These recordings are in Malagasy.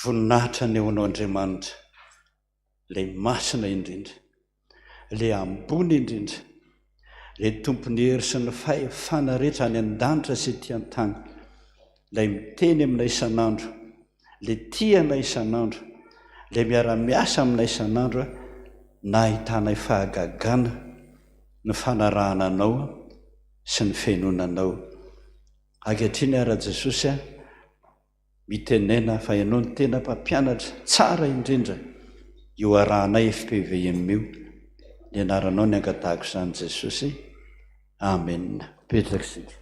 voninahitra ny eo anao Andriamanitra, ilay masina indrindra, ilay ambony indrindra, ilay tompony hery sy ny fahefana rehetra any an-danitra sy ety an-tany, ilay miteny aminay isan'andro, ilay tiana isan'andro, ilay miara-miasa aminay isan'andro, na ahitanay fahagagana ny fanarahananao sy ny fiangonanao. Ankehitriny ara Jesosy mitenena fa ianao ny tena mpampianatra tsara indrindra io arahanay FPVM io, ny anaranao ny angatahako izany Jesosy. Amen. Petraka sika.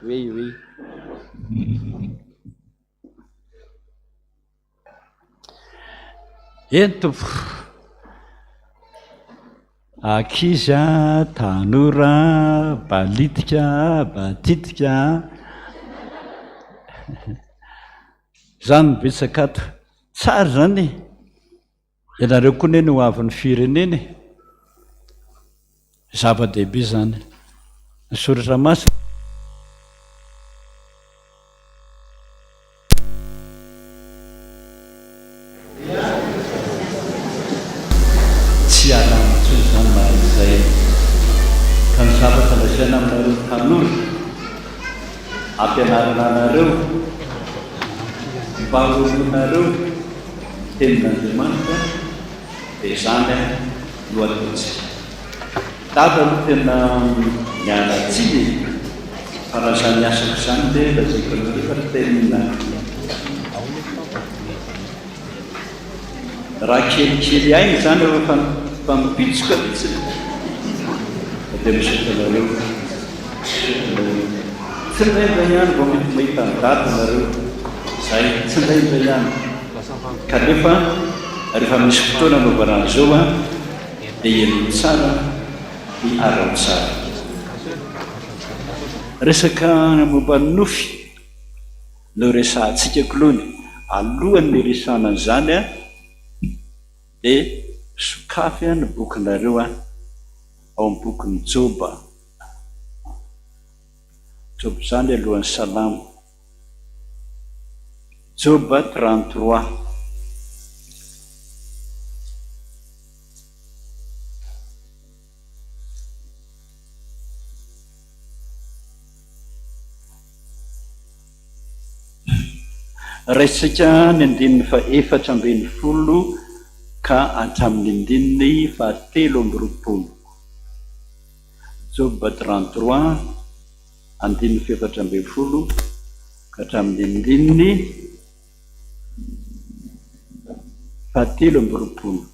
Oui, oui. Tompo. Ankizy, tanora, balitika, batitika. Zany betsakato. Tsara zany. Ianareo koa neny ho avin'ny fireneny. Zava-dehibe zany. Ny soratra masina. Tsy alama tsony zany mahazay. Ka ny zavatra lazaina aminareo tanora, hampianaranareo, mbahoronareo tenin'Andriamanitra, dia zany no ataontsika. Dada no tena mialatsiny fa raha zany asako izany dia lazaiko anareo fa tena raha kelikely ainy zany rehefa mipitsoka mihitsy dia misotanareo tsy ndraindray ihany vao mety mahita ny dada nareo zay tsy ndraindray ihany kanefa rehefa misy fotoana anaovana an'izao dia eno tsara ny arao tsara. Resaka momba ny nofy no resantsika kolony alohan'ny resana an'izany dia sokafy ny bokinareo ao amin'ny bokin'ny Joba. Joba zany alohan'ny salamo. Joba 33. Resaka ny andininy fa 480 ka hatramin'ny andininy fa 320. Joba 33 andininy fa 480 ka hatramin'ny andininy fa 320.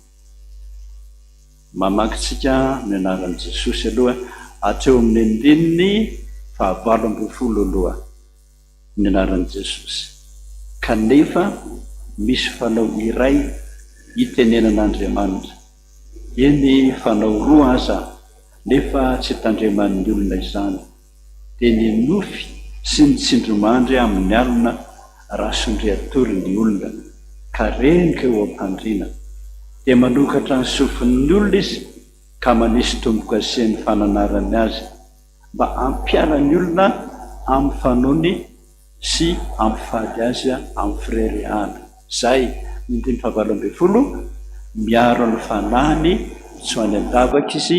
Mamakitsika ny anaran'i Jesosy aloha hatreo amin'ny andininy fa 820 aloha ny anaran'i Jesosy. Kanefa misy fanao iray itenenan'Andriamanitra. Eny fanao roa aza nefa tsy tandreman'ny olona izany. Dia ny nofy sy ny tsindromandry amin'ny alina raha sondriatory ny olona ka renika eo Ampandrina. Dia manokatra ny sofin'ny olona izy ka manisy tomboka asiany fananarany azy mba ampiarany olona amin'ny fanaony sy ampifady azy amin'ny fireriana. Zay ny 120 miaro ny fanahiny tsy ho any an-davaka izy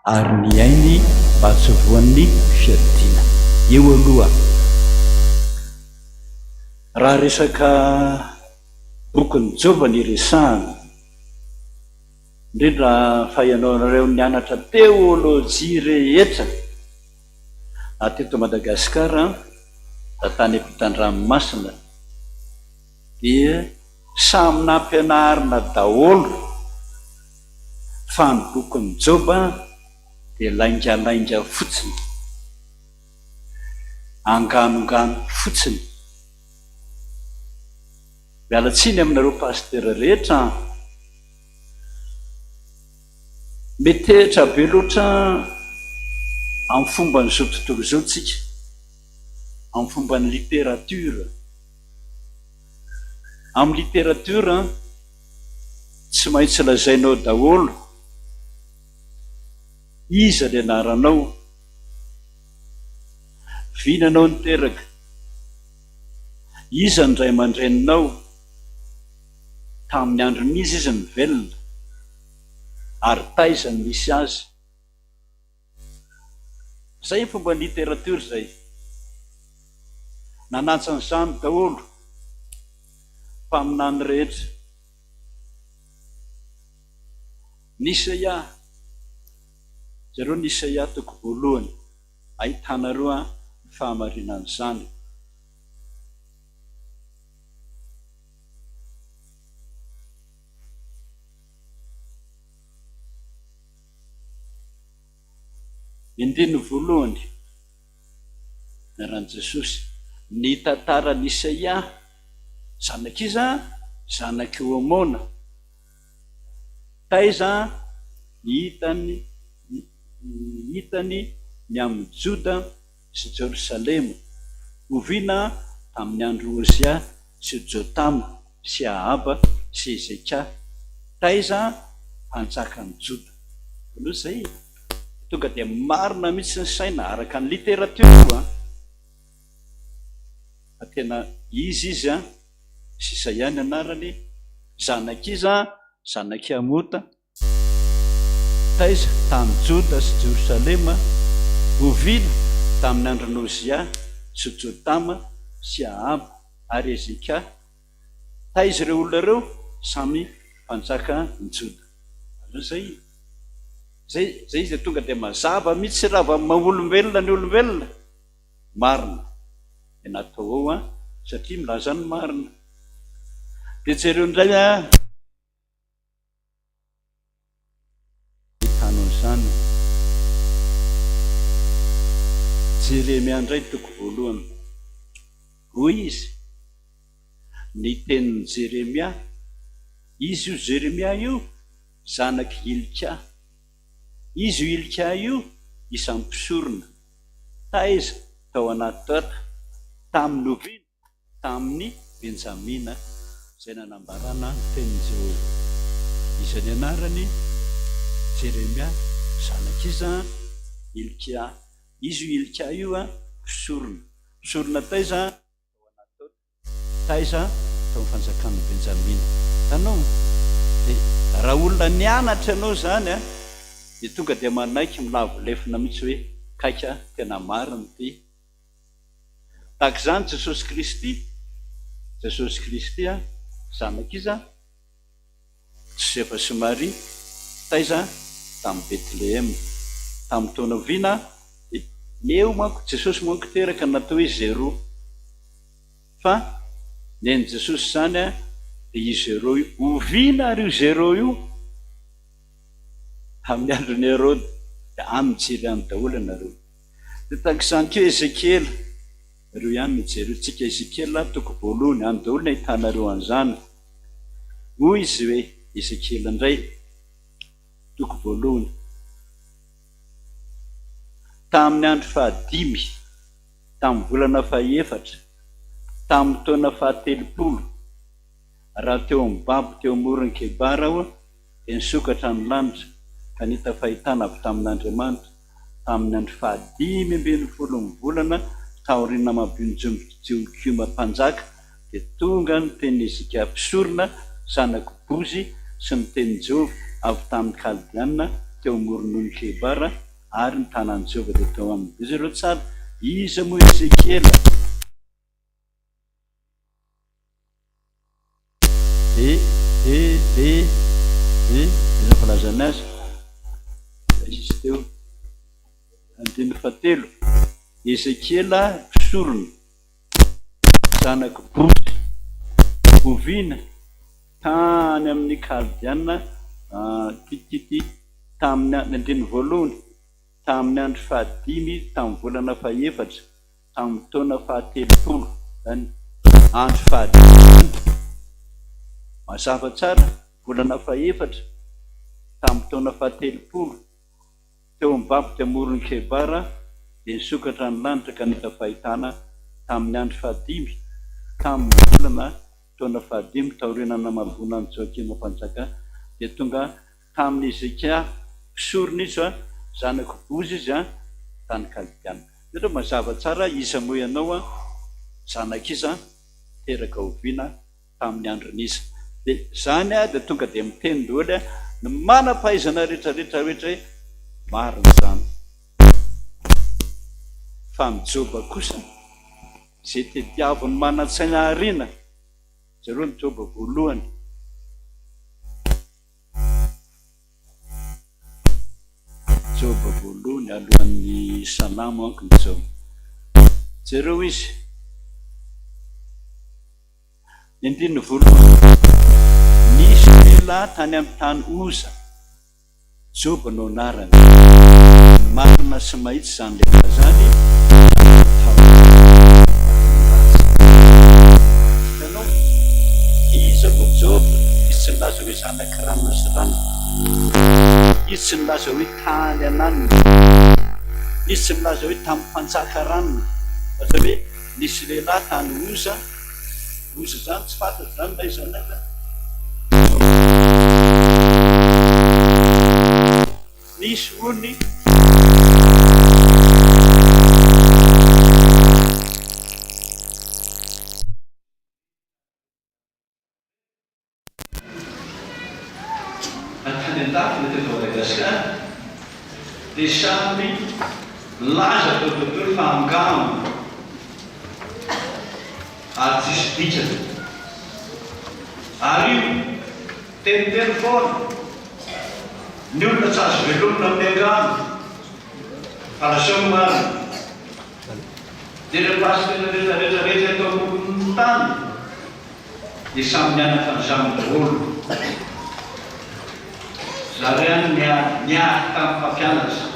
ary ny ainy mba tsy voan'ny fiadiana. Eo aloha raha resaka bokin'ny Joba ny resahana, indrindra fa ianaonareo nianatra teolojia rehetra ateto Madagasikara da tany ampitan-dranomasina dia samy nampianarina daholo fa ny bokin'ny Joba dia laingalainga fotsiny, anganongano fotsiny. Mialatsiny aminareo pastera rehetra, metehitra be loatra amin'ny fomba nyzao tontolo zao tsika, amin'ny fomba ny literatura. Amin'ny literatura tsy maintsy lazainao daholo iza le anaranao, vinanao niteraka, iza ny ray aman-dreninao, tamin'ny andron'izy izy ny velona, ary taiza ny misy azy. Zay ny fomba literatura zay. Nanatsa n'izany daholo mpaminany rehetra. Nisaia, zareo nisaia toko voalohany, ahitana roa ny fahamarinan'izany. Indiny voalohany naran Jesosy, ny tantara n'Isaia, zanak'iza, zanaky Amona, taiza hitany ny amin'ny Joda sy Jerosalema, oviana tamin'ny andro Ozia sy Jotama sy Ahaba sy Ezekia, taiza mpanjakan'ny Joda. Aloha zay tonga dia marina mihitsy ny saina araka ny literatura fa tena izy sy Isaia ny anarany, zanak'iza, zanaky Amota, taiza tamin'ny Joda sy Jerosalema, oviana tamin'ny andron'ny Ozia sy Jotama sy Ahaba ary Ezekia, taiza ireo olona ireo samy mpanjaka ny Joda. Aloha zay izy tonga dia mazava mihitsy raha va maha-olombelona ny olombelona, marina de natao ao satria milaza ny marina. De jereo indray hitanon'izany Jeremia indray toko voalohany. Hoy izy, ny tenin'ny Jeremia, izy io Jeremia io zanaky Hilkia, izy io Hilkia io isan'ny mpisorona, taiza tao anaty tata, tamin'ny oviana, tamin'ny Benjamina, zay nanambarana ny tenin'ny Jehova. Isan'ny anarany Jeremia, zanak'iza Hilkia, izy io Hilkia io mpisorona taiza tao anaty tata, taiza tao amin'ny fanjakan'ny Benjamina. Tanao de raha olona nianatra ianao zany de tonga dia manaiky milavolefina mihitsy hoe kaika tena marina ty. Tahaka izany Jesosy Kristy zanak'iza Josefa sy Maria, taiza tamin'ny Betlehema, tamin'ny taona oviana. Eo manko Jesosy manko teraka natao hoe zero, fa neny Jesosy zany de io zero io oviana, ary io zero io amin'ny andron'ny Herode de amijery any daholo ianareo. De tahaka izany keo Ezekiela, ireo ihany mijery tsika Ezekiela toko voalohany, any daholo ny ahitanareo an'izany. Hoy izy hoe Ezekiela indray toko voalohany, tamin'ny andro fahadimy, tamin'ny volana fahaefatra, tamin'ny taona fahatelopolo, raha teo amin'ny babo teo amoron'ny Kebara aho dia nisokatra ny lanitra ka nita fahitana avy tamin'Andriamanitra, tamin'ny andro fahadimy ambin'ny folon'ny volana taoriana mampionjom-jiokima mpanjaka, dia tonga ny teny Ezekia mpisorona zanaky Bozy sy ny teny Jehova avy tamin'ny Kaldiana teo amoron'ny Kebara, ary ny tanan'i Jehova dia tao aminy. Izy ireo tsara, iza moa Ezekiela? Iza filazana azy izy teo andimy fahatelo, Ezekiela mpisorona zanaky Bozy, oviana tany amin'ny Kaldiana, tamin'ny andiny voalohany, tamin'ny andro fahadimy, tamin'ny volana fahaefatra, tamin'ny taona fahatelopolo, zany andro fahadimy mazava tsara, volana fahaefatra, tamin'ny taona fahatelopolo, teo amin'ny babo teo amoron'ny Kebara, dia nisokatra ny lanitra ka nita fahitana tamin'ny andro fahadimy tamin'ny volana taona fahadimy taorinana mabona ny Joakima mpanjaka dia tonga tamin'ny Ezekia pisorona izy zanako bozy izy tany Kalitiana. Dia mazava tsara iza moa ianao zanak'iza teraka oviana tamin'ny andron'iza. Dia zany dia tonga dia miteny daholo ny manam-pahaizana rehetrarehetra hoe marina zany. Fa ny Joba kosa zay tetiavony manan-tsaina ariana zareo ny Joba voalohany. Joba voalohany alohan'ny salamo anko ny Joba. Zareo izy ny andininy voalohany nisy lehilahy tany amin'ny tany Oza, Joba no anarany. Marina sy mahitsy zany lehilahy zany iza mo Joba, izy tsy nilaza hoe zanaky rano sy rano, izy tsy nilaza hoe tany ananiny, izy tsy milaza hoe tamin'ny mpanjaka ranony, fa hoe nisy lehilahy tany Oza. Oza zany tsy fantatro zany lay zanaka nisy ony atany an-dafy na teto Madagasikara dia samy laza tao tontolo fa angamo ary tsisy dikany. Ary io teniteny foana ny olona tsy azo velomina amin'ny angamo fa lasao marina. Dia rehefa azo tena rehetrarehetra eto ambonin'ny tany dia samy mianatra amin'izany daholo. Zareo any niahy tamin'ny mpampianatra.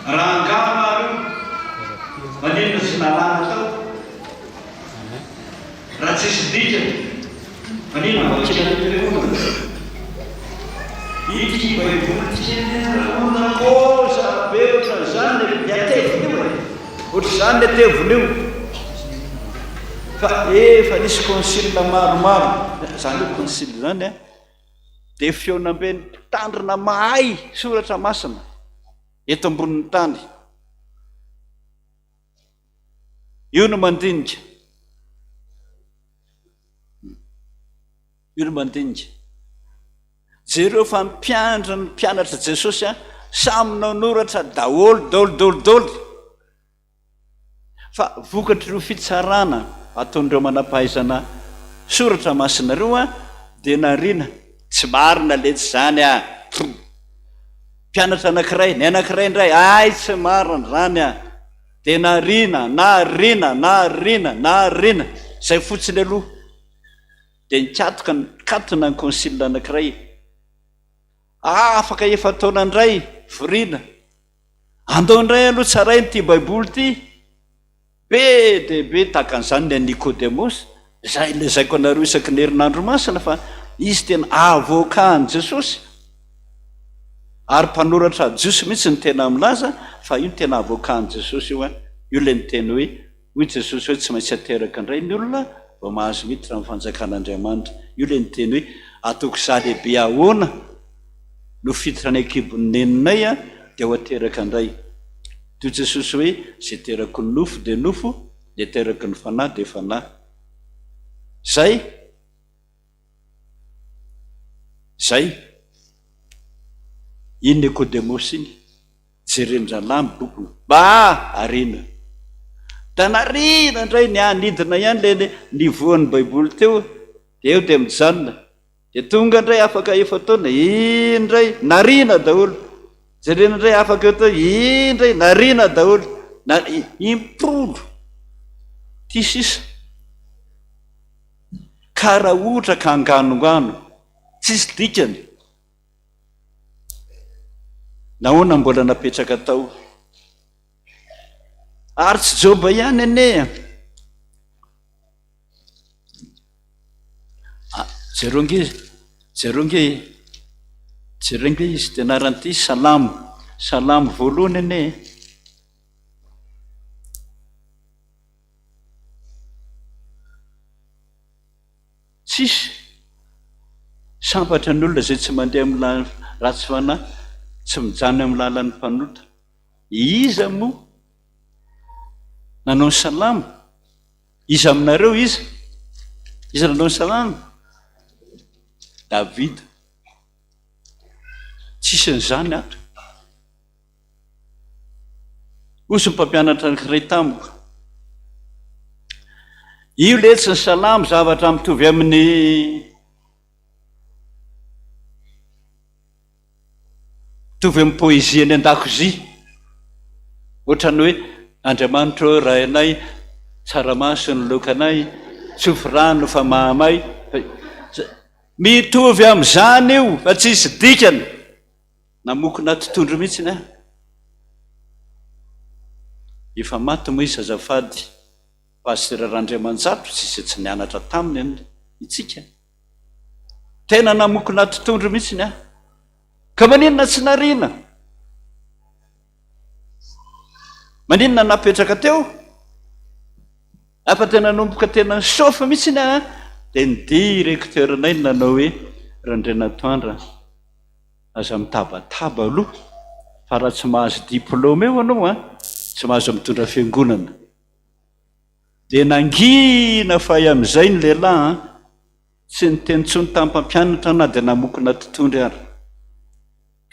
Raha angamo ary maninona tsy nalana tao, raha tsisy dikany maninona vakianan'irehonana ity baiboly tyenona kosa be ohatran'izany ny ateviny io ohatr'izany ny ateviny io fa efa nisy consilia maromaro. Zany hoe consilia zany dia feonambe ny mpitandrina mahay soratra masina eto ambonin'ny tany. Io no mandinika, io no mandinika. Jereo fa mpiandra ny mpianatra Jesosy samy nanoratra daholo daholo fa vokatr'ireo fitsarana ataon'ireo manam-pahaizana soratra masinareo dia nariana tsy marina letsy zany mpianatra anankiray ny anankiray indray ay tsy marina zany dia narina zay fotsiny aloha dia nikatoka nikatona ny consilia anankiray afaka efa taona indray voriana andao indray aloha tsaray nyity baiboly ity be dia be tahaka an'izany ny Nikodemosy zay lezaiko anareo isaky ny herinandro masina fa izy tena avokan Jesosy ary mpanoratra jiosy mihitsy ny tena milaza fa io ny tena avokan Jesosy io le niteny hoe hoy Jesosy hoe tsy maintsy ateraka indray ny olona vao mahazo miditra amin'ny fanjakan'Andriamanitra. Io le niteny hoe ataoko za lehibe ahoana no fiditra ny akibon'ny neninay dia ho ateraka indray. Toy Jesosy hoe zay teraka ny nofo dia nofo, dia teraka ny fanahy dia fanahy. Zay iny Nikodemosy iny jerendralahy bokony arina da narina indray ny anidina ihany le nivoan'ny baiboly teo dia eo dia mijanona dia tonga indray afaka efa taona indray narina daholo, jerena indray afaka eo tao indray narina daholo impolo ty sisa karaha ohatra ka anganongano tsisy dikany. Nahoana mbola napetraka tao ary tsy Joba ihany ane jereo nge izy dia anaran'ity salamo salamo voalohany ane tsisy sambatra ny olona zay tsy mandeha amin'ny ratsy fanahy tsy mijany amin'ny lalan'ny mpanota iza moa nanao ny salamo iza aminareo iza nanao ny salamo Davida tsisy n'izany ato oso ny mpampianatra ny kiray tamiko io letsy ny salamo zavatra mitovy amin'ny poezia ny an-dakozia ohatrany hoe Andriamanitra o raha anay tsaramaso ny lokanay tsofy rano fa mahamay mitovy amin'izany io fa tsisy dikany namokona tontondro mihitsy ny efa maty moa izy azafady pasteur Randriamanjato tsisy tsy nianatra taminy itsika tena namokona tontondro mihitsy ny ka maninona tsy narina maninona napetraka teo afa tena nomboka tena ny sofa mihitsy ny dia ny directeurnay nanao hoe Randrianatoandra aza mitabataba aloha fa raha tsy mahazo diplôme eo anao tsy mahazo mitondra fiangonana dia nangina fahay amin'izay ny lehilahy tsy nitenitsony tamin'ny mpampianatra na dia namokona tontondry ary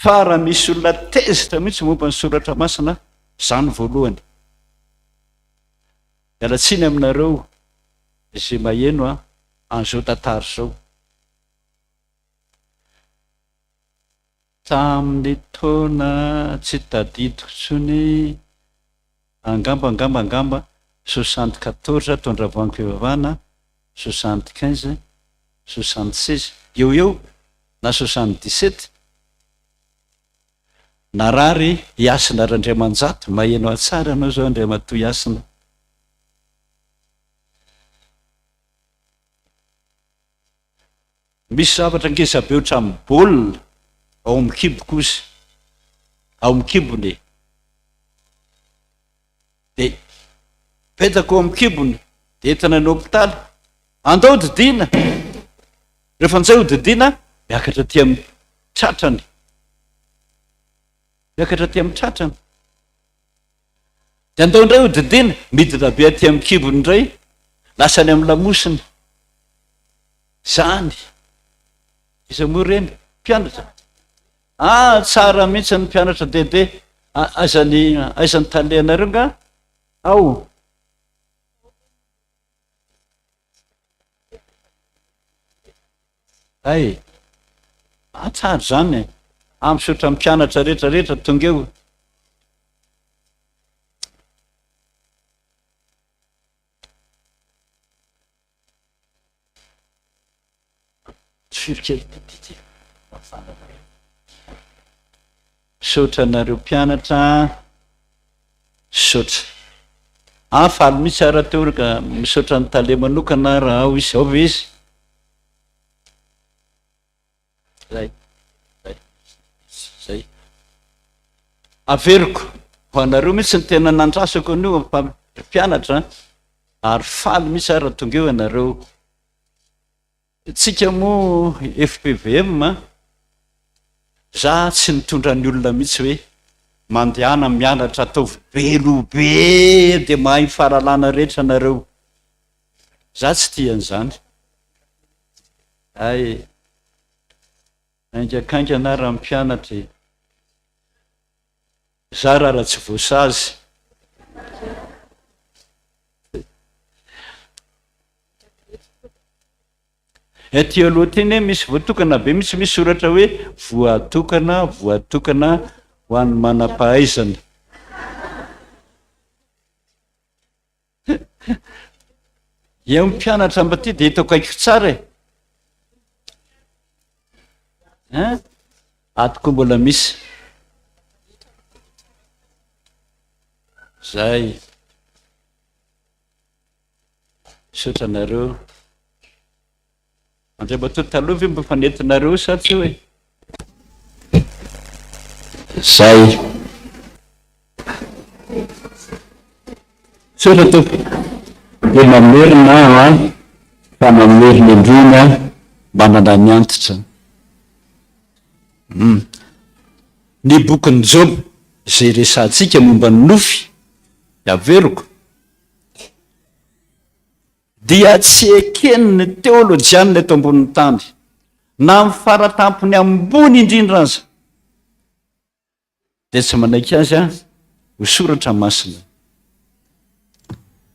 fa raha misy olona tezitra mihitsy momba ny soratra masina zany voalohany mialatsiny aminareo izay maheno an'izao tantara zao tamin'ny taona tsy tadidiko tsony angamba 74 tondravoan'ny fivavahana 75 76 eo na 77 narary iasina Randriamanjato maheno atsara anao zao Andriamatoa iasina misy zavatra ngezabe ohatramin'ny baolina ao amin'ny kibo kosa ao amin'ny kibony dia petako ao amin'ny kibony dia entina ny hôpitaly andao didiana rehefa nizay ho didiana miakatra ty amin'ny tratrany dia andao indray ho didiana midina be aty amin'ny kibony indray lasany amin'ny lamosiny zany iza moa reny mpianatra tsara mihitsy ny mpianatra dede aizany talehanareo nga ao tsara zany amisotra mpianatra rehetrarehetra tonga eo sotra nareo mpianatra sotra faly mihitsy ara teo ka misotra ny tale manokana raha ao izy ao ve izy zay averiko ho anareo mihitsy ny tena nandrasako anio mpianatra ary faly mihitsy ara tonga eo ianareo tsika moa FPVM za tsy nitondra ny olona mihitsy hoe mandehana mianatra ataovy belobe dia mahay faralana rehetra nareo za tsy tian'izany aingakaingana raha mpianatra za raha tsy voasazy aty aloha teny misy voatokana be misy soratra hoe voatokana ho an'ny manam-pahaizana eo mpianatra mba ty dia hitako aiko tsara atoko mbola misy zay sotranareo andray mba toy taloha ve mba fanentinareo sa tsy hoe zay Soratra tompo de mamerina aho a fa mamerina indrony a manana ny antitra. Ny bokin'ny Job zay resantsika momba ny nofy averiko dia tsy ekeny ny teolojianina eto ambonin'ny tany na amin'ny faratampony ambony indrindra aza dia tsy manaiky azy a ho soratra masina.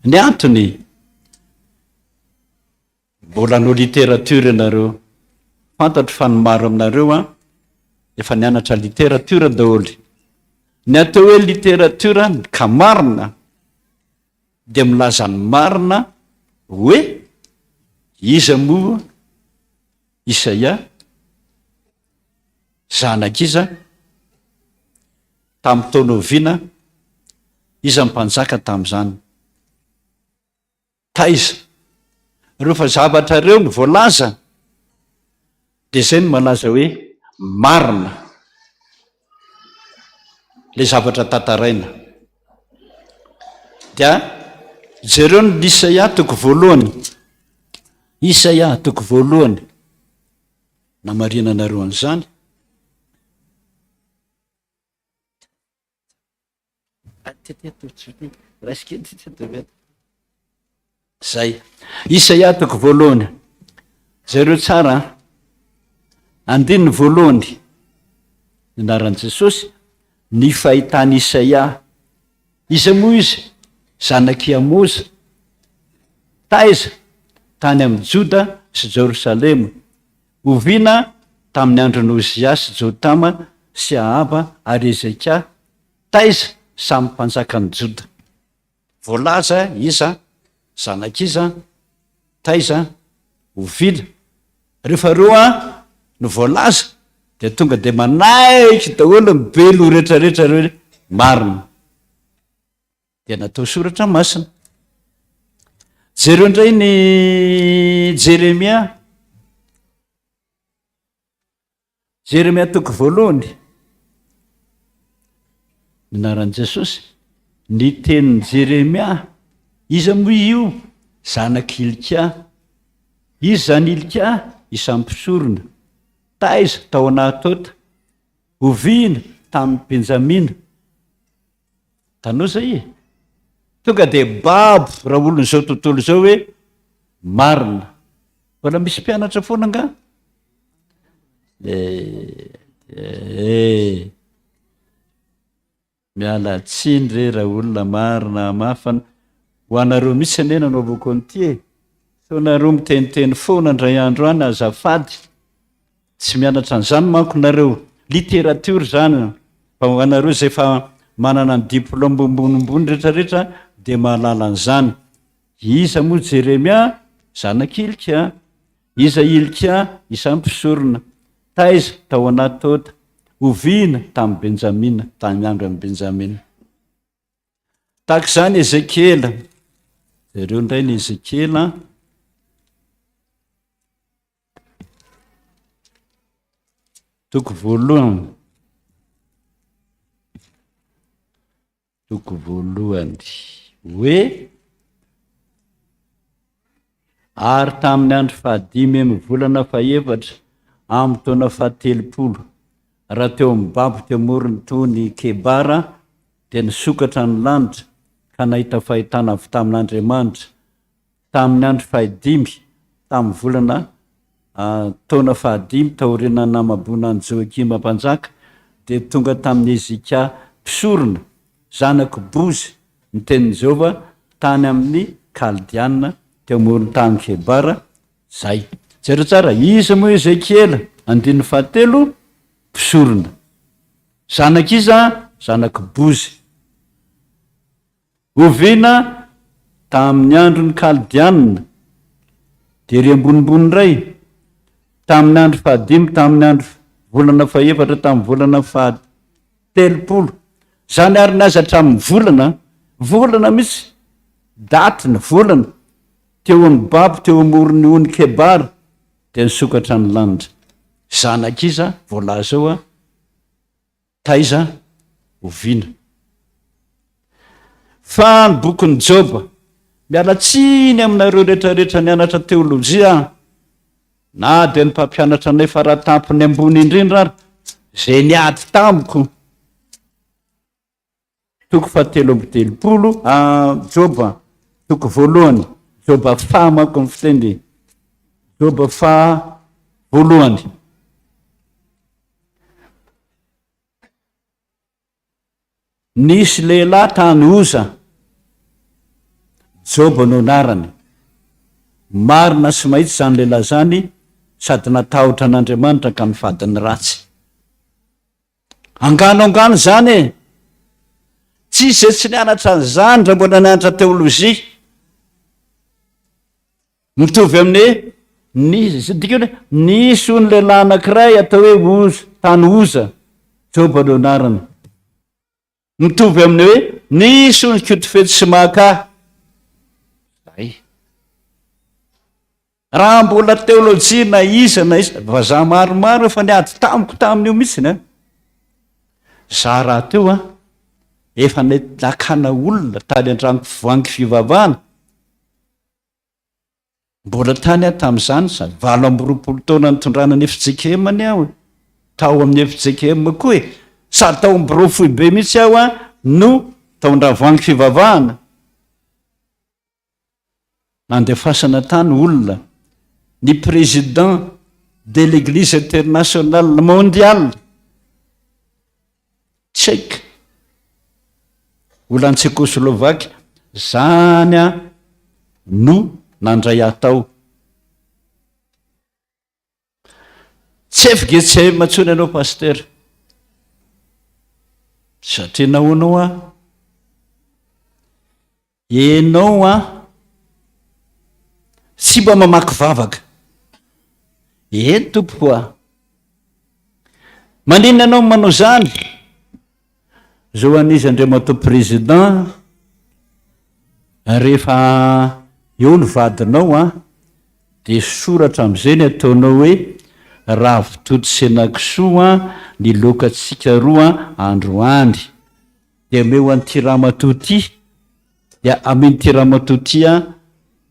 Ny antony mbola no literatiora ianareo, fantatro fa ny maro aminareo a efa nianatra literatiora daholy. Ny atao hoe literatiora ka marina dia milaza ny marina hoe iza moa Isaia zanak'iza tamin'ny taona oviana, iza mpanjaka tamin'izany. Taiza ireo fa zavatra ireo ny voalaza dia izay no malaza hoe marina le zavatra tantaraina. Dia jereo ny Isaia toko voalohany, Isaia toko voalohany, namarina anareo an'izany. Zay Isaia toko voalohany, zareo tsara andininy voalohany, ny anaran'i Jesosy, ny fahitany Isaia. Iza moa izy? Zanaky Amoza. Taiza? Tany amin'ny Joda sy Jerosalema. Oviana tamin'ny andron'ny Ozia sy Jotama sy Ahaba ary Ezekia. Taiza? Samy mpanjakan'ny Joda. Voalaza iza, zanak'iza, taiza, oviana. Rehefa roa no voalaza dia tonga dia manaiky daholo mibelo rehetrarehetra reo marina. Dia natao soratra masina. Jereo indray ny Jeremia, Jeremia toko voalohany, ny anaran'i Jesosy, ny tenin'ny Jeremia. Iza moa io? Zanaky Ilkia. Izy zany Ilkia? Isampisorona. Taiza? Tao Anatota. Oviana tamin'ny Benjamina. Tanao zay e? Tonga dia babo raha olon'izao tontolo izao hoe marina. Mbola misy mpianatra foana nga? Miala tsiny re raha olona marina mafana. Ho anareo misy ane nanaovako an'ity e. So nareo miteniteny foana indray andro any azafady. Tsy mianatra an'izany manko nareo. Literatiora zany. Fa ho anareo zay fa manana ny diplôme ambonimbony rehetrarehetra dia mahalala an'izany. Iza moa Jeremia? Zanaky Ilkia. Iza Ilkia? Isampisorona. Taiza? Tao Anatota. Oviana tamin'ny Benjamina, tamin'ny andro amin'ny Benjamina. Tahaka izany Ezekiela. Zareo indray ny Ezekiela. Toko voalohany. Toko voalohany. Hoe ary tamin'ny andro fahadimy amin'ny volana fahaefatra amin'ny taona fahatelopolo, raha teo amin'ny babo teo amorony tony Kebara dia nisokatra ny lanitra ka nahita fahitana avy tamin'Andriamanitra. Tamin'ny andro fahadimy tamin'ny volana taona fahadimy taoriana namabona ny Joakima mpanjaka dia tonga tamin'ny Ezekia mpisorona zanaky Bozy ny tenin'i Jehova tany amin'ny Kaldiana teo amorony tany Kebara. Zay jereo tsara, iza moa Ezekiela? Andininy fahatelo, mpisorona. Zanak'iza? Zanaky Bozy. Oviana tamin'ny andron'ny Kaldiana dia ry ambonimbony iray. Tamin'ny andro fahadimy, tamin'ny andro volana fahaefatra, tamin'ny volana fahatelopolo. Zany ary nazy hatramin'ny volana misy datina volana teo amin'ny babo teo amorony ony Kebara dia nisokatra ny lanitra. Zanak'iza? Voalaza ao a. Taiza? Oviana. fa ny bokyny joba mialatsiny aminareo rehetrarehetra nianatra teolojia na dia ny mpampianatra nay faratampony ambony indrindra ary zay niady tamiko toko 7:30 joba toko voalohany joba fa mako ny fiteny joba fa voalohany nisy lehilahy tany oza joba no anarany marina sy mahitsy zany lehilahy zany sady natahotra an'Andriamanitra ka nifadiny ratsy angano zany tsy zay tsy nianatra zany raha mbola nianatra teolojia mitovy amin'ny nisy ho ny lehilahy anankiray atao hoe oza tany oza joba no anarany mitovy amin'ny hoe nisy ho ny kotifety sy maka zay raha mbola teolojia na iza vazaha maromaro efa niady tamiko tamin'io mihitsiny za raha teo efa nakana olona tany an-drano voangy fivavahana mbola tany tamin'izany sady 20 taona nitondrana ny FJKM-ny aho tao amin'ny FJKM koa sady tao ambyroafoy be mihitsy aho no taondra voangy fivavahana nandefasana tany olona ny président de l'église internationale mondiale tchèque olany tchécoslovaque zany no nandray atao tsy efigetsy matsony ianao paster satria nahoanao ianao tsy mba mamaky vavaka tompoko maninona ianao manao zany zao anizy andriamatao président rehefa eo ny vadinao dia soratra am'izay ny ataonao hoe ravitoto senakisoa ny lokatsika roa androany dia meo an'ity ramatoty dia aminy ty ramatotya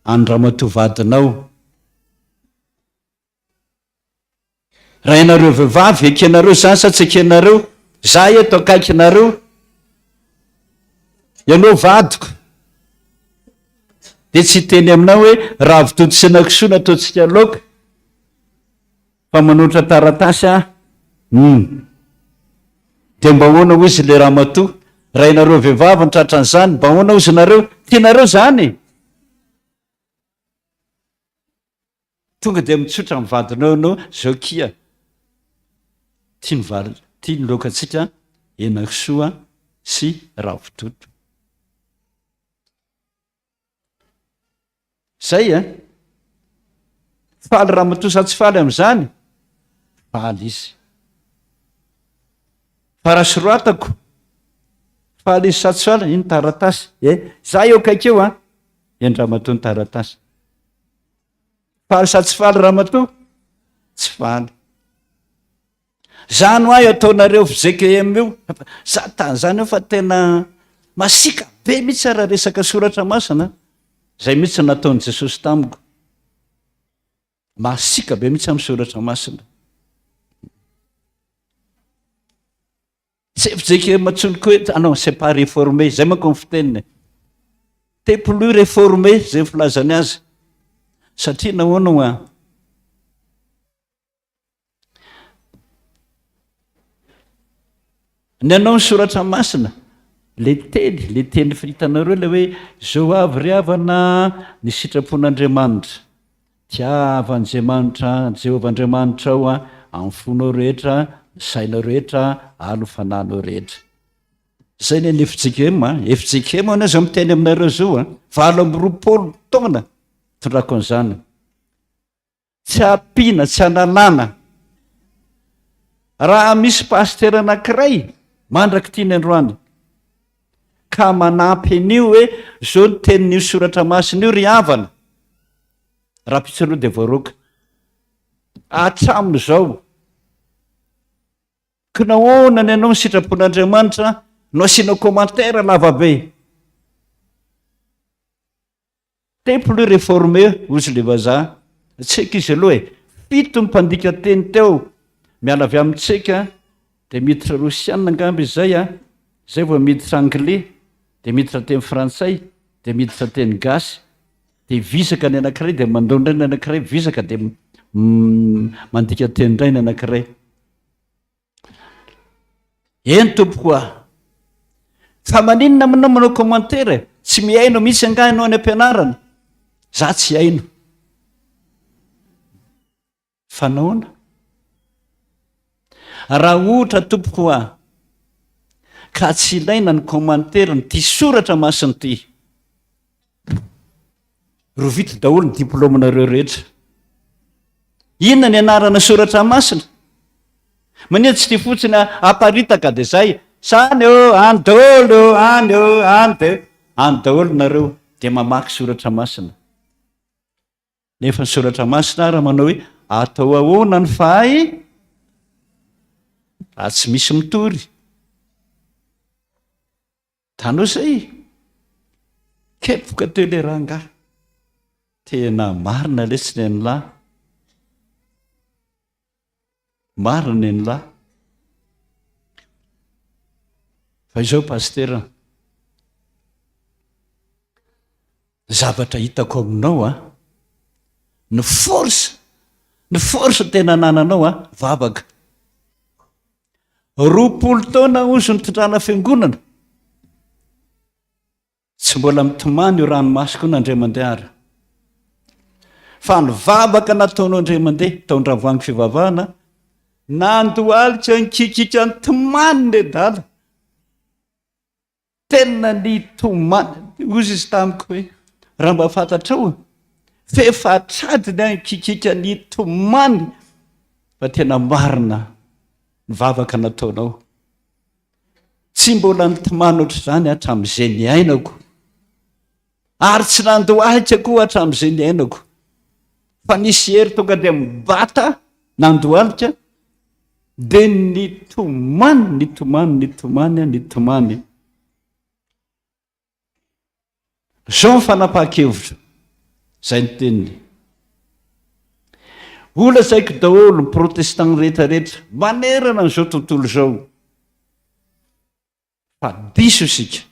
andramatoa vadinao raha ianareo vehivavy ekenareo zany sa tsy ekenareo za eto akaikinareo ianao vadiko dia tsy teny aminao hoe ravitoto senakisoa nataotsika loka fa manoatra taratasy dia mba hoana ho izy le ramatoa raha inareo vehivavy nitratran'izany mba hoana ho izy nareo tianareo zany tonga dia mitsotra mivadinao ianao zao kia tia ny lokatsika enakisoa sy ravitoto zay faly ramatoa sa tsy faly am'izany faly izy farasoroatako faly izy sa tsy faly iny taratasy za eo kaikeo endramatoa ny taratasy faly sa tsy faly ramatoa tsy faly zany ho ahy ataonareo FJKM io za tany zany eo fa tena masika be mihitsy raha resaka soratra masina zay mihitsy nataony Jesosy tamiko masika be mihitsy amin'ny soratra masina tsy FJKM matsony koa hoe non c'est pas réformé zay manko ny fiteniny te plus réformé zay filazany azy satria nahoana ny anao ny soratra masina le teny fihitanareo le hoe zao avy ry havana ny sitrapon'Andriamanitra tiavan'Andriamanitra Jehovah-Andriamanitra ao amin'ny fonao rehetra ny sainao rehetra alofananao rehetra zay ny any FJKM ana zao miteny aminareo zao 20 taona tondrako an'izany tsy ampiana tsy analana raha misy paster anankiray mandraky tiany androany ka manampy an'io hoe zao ny tenin'io soratra masina io ry havana raha pitsanao dia voaroka atraminy ka nahoana ny ianao ny sitrapon'Andriamanitra no asiana commentaire lavabe templo réformé ozy le vazaha tseka izy aloha e 7 mpandika teny teo miala avy amin'ny tseka de miditra rosianina angamby izay a zay vao miditra anglais de miditra teny frantsay de miditra teny gasy de visaka ny anankiray de mandondra ny anankiray visaka de mandika teny ray ny anankiray eny tompoko a fa maninona aminao manao commentaire tsy miaino mihitsy anga ianao any ampianarana za tsy haino fa nahoana raha ohatra tompoko a ka tsy ilaina ny commentaire ny ty soratra masiny ty ro vita daholo ny diplomenareo rehetra inona ny anarana soratra masina maneo tsy ty fotsiny aparitaka de zay sany eo any daholo any eo any de any daholo nareo de mamaky soratra masina nefa ny soratra masina raha manao hoe atao ahoana ny fahay raha tsy misy mitory tanao zay kepoka teo le ranga tena marina lesiny any lahy marina any lahy fa izao pastera zavatra hitako aminao a ny force tena nananao a vavaka 20 taona ozy ny tondrana fiangonana tsy mbola mitomany io ranomasoko nandray mandeha ary fa ny vavaka nataonao andray mandeha taondravoangy fivavahana nandoalitra nikikika ny tomany le dala tena ny tomany ozy izy tamiko hoe raha mba fantatrao fefatradiny any kikika ny tomany fa tena marina ny vavaka nataonao tsy mbola nitomany oatra zany hatramin'izay ny ainako ary tsy nandoalitra koa hatramin'izay ny ainako fa nisy hery tonga de mibata nandoalitra de nitomany zao mifanapahakevitra zay ny teniny ola zaiko daholo ny protestant rehetrarehetra manerana n'izao tontolo zao fa diso isika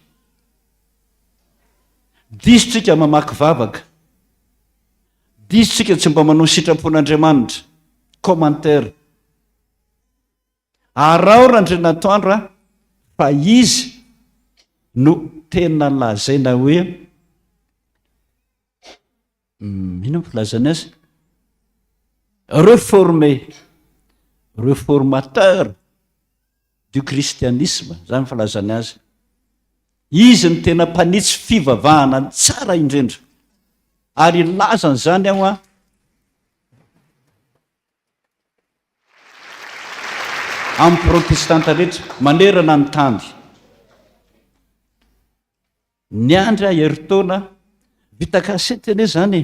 disotsika mamaky vavaka disotsika tsy mba manao sitrapon'Andriamanitra commentaire araorandry natoandra fa izy no tena lazaina hoe ino mpilazany azy réformateur du christianisme zany filazany azy izy ny tena mpanitsy fivavahana ny tsara indrindra ary lazany zany aho a amin'ny protestanta rehetra manerana ny tany ny andra heritaona vita kasety ane zany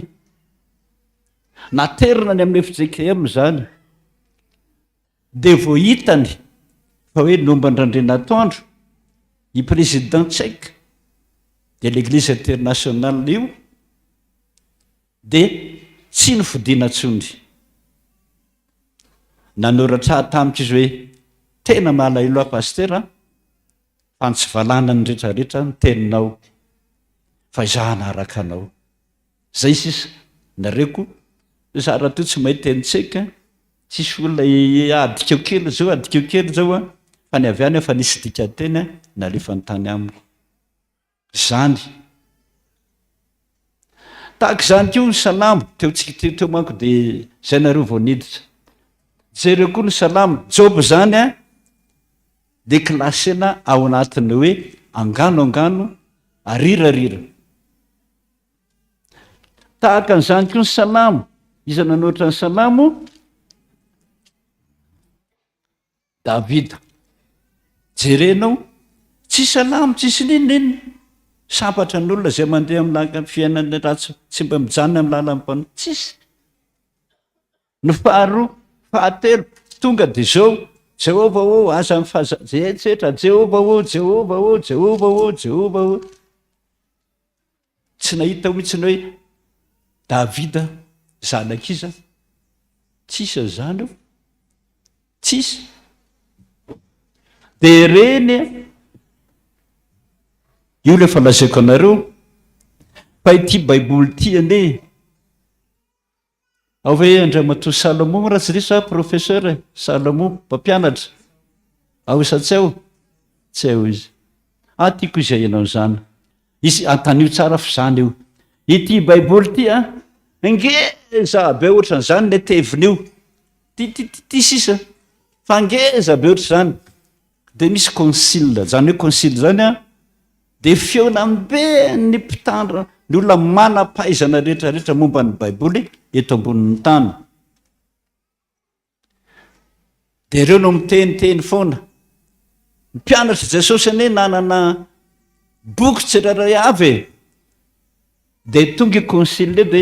naterina ny amin'ny FPVM zany de vo hitany fa hoe nombandrandrena atoandro i président tchèque de l'église internationale io de tsy nifodiana tsony nanoratra tamitra izy hoe tena malahelo a pastera fa tsy valana ny rehetrarehetra ny teninao fa izahana araka anao zay sisa nareko za raha to tsy mahay teny tseka tsisy olona adikeo kely zao a fa ny avy any fa nisy dika teny nalefa ny tany amiko zany tahaka zany keo ny salamo teotsika teo manko de zay nareo vao niditra jereo koa ny salamo job zany a déclassena ao anatiny hoe angano arirarira tahaka n'izany koa ny salamo iza nanoatra ny salamo davida jerenao tsy salamo tsisy ninina sampatra n'olona zay mandeha amilaka fiainana ratsy tsy mba mijanona amin'ny lala mpano tsisy ny fahatelo tonga de zao Jehova o aza mifazajetsetra Jehova o tsy nahita mihitsy ny hoe davida zanakiza tsisa zany io tsisa de reny io le fa lazaiko anareo fa ity baiboly ty ane ao hoe andriamato salomon raha tsy risa professeur salomon mpampianatra ao isa tsy ao tsy ao izy tiako izay ianao zany izy antanio tsara fa zany io ity baiboly ty ngeza be ohatran'zany le tevin'io ty sisa fa ngeza be ohatra zany de misy consile zany hoe consile zany de feona mbe ny mpitandra ny olona mana-pahaizana rehetrarehetra momba ny baiboly eto ambonin'ny tany de ireo no miteniteny foana mpianatra jesosy ane nanana boky tsiraray avy de tonga i consile de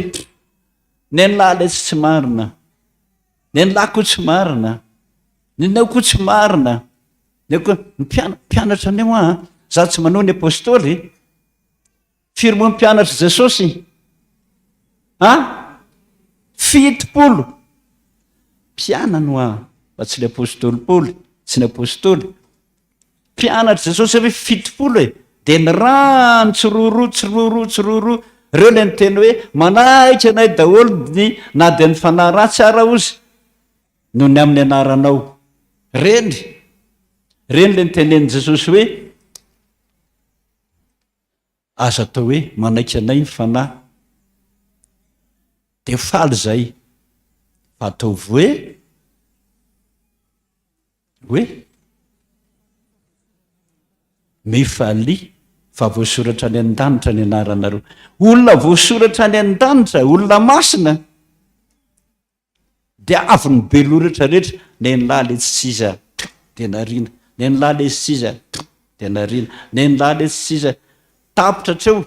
ny anylahy le tsy marina ny anylahy ko tsy marina ny nao ko tsy marina mpianatra any eo za tsy manao ny apôstôly firmo mpianatra jesosy fitopolo mpianano fa tsy ny apôstôly paoly tsy ny apôstôly mpianatra jesosy hoe fitopolo de ny rano tsiroro reo le nyteny hoe manahitra anay daholo na de ny fanahy ratsy ara ozy no ny amin'ny anaranao reny le nyteneny jesosy hoe aza atao hoe manaiky anay ny fanahy de faly zay fa ataovy hoe mifaly fa voasoratra any an-danitra ny anaranareo olona voasoratra any an-danitra olona masina de avy ny beloratra rehetra ny nylahy le tsitsiza de narina ny nylahy le tsitsiza de narina ny nylahy le tsitsiza tapitra treo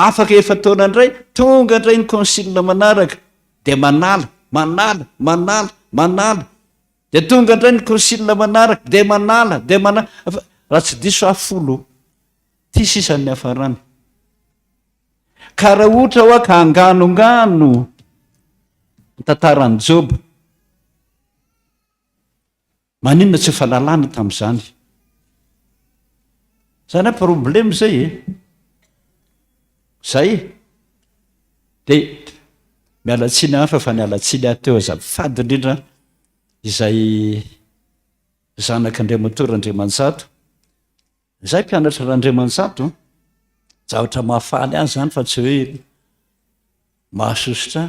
afaka efa taona indray tonga indray ny consile manaraka de manala de tonga indray ny consile manaraka de manala raha tsy diso afolo ty sisan'ny hafarany ka raha ohatra hoa ka anganongano tantarany joba maninona tsy fahalalana tam'izany zany a problema zay zay de mialatsiny hafa fa ny alatsiny ateo azaby fady indrindra izay zanak'Andriamantoa Randriamanjato zay mpianatra Randriamanjato zavatra mahafaly azy zany fa tsy hoe mahasositra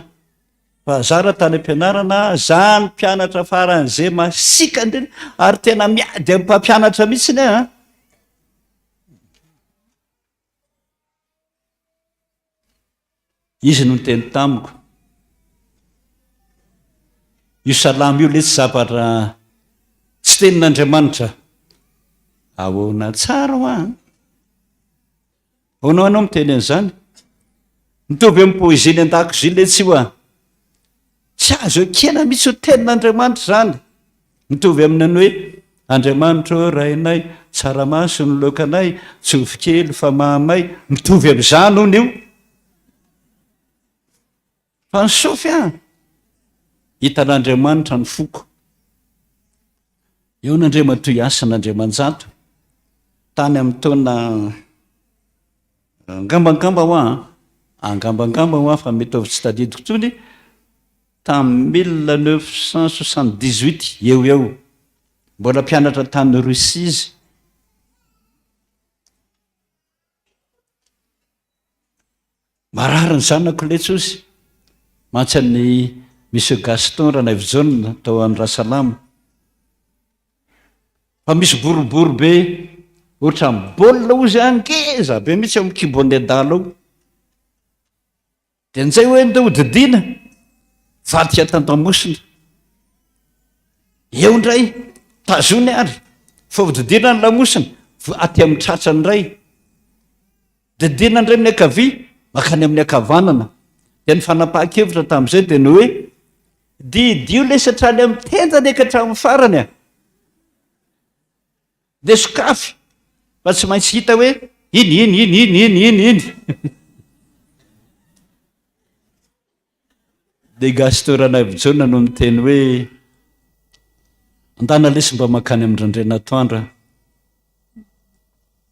fa zara tany ampianarana zany mpianatra faran'zay masika ndreny ary tena miady amin'ny mpampianatra mihitsiny izy no nyteny tamiko io salamo io le tsy zavatra tsy tenin'Andriamanitra ahoana tsara hoanao anao miteny an'izany mitovy amin'ny poeziny an-dakozia le tsy tsy azo ekena mitsy ho tenin'Andriamanitra zany mitovy aminany hoe Andriamanitra o rainay tsaramaso ny lokanay tsofikely fa mahamay mitovy amin'izany hony io fa ny sofy hitan'Andriamanitra ny foko eo n'Andriamatoa asan'Andriamanjato tany amin'ny taona angambangamba fa mety ovy tsy tadidiko tsony tamin'ny 1978 eo mbola mpianatra tany Russie izy marary ny zanako letsosy mantsy Monsieur Gaston Ranavijona tao amin'ny Rasalama fa misy boribory be ohatra ny baolina ozy angeza be mitsy amin'ny kibon'ny adala ao de nzay hoe ndeo didina vadika tandamosina eo ndray tazony ary fodidina ny lamosina aty amin'ny tratrany ray didina ndray amin'ny akavia makany amin'ny akavanana de ny fanapahan-kevitra tamin'izay de no hoe didio lesatrany amin'ny tendany ekatramin'ny farany de sokafy fa tsy maintsy hita hoe iny de gastorana vijona no miteny hoe andana lesy mba makany amin'ndrandrena atoandra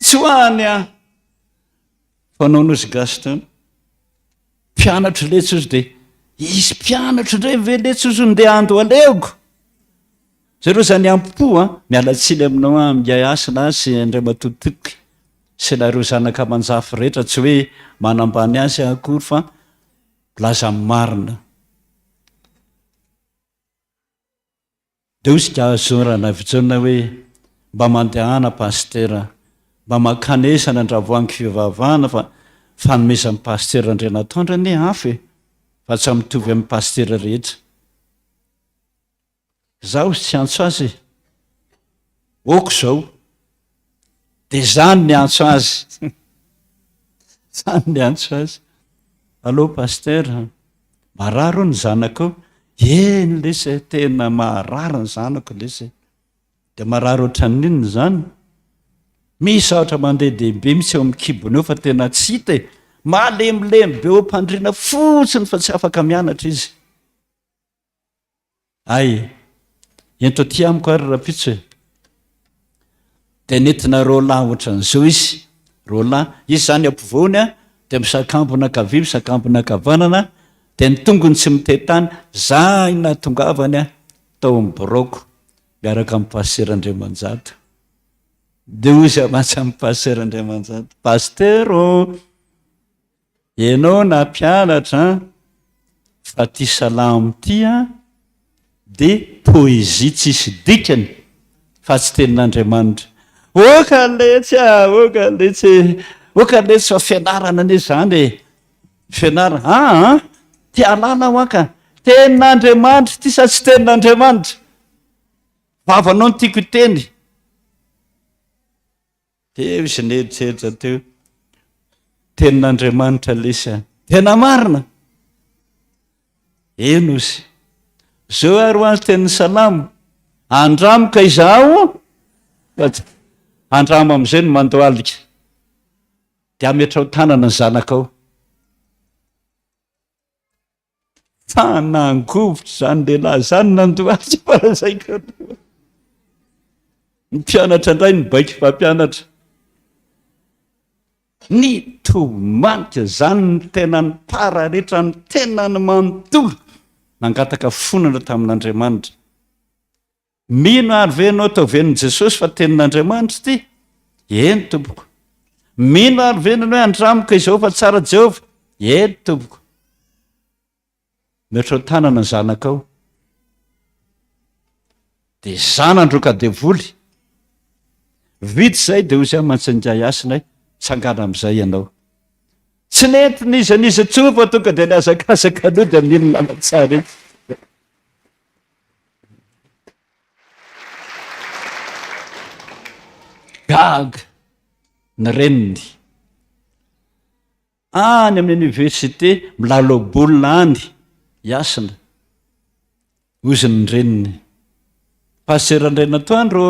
tsy hoany a fanao nozy gaston mpianatra letsy ozy de izy mpianatra indray ve letsy ozy ndeha ando aleoko zareo zany ampo a mialatsily aminao a migay asina sy andray matotoky sy lareo zanaka manjafy rehetra tsy hoe manambany azy akory fa laza marina de ozy ka azorana vijona hoe mba mandehana pastera mba makanesana andravoangy fivavahana fa fanomeza amin'ny pastera andrenataondra ne afy fa tsy mitovy amin'ny pastera rehetra zaho zy tsy antso azy oko zao de zany ny antso azy zany ny antso azy allo pastera mararo ny zanakao eny lesy tena mararo ny zanako lesy de mararo ohatran'inona zany misy ohatra mandeha dehibe misy eo amikibony eo fa tena tsy hita e malemilemy be o mpandrina fotsiny fa tsy afaka mianatra izy ay ento ty amiko ary rapitso e de nentina rola ohatran'izao izy rola izy zany ampovoany a de misakambona kavy misakambona kavanana de ny tongony tsy mitetany za inatongavany a tao amin'ny boroko miaraka amin'ny pasterandriamanjato de ozy amatsy amin'ny pasterandriamanjato pastero ianao na mpianatra fa ty salamo ty a de poezia tsisy dikany fa tsy tenin'andriamanitra okaletsy a okaletsy okaletsy fa fianarana ane zany e fianarana ty alala ho aka tenin'andriamanitra ty sa tsy tenin'andriamanitra vavanao ny tiako teny teo izy neritreritra teo tenin'andriamanitra lesy tena marina eno izy zao ary ho azy tenin'ny salamo andramoka izaho andramo am'izay no mandoalika de ametra ho tanana ny zanakao fanangovitra zany lehilahy zany nandoalika farazaiko ny mpianatra indray ny baiky fampianatra ny tomanika zany ny tena ny para rehetra ny tena ny manontolo nangataka fonana tamin'andriamanitra mino ary venao atao venon' jesosy fa tenin'andriamanitra ty eny tompoko mino ary venana hoe andramoka izao fa tsara jehova eny tompoko metra ho tanana ny zanakao de zanandroka devoly vity zay de ozy a mantsinjay asinay tsangana am'izay ianao tsy nentiny izy anizy tsofa tonga de niazakazaka aloha de amin'iny lanatsara ety gaga ny reniny any amin'ny université milalobolina any iasina ozy ny reniny pasterandrenatoandro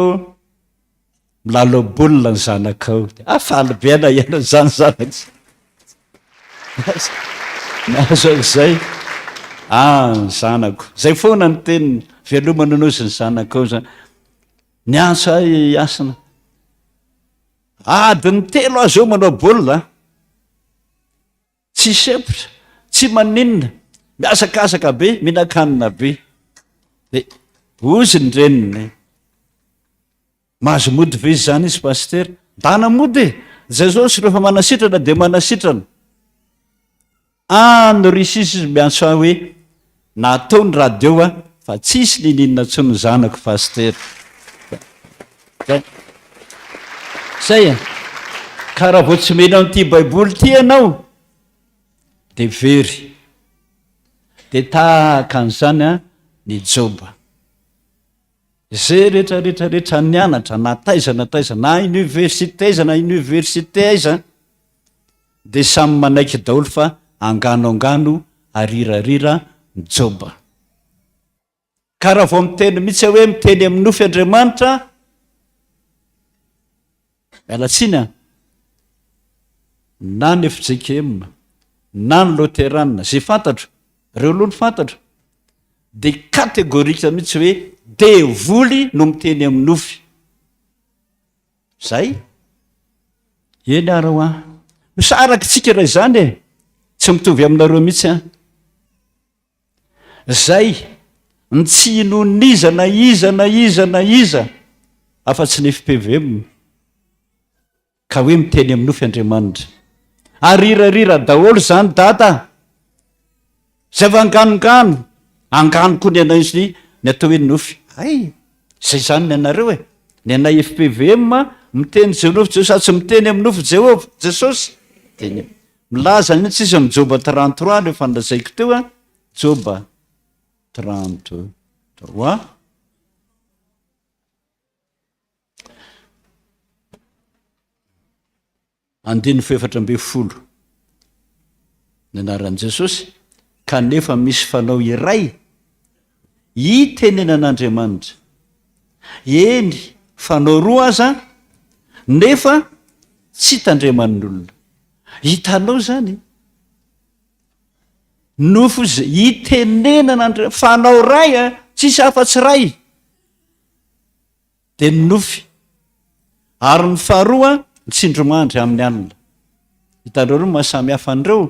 milalobolina ny zanakao afalibeana iana zany zanak nazak'zay ny zanako zay foana ny teniny velomana anozy ny zanakao zany ny antso ay asina adiny telo azao manao bolina tsy sepotra tsy maninona miasakasaka be minakanina be de ozy ny reniny mahazo mody ve izy zany izy paster dana mody zay zao sy rehefa manasitrana de manasitrana any risisy izy miantso a hoe natao ny radio a fa tsisy nininona tso ny zanako paster zay a karaha vo tsy mena am'ty baiboly ty ianao de very de tahaka an'izany a ny joba zay rehetrarehetrarehetra nianatra nataiza na université aiza na université aiza de samy manaiky daolo fa anganoangano arirarira ny joba karaha vo miteny mihitsy hoe miteny amin'ny nofy andriamanitra alatsiny a na ny FJKM na ny loterana zay fantatro reo aloha ny fantatro de kategorika mihitsy hoe devoly no miteny amin'ny nofy zay eny ara ho a misaraky tsika raha izany e tsy mitovy aminareo mihitsy a zay ntsino niza na iza na iza na iza afa-tsy ny FPVM ka hoe miteny amin'ny nofy Andriamanitra arirarira daholo zany data zay vanganongano anganoko ny anaizy ny atao hoe nofy ay zay zany ny anareo e ny anay FPVM miteny Jehovah sady tsy miteny amin'ny nofy Jehovah Jesosy teny milaza ny tsisy amin'ny Joba 33 rehefa nolazaiko teo a Joba 33 andiny fefatra ambe folo ny anaran'i Jesosy kanefa misy fanao iray itenenan'Andriamanitra eny fanao roa aza nefa tsy tandreman'olona hitanao zany nofo zay itenenan'Andriamanitra fanao ray a tsisy afa-tsy ray de ny nofy ary ny faharoa tsindromandry amin'ny alina hitanao roa mahasamy hafa an'ireo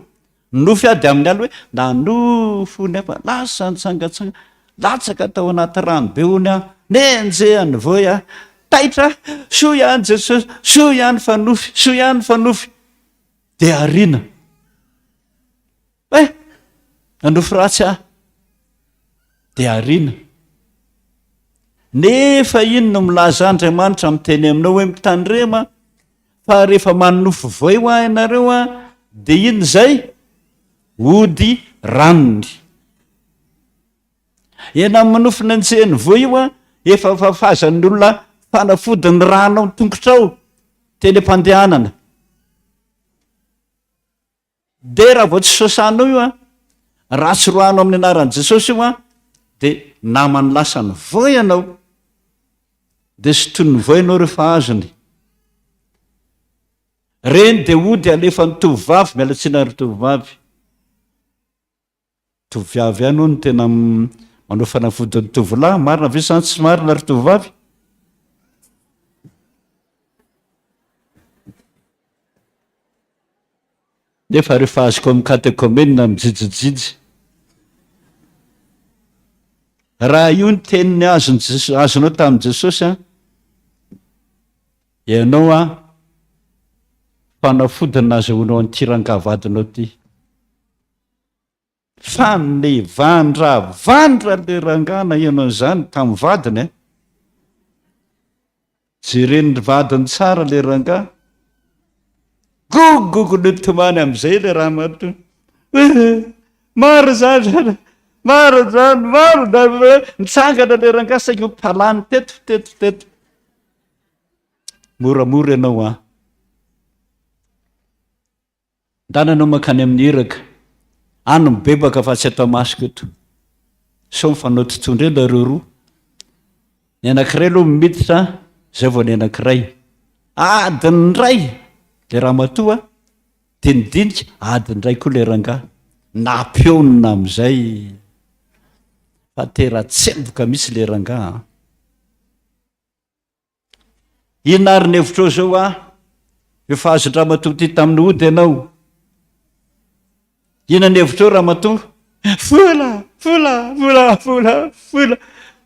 nofy ady amin'ny alina hoe nanofo ny afa lasa nitsangatsanga latsaka tao anaty rano be ony a nenjehany voy a taitra so ihany Jesosy so ihany fanofy so ihany fanofy de arina nanofy ratsy a de arina nefa iny no milaza Andriamanitra miteny aminao hoe mitandrema fa rehefa manofy voy ho a ianareo a de iny zay ody ranony ena manofy nanjehany voy io a efa fafazan'ny olona fanafodiny rano tongotrao teny am-pandehanana de raha vao tsy sosanao io a ratsy roano amin'ny anaran'i Jesosy io a de namany lasany voy ianao de sy toy ny voinao rehefa azony reny de ody alefa ny tovovavy mialatsina ry tovovavy toviavy ihany ho ny tena manao fanafodiny tovolahy marina ve sany tsy marina ry tovovavy nefa rehefa azoko amin'ny katekomenina mijijijijy raha io ny teniny azonao tamin'i Jesosy a ianao a fanafodina azahoanao an'tirangavadinao ty vandra le rangana ianao zany tamin'ny vadiny jereny vadiny tsara le ranga gogogo le tomany am'izay le raha mato maro zany maro nitsangana le ranga saingy palany teto moramora ianao a ndananao makany amin'ny iraka ano mibebaka fa tsy atao masiko eto so mifanao totoindre lareo roa ny anankiray aloha mimiditra zay vao ny anankiray adiny ray le raha matoa de nidinika adiny ray koa le ranga napionina am'izay fa tera-tsemboka mihitsy le ranga inary ny hevitrao zao a efa azon-draha matoa ty tamin'ny ody ianao ina ny hevitrao raha matoa fola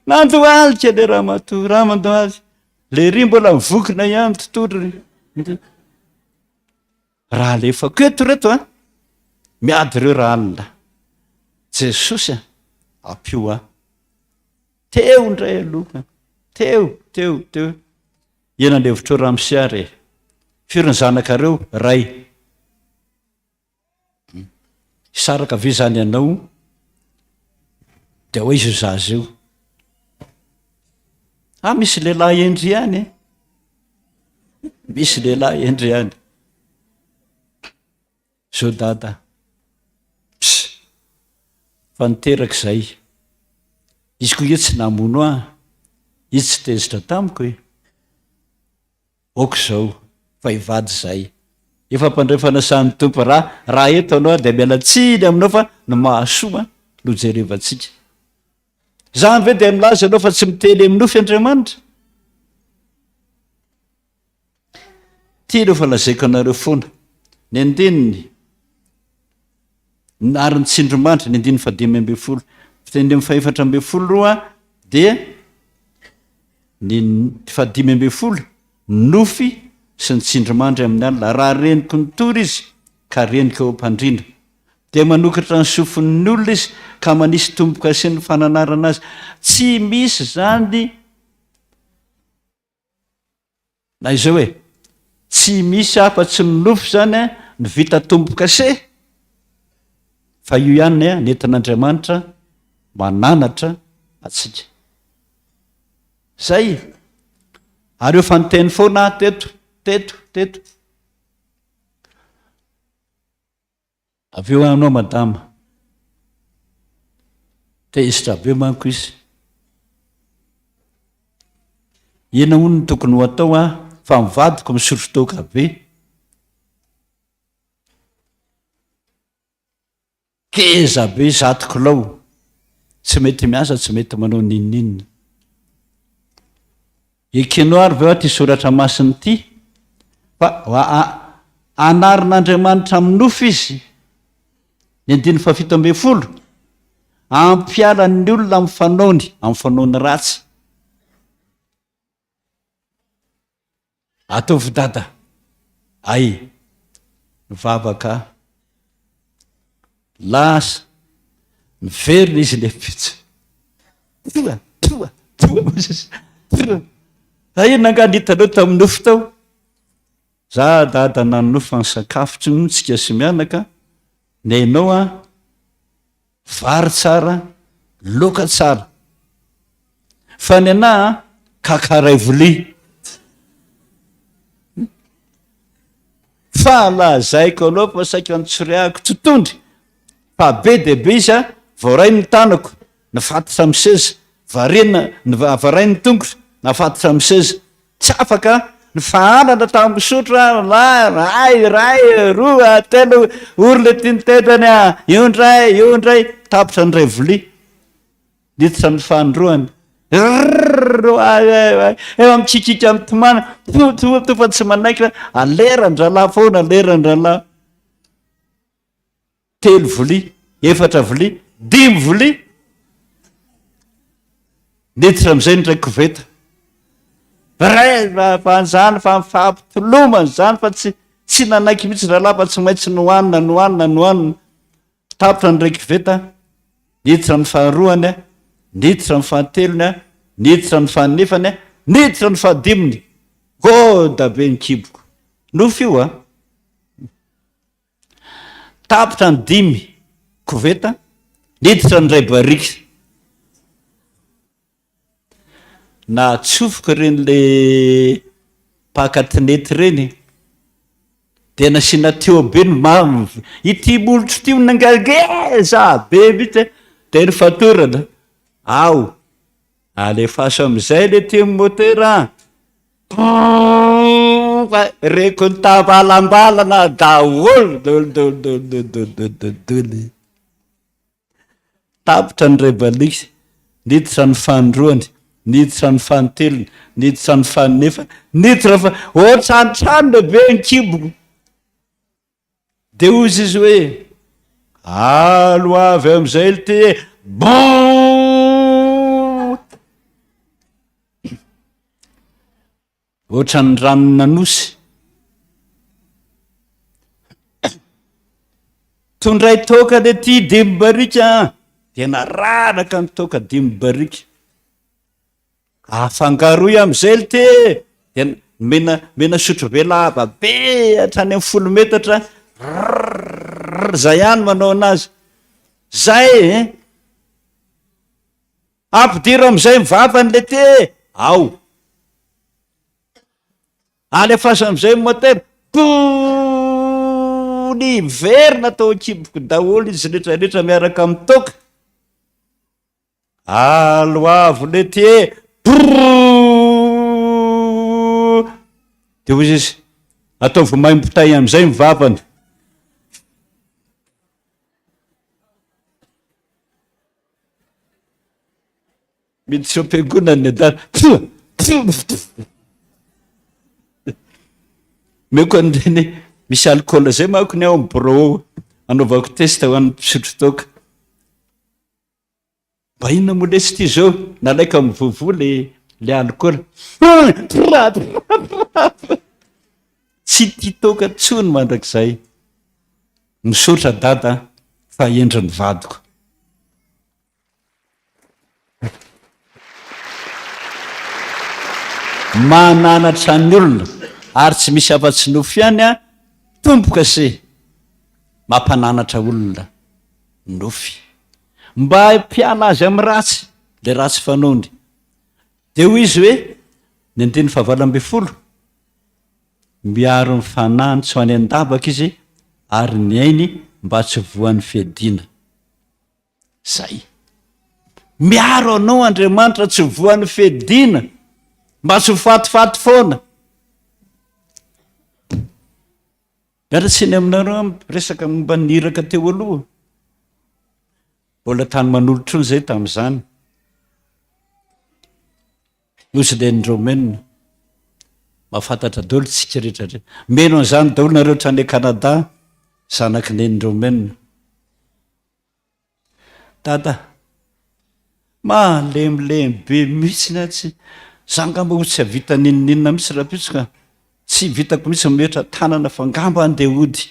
nandohalika le raha matoa raha mandohaly le ry mbola mivokina ihany tontolo raha lefako eto reto a miady reo raha alina Jesosy a apio a teo ndray aloha teo ina ny hevitrao raha misiary firy ny zanakareo ray saraka ve zany ianao de hoe izy zaza io misy lehilahy endry ihany misy lehilahy endry ihany zao dada fa niteraka zay izy koa ie tsy namono izy tsy tezitra tamiko oko zao fa ivady zay efa mpandray fanasany tompo raha eto anao de miala tsiny aminao fa no mahasoa no jerevantsika zany ve de milaza anao fa tsy mitely amin'nofy Andriamanitra. Ty reo fa lazaiko anareo foana ny andininy ary ny tsindromandry ny andiny fadimy amby folo fitendremy faefatra amby folo roa dia ny fadimy amby folo nofy sy ny tsindromandry amin'ny alina raha reniko ny tory izy ka reniko eo ampandrina dia manokatra ny sofin'ny olona izy ka manisy tomboka sy ny fananarana azy tsy misy zany na izao hoe tsy misy afa-tsy ny nofy zany ny vita tomboka se fa io ihany nentin'Andriamanitra mananatra atsika zay ary eo fanonteny foana teto avy eo anao madama tezitra be manko izy ina hono ny tokony ho atao fa mivadiko misotrotoka be keza be zatokilao tsy mety miasa tsy mety manao nininina ekenao ary ve ty soratra masiny ty fa anarin'Andriamanitra amin'ny nofy izy ny andiny fafito amby folo ampialan'ny olona amin'ny fanaony ratsy ataovy dada ay mivavaka lasa miverina izy le pitsy ina angaditanao tamin'ny nofy tao za dada nany nofy fa ny sakafo tsika sy mianaka nenao vary tsara loka tsara fa ny ana kakaray voli fa lazaiko aloha fa saika nitsoriako totondry fa be de be izy voaray ny tanako nafatitra amin'ny seza varay ny tongotra nafatitra amin'ny seza tsy afaka ny fahanana tamin'ny sotra ray roa telo orle tinytetrany iondray tapitra ny ray voli niditra ny fandroany eo amikikika amin'ny tomana tofa tsy manaiky alerandralahy foana alerandralahy telo voli efatra voli dimy voli niditra am'izay ny ray koveta zany fa mifampitolomany zany fa tsy nanaiky mihitsy ralahy fa tsy maintsy nohanina tapitra ny ray koveta niditra ny faharoany niditra ny fahatelony niditra ny fahanefany niditra ny fahadimony goda be ny kiboko nofy io tapitra ny dimy koveta niditra ny ray barika na tsofoka reny le pakatinety reny de nasina teo be ny ity molotro tio nangageza be mihitsy de ny fatorana ao alefaso am'izay le tio motera reko ny tavalambalana daholo tapitra ny ray balika niditra ny fandroany niditra ny fantelony niditra ny fanefa niditra fa ohatranotrano be ny kiboko de ozy izy hoe alo avy am'izay le ty bon ohatrany ranony nanosy tondray toka le ty dimy barika tena ranaka ny toka dimy barika afangaroy am'izay le ty de mena sotro be lava be hatrany amin'ny 10 metatra zay ihany manao anazy zay ampidiro am'izay mivavany le ty ao alefaso am'izay moter ny verina tao akiboko daholo izy retraretra miaraka amin'ny toka aloavo le ty de ozy izy ataovy maimpotay am'izay mivavany mety sy ampiangonany adany meko anreny misy alcool zay manko ny ao amin'ny bro anaovako test ho an'ny mpisotro toka mba inona mo lesy ty zao nalaika mivovo le alcool tsy ty toka tsony mandrakizay misotra dada fa endriny vadiko mananatra ny olona ary tsy misy afa-tsy nofy any a tompoka se mampananatra olona nofy mba mpiala azy amin'ny ratsy le ratsy fanondry de hoy izy hoe ny andiny fahavalo folo miaro ny fanahy tsy ho any an-dabaka izy ary ny ainy mba tsy voan'ny fiadina zay miaro anao Andriamanitra tsy voan'ny fiadina mba tsy fatifaty foana miaratsiny aminareo resaka momba niraka teo aloha mbola tany manolotra ony zay tam'izany nosy le ndromenina mahafantatra daholo tsika rehetrarehetra meno an'izany daholo nareo trany Kanada zanaky le ndromenina tata malemilemy be mihitsy na tsy zangamba ho tsy avita ninoninona mihitsy rapitsoka tsy vitako mihitsy metra tanana fangamba andeha ody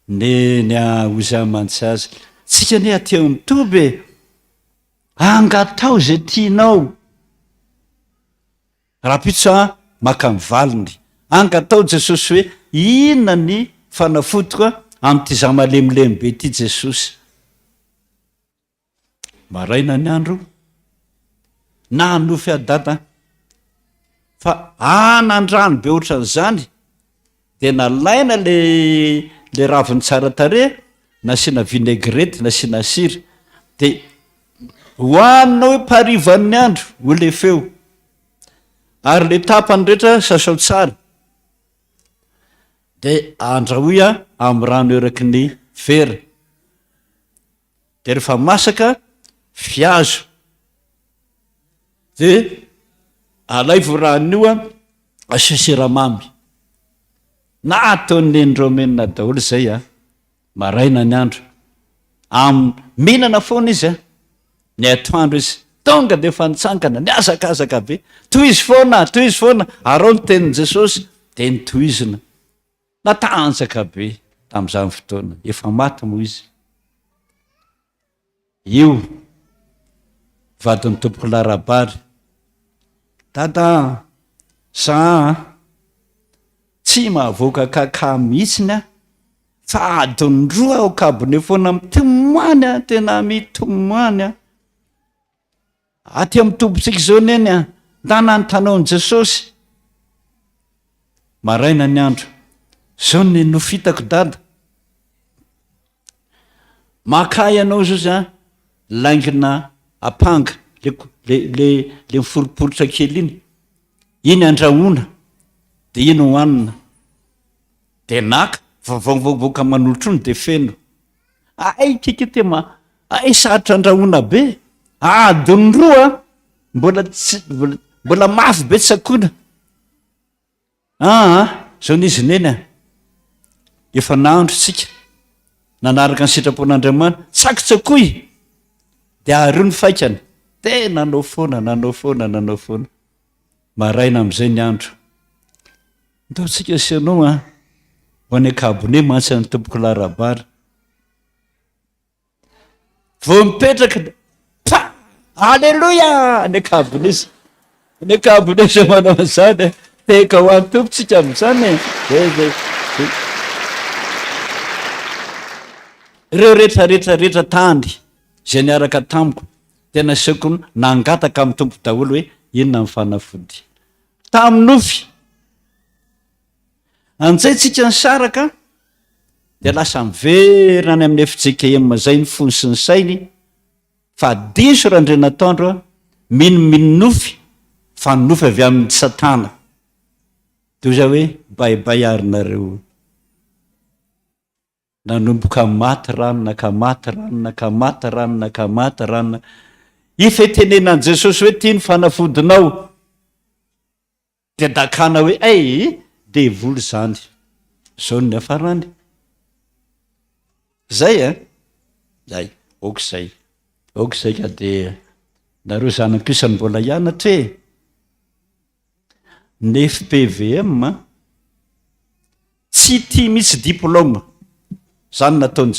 ny ozy amantsy azy tsika ne ateo mitoby angatao zay tianao rapitso maka mivaliny angatao Jesosy hoe inona ny fanafotoka am'ty za malemilemy be ty Jesosy maraina ny andro na nofy adata fa anandrano be ohatran'izany de nalaina le raviny tsara tare nasiana vinaigrety nasiana sira de hoanina hoe parivan'ny andro ho le feo ary le tapany rehetra sasao tsara de andrahoia amin'ny rano eraky ny vera de rehefa masaka fiazo de alay voran'io asia siramamy na ataon'ny ndromenina daholo zay maraina ny andro mihinana foana izy ny atoandro izy tonga de fa nitsangana ny azakazaka be toizy foana arao ny tenin'i Jesosy de nytoizina natanjaka be tam'izany fotoana efa maty moa izy io vadin'ny tompoko larabary dada sa tsy mahavoaka kaka mihitsiny fa adinroa ao kabone foana mitimoany tena mitimoany aty amin'ny tompontsika zao neny ndana ny tanaon'i Jesosy maraina ny andro zao ny nofitako dada makay anao zao za laingina apanga le miforiporitra kely iny andrahona de iny hoanina de naka vavoaka manolotra ony de feno ay keke tema ay sarotra andrahona be adiny roa mbola mafy be tsakona zao nizy neny efa nahandro tsika nanaraka ny sitrapon'Andriamanitra tsakotsakoy de ario ny faikany de nanao foana maraina am'izay ny andro ndaotsika sianao ho any akabone mantsy ny tompoko larabary vo mipetraka alleloia ny akabone za manao an'izany teka ho any tompotsika am'izany ireo rehetrarehetra tany zay niaraka tamiko tena seko nangataka amin'ny tompo daholo hoe inona ny fanafody tamin'ny nofy anjay tsika ny saraka de lasa miverina any amin'ny FPVM zay ny fony sy ny sainy fa diso raha ndre nataondro minomino nofy fa nofy avy amin'ny satana toy za hoe baibayarinareo nanomboka maty ranona ifetenenan jesosy hoe tia ny fanafodinao de dakana hoe ay de voly zany zao ny afarany zay zay okzay ka de nareo zanako isany mbola hianatra ny FPVM tsy tia mitsy diplôme zany nataony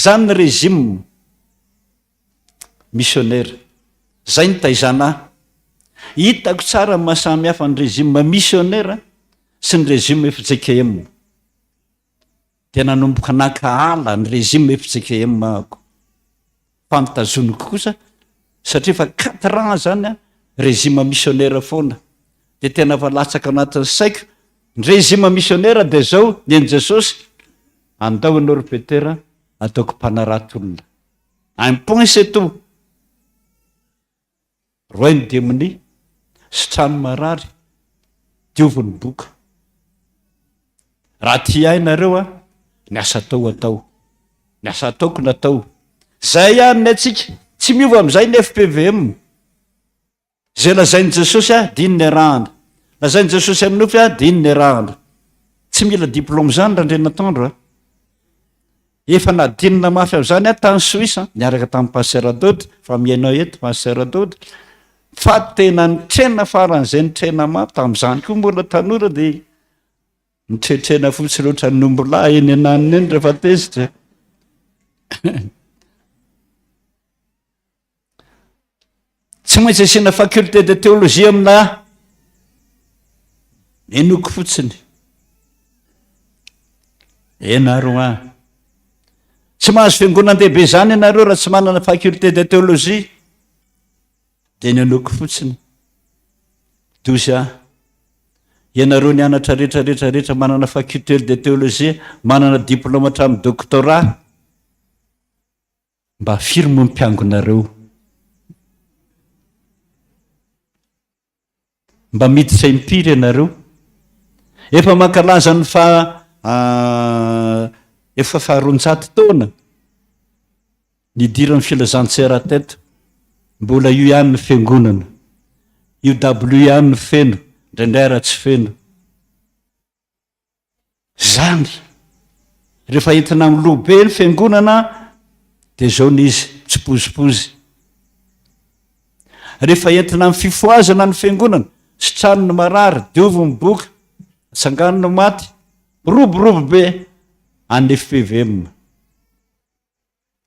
zany ny régime missionnaire zay ny taizana hitako tsara mahasamy hafa ny régime missionnaire sy ny régime FPVM de nanomboka nakaala ny régime FPVM ako famitazoniko kosa satria fa 4 ans zany régime missionnaire foana de tena fa latsaka anatin'ny saiko ny régime missionnaire de zao neny jesosy andao anao repetera ataoko mpanaratolona un point c'est tout roainy de amin'ny sitrano marary dioviny boka raha ty ainareo ny asa atao ny asa ataoko natao zay ihany ny atsika tsy miova am'izay ny FPVM zay lazainy jesosy dininy arahana lazainy jesosy amin'ny nofy dininy arahana tsy mila diplôme zany raha ndre natandro efa nadinina mafy am'zany tany Suisse niaraka tamin'ny paseradoty fa miainao eto paseradoty fa tena nitrena faran'izay nitrena mafy tam'izany koa mbola tanora de nitretrena fotsy loatra nombola eny ananiny eny rehefa tezitra tsy maintsy asina faculté de théologie amina enoko fotsiny enaro tsy mahazo fiangonan-dehibe zany ianareo raha tsy manana faculté de théologie de ny anoko fotsiny doza ianareo nianatra rehetrarehetrarehetra manana faculté de théologie manana diplôme hatramin'ny doctorat mba firme mpiangonareo mba miditra impiry ianareo efa mankalaza ny efa faharonjato taona nidiran'ny filazantsera teto mbola io ihany ny fiangonana io w ihany ny feno ndraindray raha-tsy feno zany rehefa entina amin'ny lobe ny fiangonana de zao nizy tsy pozipozy rehefa entina amin'ny fifoazana ny fiangonana sitrano ny marary diovy miboka sangano ny maty roborobo be any FPVM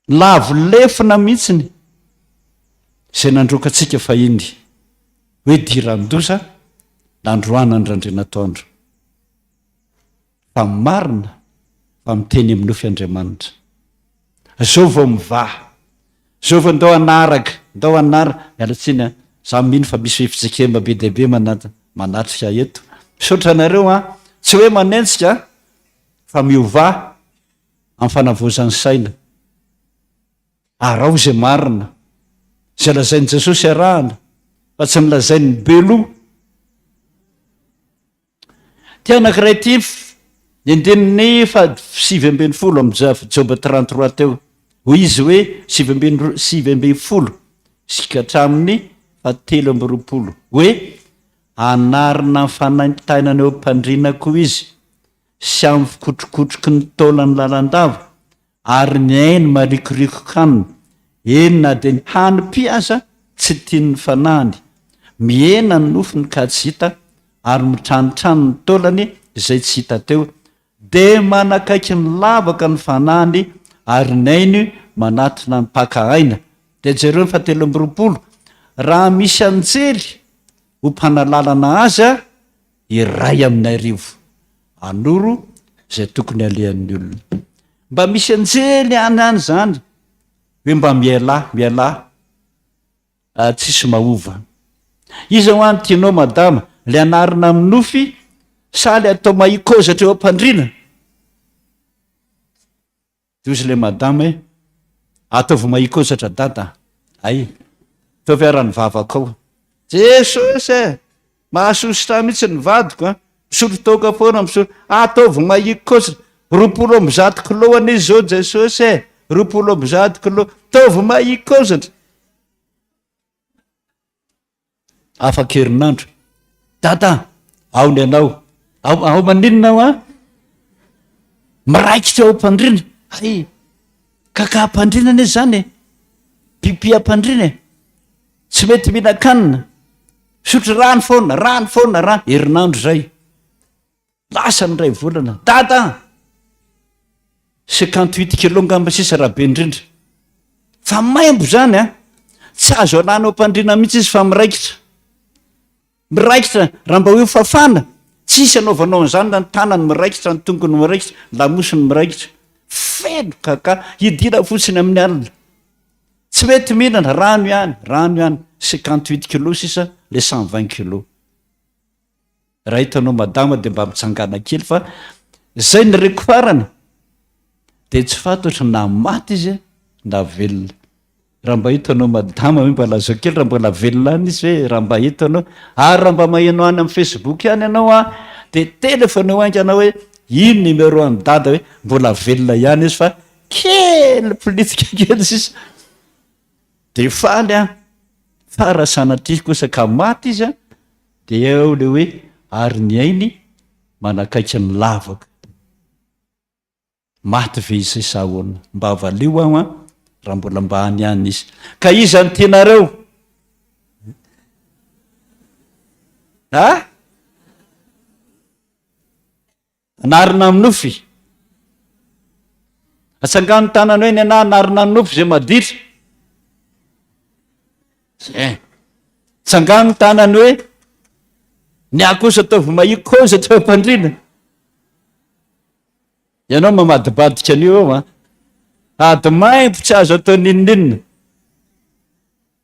lavo lefina mihitsiny zay nandrokatsika fa iny hoe dirandosa nandroana ndrandre nataondro fa marina fa miteny amin'ny nofy Andriamanitra zao vao mivaha zao vao ndao anaraka ndao anaraka mialatsiny za mino fa misy fitsikemba be dehibe manatrika eto misaotra anareo tsy hoe manentsika fa miova amin'ny fanavozan'ny saina arao zay marina zay lazainy jesosy arahana fa tsy milazainy belo ty anakiray ty nendininy fa 7 am'joba 33 teo hoy izy hoe 7 sikatramin'ny 7 hoe anarina ny fanaintainany eo mpandrina koa izy sy amin'ny fikotrokotroky ny taolany lalandava ary ny ainy marikoriko-kanina enina de ny hany mpiasa tsy tiany fanahany miena ny nofiny ka tsy hita ary mitranotrano ny taolany izay tsy hita teo de manakaiky ny lavaka ny fanahany ary ny ainy manatrina ny paka aina de jereo ny 7 raha misy anjely ho mpanalalana azy iray amin'ny arivo anoro zay tokony alehan'ny olona mba misy anjely any zany hoe mba miala tsisy mahova izy ho any tianao madama le anarina amin'ny nofy saly atao mahikozatra eo ampandrina dozy le madama ataovy mahikozatra dada ay ataovy arany vavakao jesosy mahasositra mihitsy ny vadiko misolo toka foana misolo ataovy mahikozatra 20 kilô an'izy zao jesosy 20 kilô taovy mahikozatra afaka herinandro, dada aony anao ao maninonao a miraikitra ao ampandrina, ay kakampandrinana izy zany pipiampandrina tsy mety mihinakanina, sotro rano foana rano, herinandro zay lasa ny ray volana, dada 58 kilo ngamba sisa rahabe indrindra, fa maimbo zany a tsy azo anano ampandrina mihitsy izy fa miraikitra raha mba hoe fafana tsisy anaovanao an'izany na ny tanany miraikitra, ny tongony miraikitra, lamosiny miraikitra, feno kaka hidina fotsiny amin'ny alina, tsy mety mihinana, rano ihany 58 kilo sisa le 120 kilo. Raha hitanao madama de mba mitsangana kely fa zay ny reko farany de tsy fantatra na maty izy na velona. Raha mba hitanao madama hoe mba lazao kely raha mbola velona any izy hoe raha mba hitanao ary raha mba maheno any amin'ny Facebook ihany ianao a de telefonao ainga anao hoe ino numéro any dada hoe mbola velona ihany izy fa kely politika kely sisa de faly a fa raha sanatria kosa ka maty izy a de eo le hoe ary ny ainy manakaiky ny lavaka, maty ve izy sa ahoana, mba avaleo aho a raha mbola mba any ihany izy. Ka izy any tianareo anarina amin'ny nofy, atsangano tanany hoe ny ana anarina amin'ny nofy zay maditra, tsangano tanany hoe ny akosa ataovy mahikoza atao ampandrina, ianao mamadibadika an'io ao ady maimpo tsy azo atao ninninina,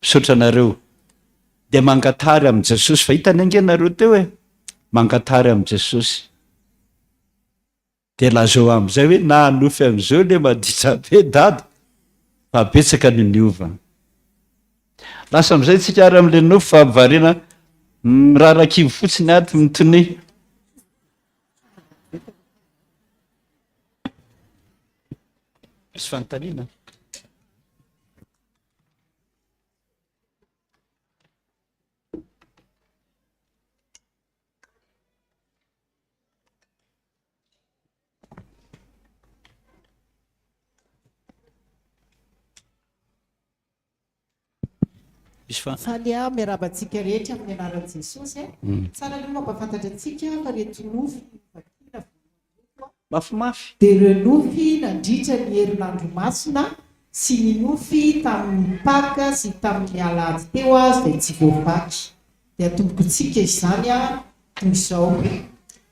misaotra anareo de mangatary amin'i Jesosy, fa hitany angenareo teo hoe mangatary amin'i Jesosy de lazao am'izay hoe na nofy am'izao le maditra be dada fa betsaka ny niova. Lasa am'izay tsika ary am'le nofy fa varena mirarakivo fotsiny aty mitony misy fanontaniana. Faly aho miarabantsika rehetra amin'ny anaran'i Jesosy tsara aloha mampafantatra antsika fa reto nofy mafimafy dia ireo nofy nandritra ny herinandro masina sy ny nofy tamin'ny Paka sy tamin'ny alahady teo izay tsy voavaky, dia atomboko tsika izany toy izao.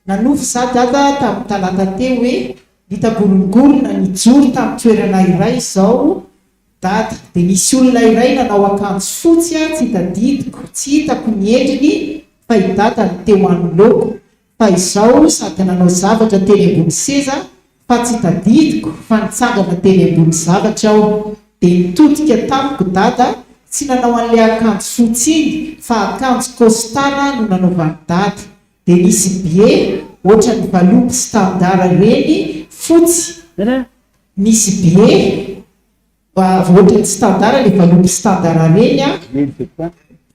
Nanofy za dada tamin'ny talata teo hoe nitagorongorona nijoro tamin'ny toerana iray izao dada, dia nisy olona iray nanao akanjo fotsy tsy tadidiko, tsy hitako ny endriny fa i dada ny teo anoloko, fa izao sady nanao zavatra teny ambony seza fa tsy tadidiko fa nitsangana teny ambony zavatra aho, dia nitodika tamiko dada tsy nanao an'ilay akanjo fotsy iny fa akanjo kostara no nanaovany dada, dia nisy bie ohatra ny valopy standara reny fotsy, nisy bie ohatra ny standara le valopy standara reny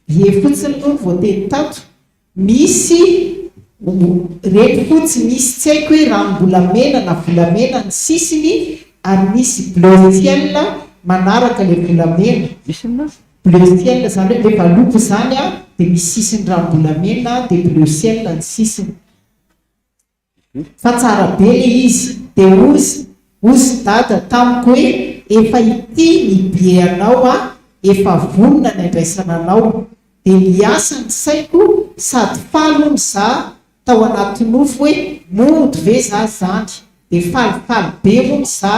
bie fotsiny no voateny tato, misy reny fotsy, misy tsy haiko hoe ranom-bolamena na volamena ny sisiny ary misy bleu ciel manaraka le volamena, bleu ciel zany hoe le valopy zany dia misy sisiny ranom-bolamena dia bleu ciel ny sisiny, fa tsara be le izy. Dia ozy dada tamiko hoe efa ity ny bianao efa vonona ny andraisana anao, dia miasa ny saiko sady falo miza tao anaty nofy hoe mody ve za zany, dia falifaly be mo miza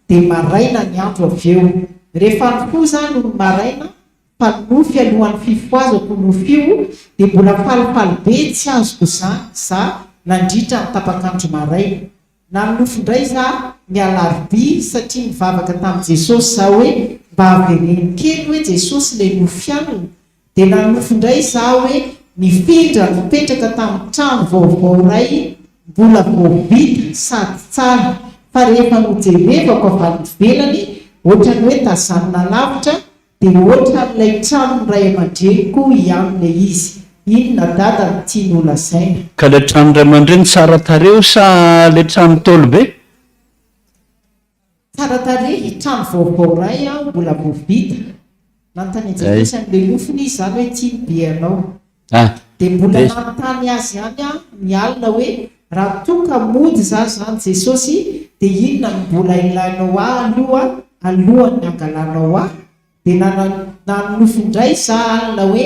dia maraina ny andro avy eo, rehefa nyfo zany no maraina fa ny nofy alohan'ny fifoazako nofy io dia mbola falifaly be tsy azoko zany za nandritra ny tapakandro maraina. Na nofy indray za mialarby satria mivavaka tamin'i Jesosy za hoe mba havereny kely hoe Jesosy le nofy alina, dia na nofy indray za hoe nifindra nipetraka tamin'ny trano vaovao iray mbola voavita sady tsara, fa rehefa nojerevako avy any ivelany ohatrany hoe tazanina lavitra dia ohatra n'ilay trano ray aman-dreny koa ian'ilay izy inona dada ny tiany olazaina. Ka le trano ray aman-dreny tsara tareo sa le trano tolo be? Tsara tarehy trano vaovao ray a mbola vo vita nantanyejaesan'le nofiny izy zany hoe tiany be anao dia mbola nanontany azy ihany a mialina hoe raha toka mody za zany Jesosy dia inona mbola ilainao aloha alohany angalanao aho dia nanofindray za alina hoe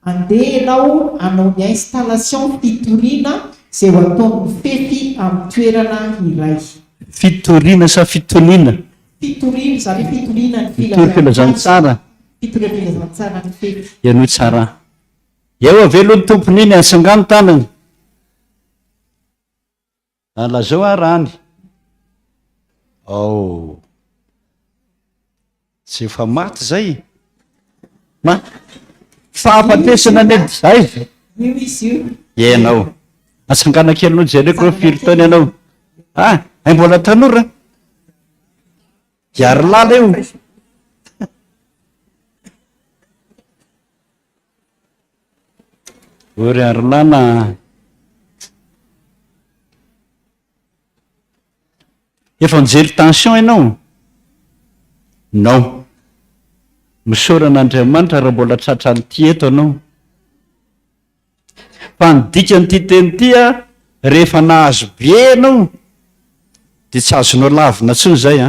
andeha anao anao ny installation fitoriana zay ho ataony fefy amin'ny toerana iray. Fitoriana sa fitoniana? Fitoriana zany fitoriana ny filazantsara. Fitoriana filazantsara ny fefy. Ianao tsara. Eo avelo ny tompony iny asangano tanany. Lazao arany. Tsy efa maty zay. Fahafatesana nedy zay. Io izy io. Ianao. Asangana kelinao jereko firy taona ianao. Mbola tanora. Iary lala io. Ory ary lala. Efa mijery tension ianao? Non. Misoran'Andriamanitra raha mbola tratra nyty eto anao. Fa ny dikan'ity teny ity rehefa nahazo be anao dia tsy azonao lavina tsony zay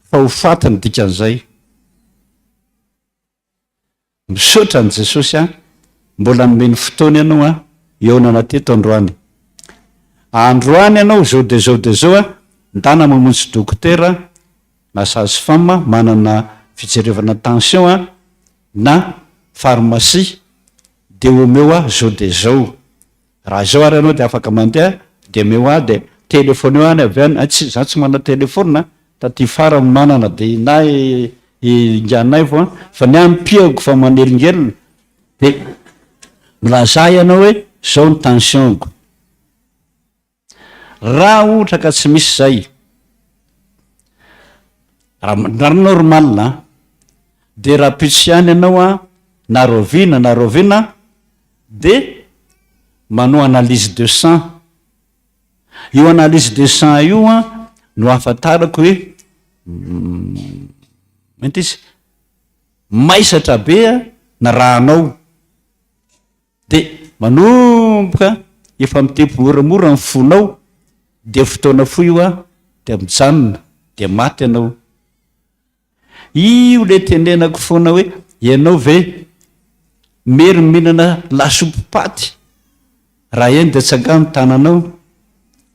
fa ho faty ny dikan'izay. Misaotra an' Jesosy mbola nomeny fotoana ianao eonana teto androany. Androany ianao zao dia zao ndana mamonjy dokotera na sage-femme manana fijerevana tension na pharmacie dia omeo zao dia zao. Raha zao ary ianao dia afaka mandeha dia meo dia telefony eo any avy any. Tsy za tsy mana telefona taty fara manana dia na inganay vo fa ny ampiako fa manelingelina dia milaza ianao hoe zao ny tensionko. Raha ohatra ka tsy misy zay, raha normal dia raha pitsiany ianao na rovina dia manao analyse de sang. Io analyse de sang io no ahafantarako hoe mety izy maisatra be na rahanao dia manomboka efa mitempo moramora ny fonao dia fotoana fo io dia mijanona dia maty ianao. Io le tenenako foana hoe ianao ve mery mihinana lasopy paty raha eny dia tsangano tananao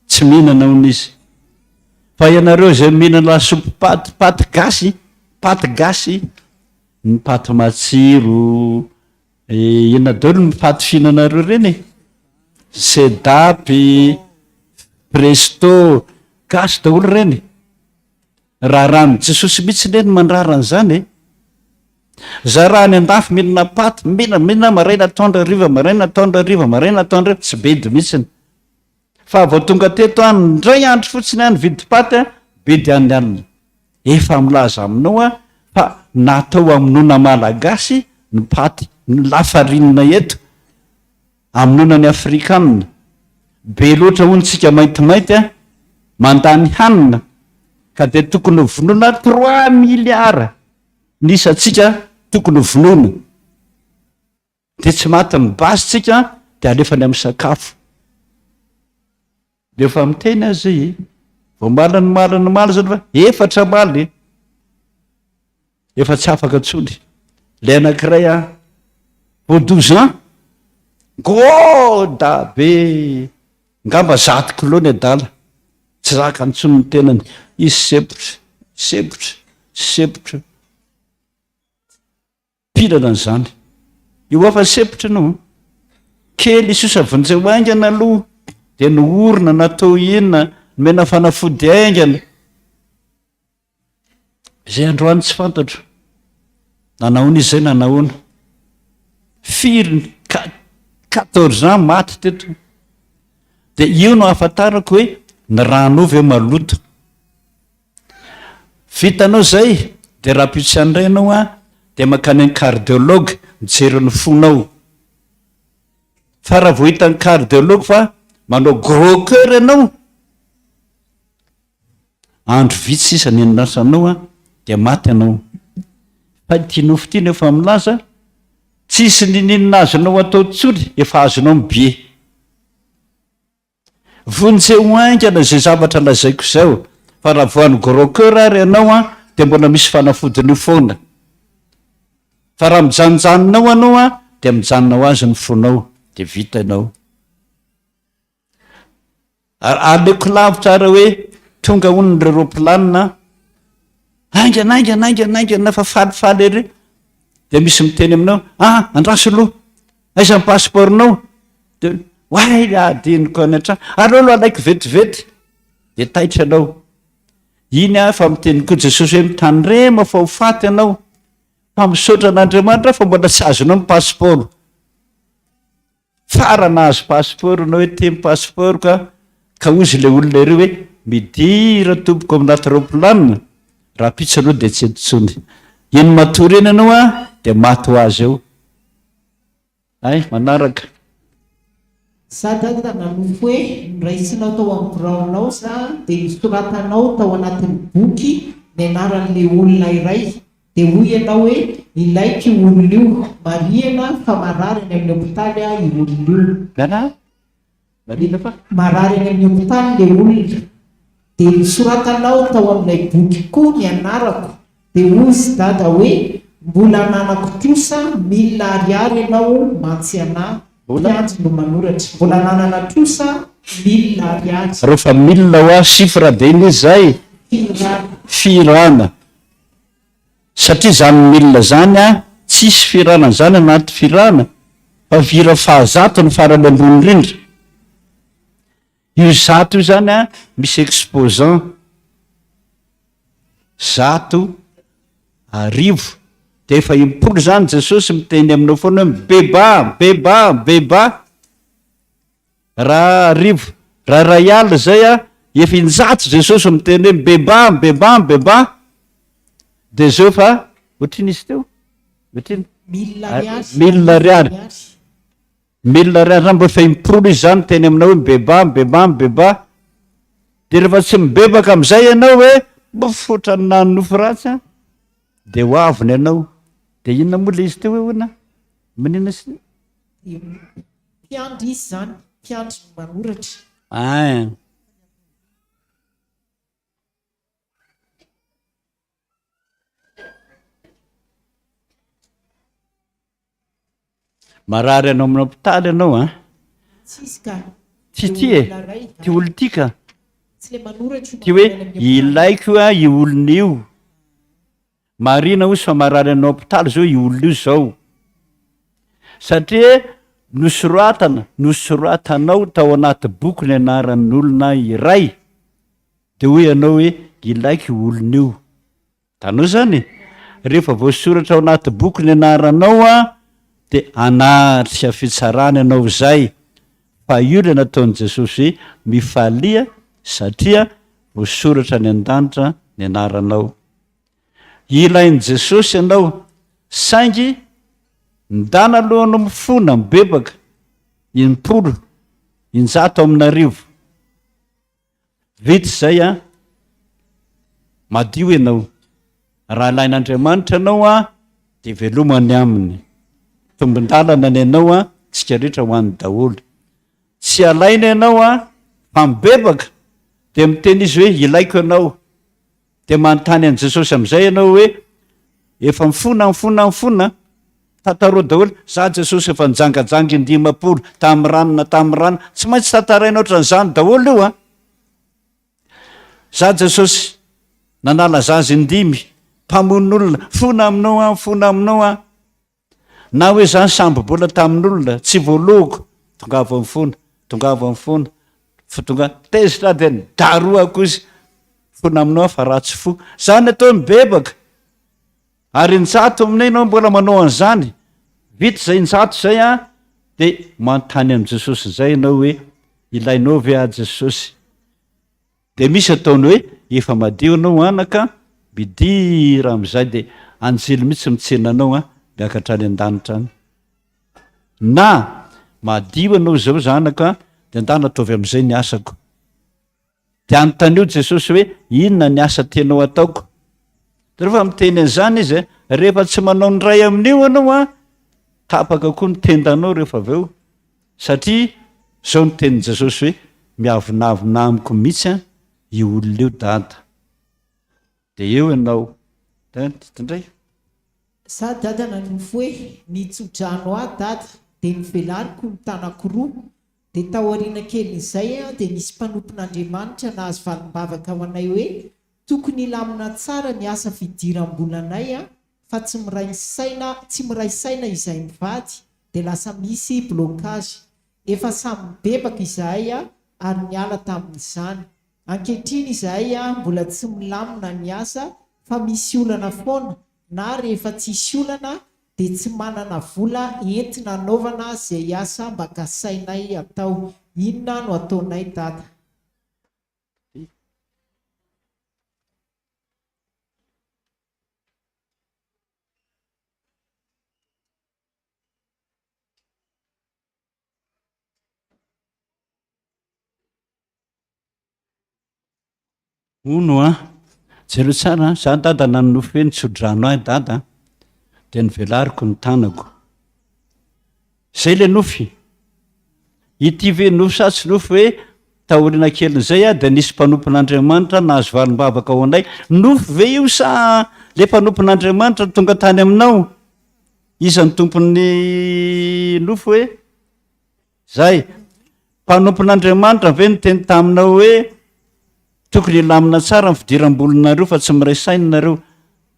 tsy mihinanao n'izy. Fa ianareo zay mihinana lasopy paty gasy ny paty matsiro inona daholo ny paty fihinanareo reny sedapy presto gasy daholo reny. Raha rano Jesosy mihitsy leny mandrarana zany za raha ny andafy mihinana paty mina maraina atoandro hariva maraina atoandro hariva maraina atoandro hariva tsy bedy mihitsiny. Fa vao tonga teto any ndray andro fotsiny any vidy paty bedy any alina. Efa milaza aminao fa natao aminona malagasy ny paty ny lafarinina eto aminona ny afrikanina be loatra hontsika maintimainty mandany hanina ka dia tokony ho vonoina 3 miliara nisatsika tokony ho vonoina dia tsy maty ny basitsika dia alefany amin'ny sakafo. Rehefa miteny azy vao malany zany fa efatra maly efa tsy afaka tsony. Le anankiray au 12 ans goda be ngamba 100 kilô ny adala tsy zaka ntsony ny tenany izy sepotra pilana n'izany io afa sepotra no kely isosa vonjeo aingana aloha dia ny orona natao inona mena fanafody aingana zay androany tsy fantatro nanaona izy zay nanaona firy 14 ans maty teto dia io no ahafantarako hoe ny ranova maloto vitanao zay dia raha pitsandrainao dia makany ny cardiologue mijery ny fonao. Fa raha vao hitan'ny cardiologue fa manao gros cœur ianao, andro vitsy sisa ny nasanao dia maty ianao. Fa ity nofy ity nefa milaza tsisy ninina azonao atao tsory, efa azonao mibe. Vonjeo aingana zay zavatra lazaiko zao, fa raha voan'ny gros cœur ary ianao dia mbola misy fanafodiny foana. Fa raha mijanojanonao anao dia mijanonao azy ny fonao, dia vita ianao. Aleko lavitra ary hoe tonga hono ny roplanina, aingana fa falifaly ery, dia misy miteny aminao, andraso aloha, aiza ny passeportnao? Dia way adiniko any an-trano, alolo alaiky vetivety, dia taitra ianao. Iny fa miteny koa Jesosy hoe mitandrema fa ho faty ianao, fa misaotra an'Andriamanitra fa mbola tsy azonao ny passeport. Farana azo passeport anao hoe temy passeport ka ozy le olona iry hoe midira tompoko aminaty roplanina, raha pitsy aloha dia tsy entotsony. Iny matory eny ianao dia maty ho azy eo. Ay, manaraka. Sadada nanofo hoe niraisinao tao amin'ny biraonao sa dia nisoratanao tao anatin'ny boky ny anaran'le olona iray, dia hoy ianao hoe ilaiky olona io, marihana fa marary any amin'ny hopitaly i olona io. Marary any amin'ny hopitaly le olona. Dia nisoratanao tao amin'ilay boky koa ny anarako, dia ozy dada hoe mbola ananako kosa 1000 ariary ianao mantsy anahy. Pianjo no manoratra, mbola nanana kosa 1000 ariary. Rehefa 1000 hoa chiffre dia iny izay firana. Satria zany 1000 zany tsisy firana zany anaty firana, fa vira fahazato ny farany ambony indrindra. Io zato io zany misy exposant 100 arivo, dia efa impolo zany Jesosy miteny aminao foana hoe beba. Raha arivo, raha ray alina zay efa injato Jesosy miteny hoe beba. Dia zao fa ohatriny izy teo, ohatriny 1000 ariary. 1000 ariary zany mbo efa impolo izy zany teny aminao hoe beba. Dia rehefa tsy mibebaka amin'izay ianao hoe mbo fotra ny nanofo ratsy dia ho aviny ianao. Dia inona moa le izy teo hoe hoana? Maninona sy? Mpiandry izy zany, mpiandry manoratra. Marary anao amin'ny hopitaly ianao Tsisy ka. Ty ty olo ty ka. Tsy le manoratra Ty hoe ilaiko i olona io. Marina ozy fa marary anao hopitaly zao i olona io zao. Satria nosoratanao tao anaty boky ny anaran'olona iray. Dia hoe ianao hoe ilaiko i olona io. Tanao zany, rehefa voasoratra ao anaty boky ny anaranao dia anatrika fitsarana ianao zay. Fa io le nataon'i Jesosy hoe mifalia satria voasoratra ny an-danitra ny anaranao. Ilain'i Jesosy ianao saingy ndana alohanao mifona mibebaka 100 100 vita zay madio ianao. Raha ilain'Andriamanitra ianao dia velomany aminy. Tombon-dalana ny ianao tsika rehetra ho an'ny daholo. Tsy alaina ianao fa mibebaka dia miteny izy hoe ilaiko ianao. Dia manontany an'i Jesosy amin'izay ianao hoe efa mifona tantarao daholo. Za Jesosy efa nijangajanga 50 tamin'ny ranona tsy maintsy tantaraina ohatran'izany daholo io Za Jesosy nanala zazy 5 mpamon'olona fona aminao na hoe zany samby bola tamin'olona tsy voaloko tongava mifona fa tonga tezitra dia daroako izy fona aminao fa ratsy fo zany atao mibebaka. Ary 100 aminay ianao mbola manao an'izany vita zay 100 zay dia manontany amin'i Jesosy zay ianao hoe ilainao ve Jesosy. Dia misy ataony hoe efa madio ianao anaka midira amin'izay dia anjely mihitsy mitsenanao miakatra any an-danitra any na madio anao zao zanaka de andana ataovy am'izay ny asako de anontanyio Jesosy hoe inona ny asa tianao ataoko de rehefa miteny an'izany izy rehefa tsy manao ny ray amin'io anao tapaka koa ny tendanao rehefa avy eo satria zao ny tenin' Jesosy hoe miavonavona amiko mihitsy io olona io dada de eo ianao tindray za dada nanofo hoe nitsodrano dada de nivelariko ny tanako roa de taoriana kely'izay de nisy mpanompon'Andriamanitra nahazo valim-bavaka ho anay hoe tokony ilamina tsara ny asa fidiram-bolanay fa tsy miray saina izay mivady de lasa misy blocage efa samy bebaka izahay ary niala tamin'izany ankehitriny izahay mbola tsy milamina ny asa fa misy olana foana na rehefa tsisy olana de tsy manana vola entina anaovana zay asa mba kasainay atao inona no ataonay dada ono jereo tsara za dada nanofo hoe nitsodrano ahy dada de nivelariko ny tanako zay le nofy ity ve nofo sa tsy nofo hoe taorina kelyn'izay de nisy mpanompon'Andriamanitra nahazo valim-bavaka ho anay nofo ve io sa le mpanompon'Andriamanitra tonga tany aminao isan'ny tompon'ny nofo hoe zay mpanompon'Andriamanitra ve niteny taminao hoe tokony ilamina tsara ny fidiram-bolonareo fa tsy miray sainanareo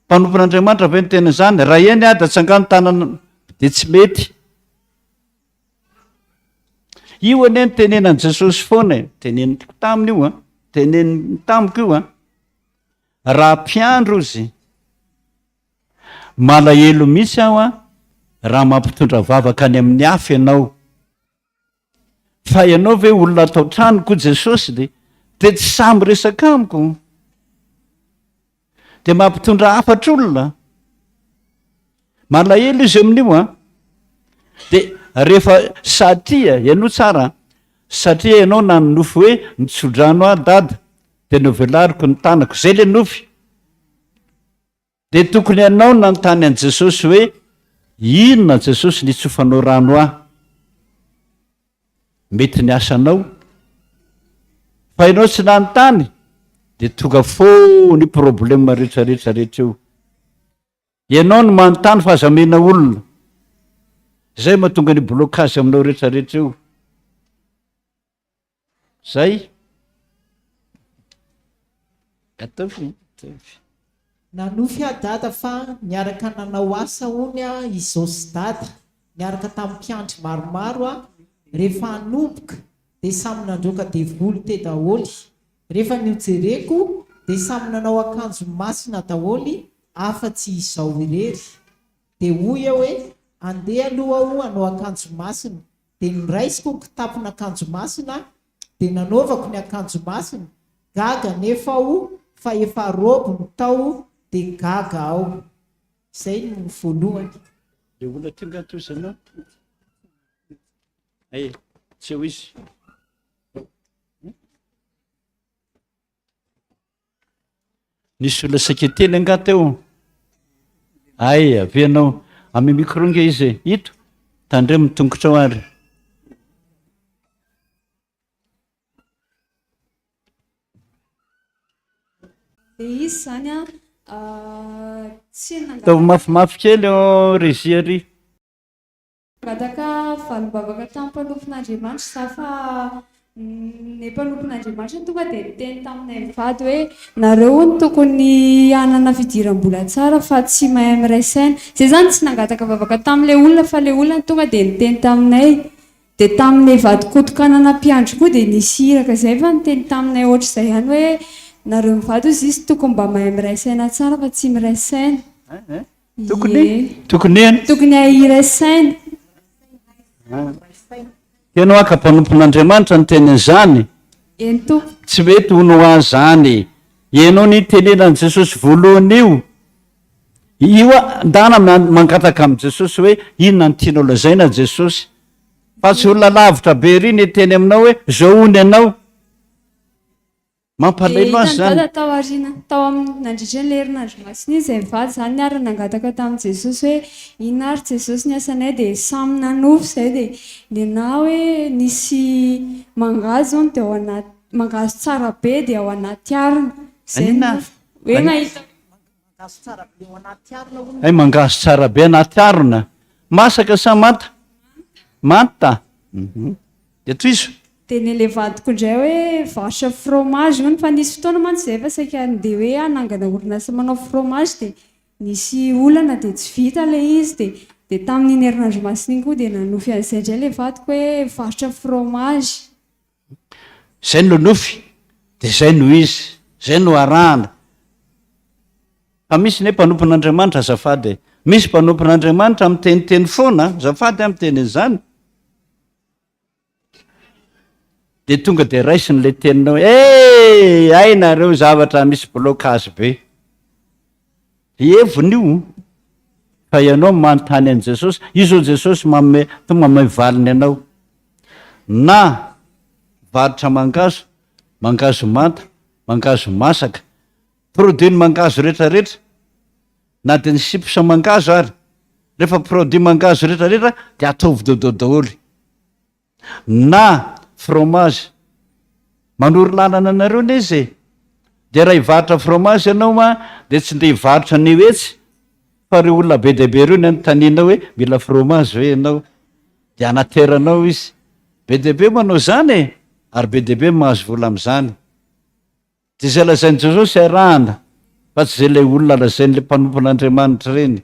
mpanompon'Andriamanitra ve niteny zany raha eny da tsangano tanana de tsy mety io ane ny tenenan' Jesosy foana teneniko tamin'io teneniny tamiko io raha mpiandro izy malahelo mihitsy aho raha mampitondra vavaka any amin'ny afy ianao fa ianao ve olona atao tranoko Jesosy de tsy samy resaka amiko de mampitondra afatra olona malahelo izy amin'io de rehefa satria ianao tsara satria ianao na nofo hoe nitsodrano dada de novelariko ny tanako zay le nofy de tokony ianao nanontany an' Jesosy hoe inona Jesosy nitsofanao rano mety ny asanao fa ianao tsy nanontany de tonga fo ny problema rehetrarehetra eo ianao no manontany fahazamena olona zay mahatonga ny blocage aminao rehetrarehetra eo zay nanofy dada fa niaraka nanao asa ony izao sy dada niaraka tamin'ny mpiandry maromaro rehefa hanomboka de samy nandroaka devoly te daholy rehefa niojereko de samy nanao akanjo masina daholy afa-tsy izao irery de hoy hoe andeha aloha anao akanjo masina de niraisiko ny kitapona akanjo masina de nanaovako ny akanjo masina gaga nefa fa efa robo ny tao de gaga ao zay no voalohany de olona tonga tosana tsy eo izy nisy olona saketely anga teo avy anao amy micronge izy ito tandre mitongotra ao ary de izy zany ataovy mafimafy kely regiary gataka valim-bavaka tamin'ny mpanompon'Andriamanitra za fa ny mpanompon'Andriamanitra tonga de niteny taminay mivady hoe nareo ny tokony anana fidiram-bola tsara fa tsy mahay miray saina zay zany tsy nangataka vavaka tamin'le olona fa le olona tonga de niteny taminay de tamin'ny vadikotokanana mpiandro koa de nisy iraka zay fa niteny taminay ohatra zay ihany hoe nareo mivady izy izy tokony mba mahay miray saina tsara fa tsy miray saina tokony iray saina ianao aka mpanompon'Andriamanitra ny tenin'izany tsy mety hono azy zany ianao ny tenenan' Jesosy voalohany io io a ndana mangataka amin' jesosy hoe inona ny tianao lazaina jesosy fa tsy olona lavitra be ry ny teny aminao hoe zao ony ianao mampalelo azy zany tao arina tao amin'ny nandritra ny lerinandro masina izy zay mivady zany niara nangataka tamin'i jesosy hoe inona ary jesosy ny asanay dia samy nanofy zay dia nena hoe nisy mangazo zany dia ao anaty mangazo tsara be dia ao anaty arina zay hoe nahita ay mangazo tsara be anaty arina masaka sa mata mata dia toy izo dia nyle vadiko indray hoe varotra fromage ony fa nisy fotoana mantsy zay fa saika andeha hoe anangana orinasa manao fromage dia nisy olana dia tsy vita ilay izy dia tamin'iny herinandro masina iny koa dia nanofy an'izay indray ilay vadiko hoe varotra fromage zay no nofy dia zay no izy zay no arahana fa misy ne mpanompon'andriamanitra zafady misy mpanompon'andriamanitra amin'ny teniteny foana zafady amin'ny teny izany dia tonga dia raisiny le teninao ainareo zavatra misy blokazy be evony io fa ianao manontany an' jesosy izo jesosy mamay valiny ianao na varotra mangazo manta mangazo masaka produit ny mangazo rehetrarehetra na dia ny siposa mangazo ary rehefa produit mangazo rehetrarehetra dia ataovy daodaodaholy na fromage manoro lalana anareo ne izy dia raha hivarotra fromage ianao dia tsy nde hivarotra ny oetsy fa reo olona be deaibe reo ny anontaniana hoe mila fromage hoe ianao dia anateranao izy be deaibe manao zany ary be deaibe mahazo vola amin'izany dia zay lazainy jesosy arahana fa tsy zay lay olona lazain'le mpanompon'andriamanitra reny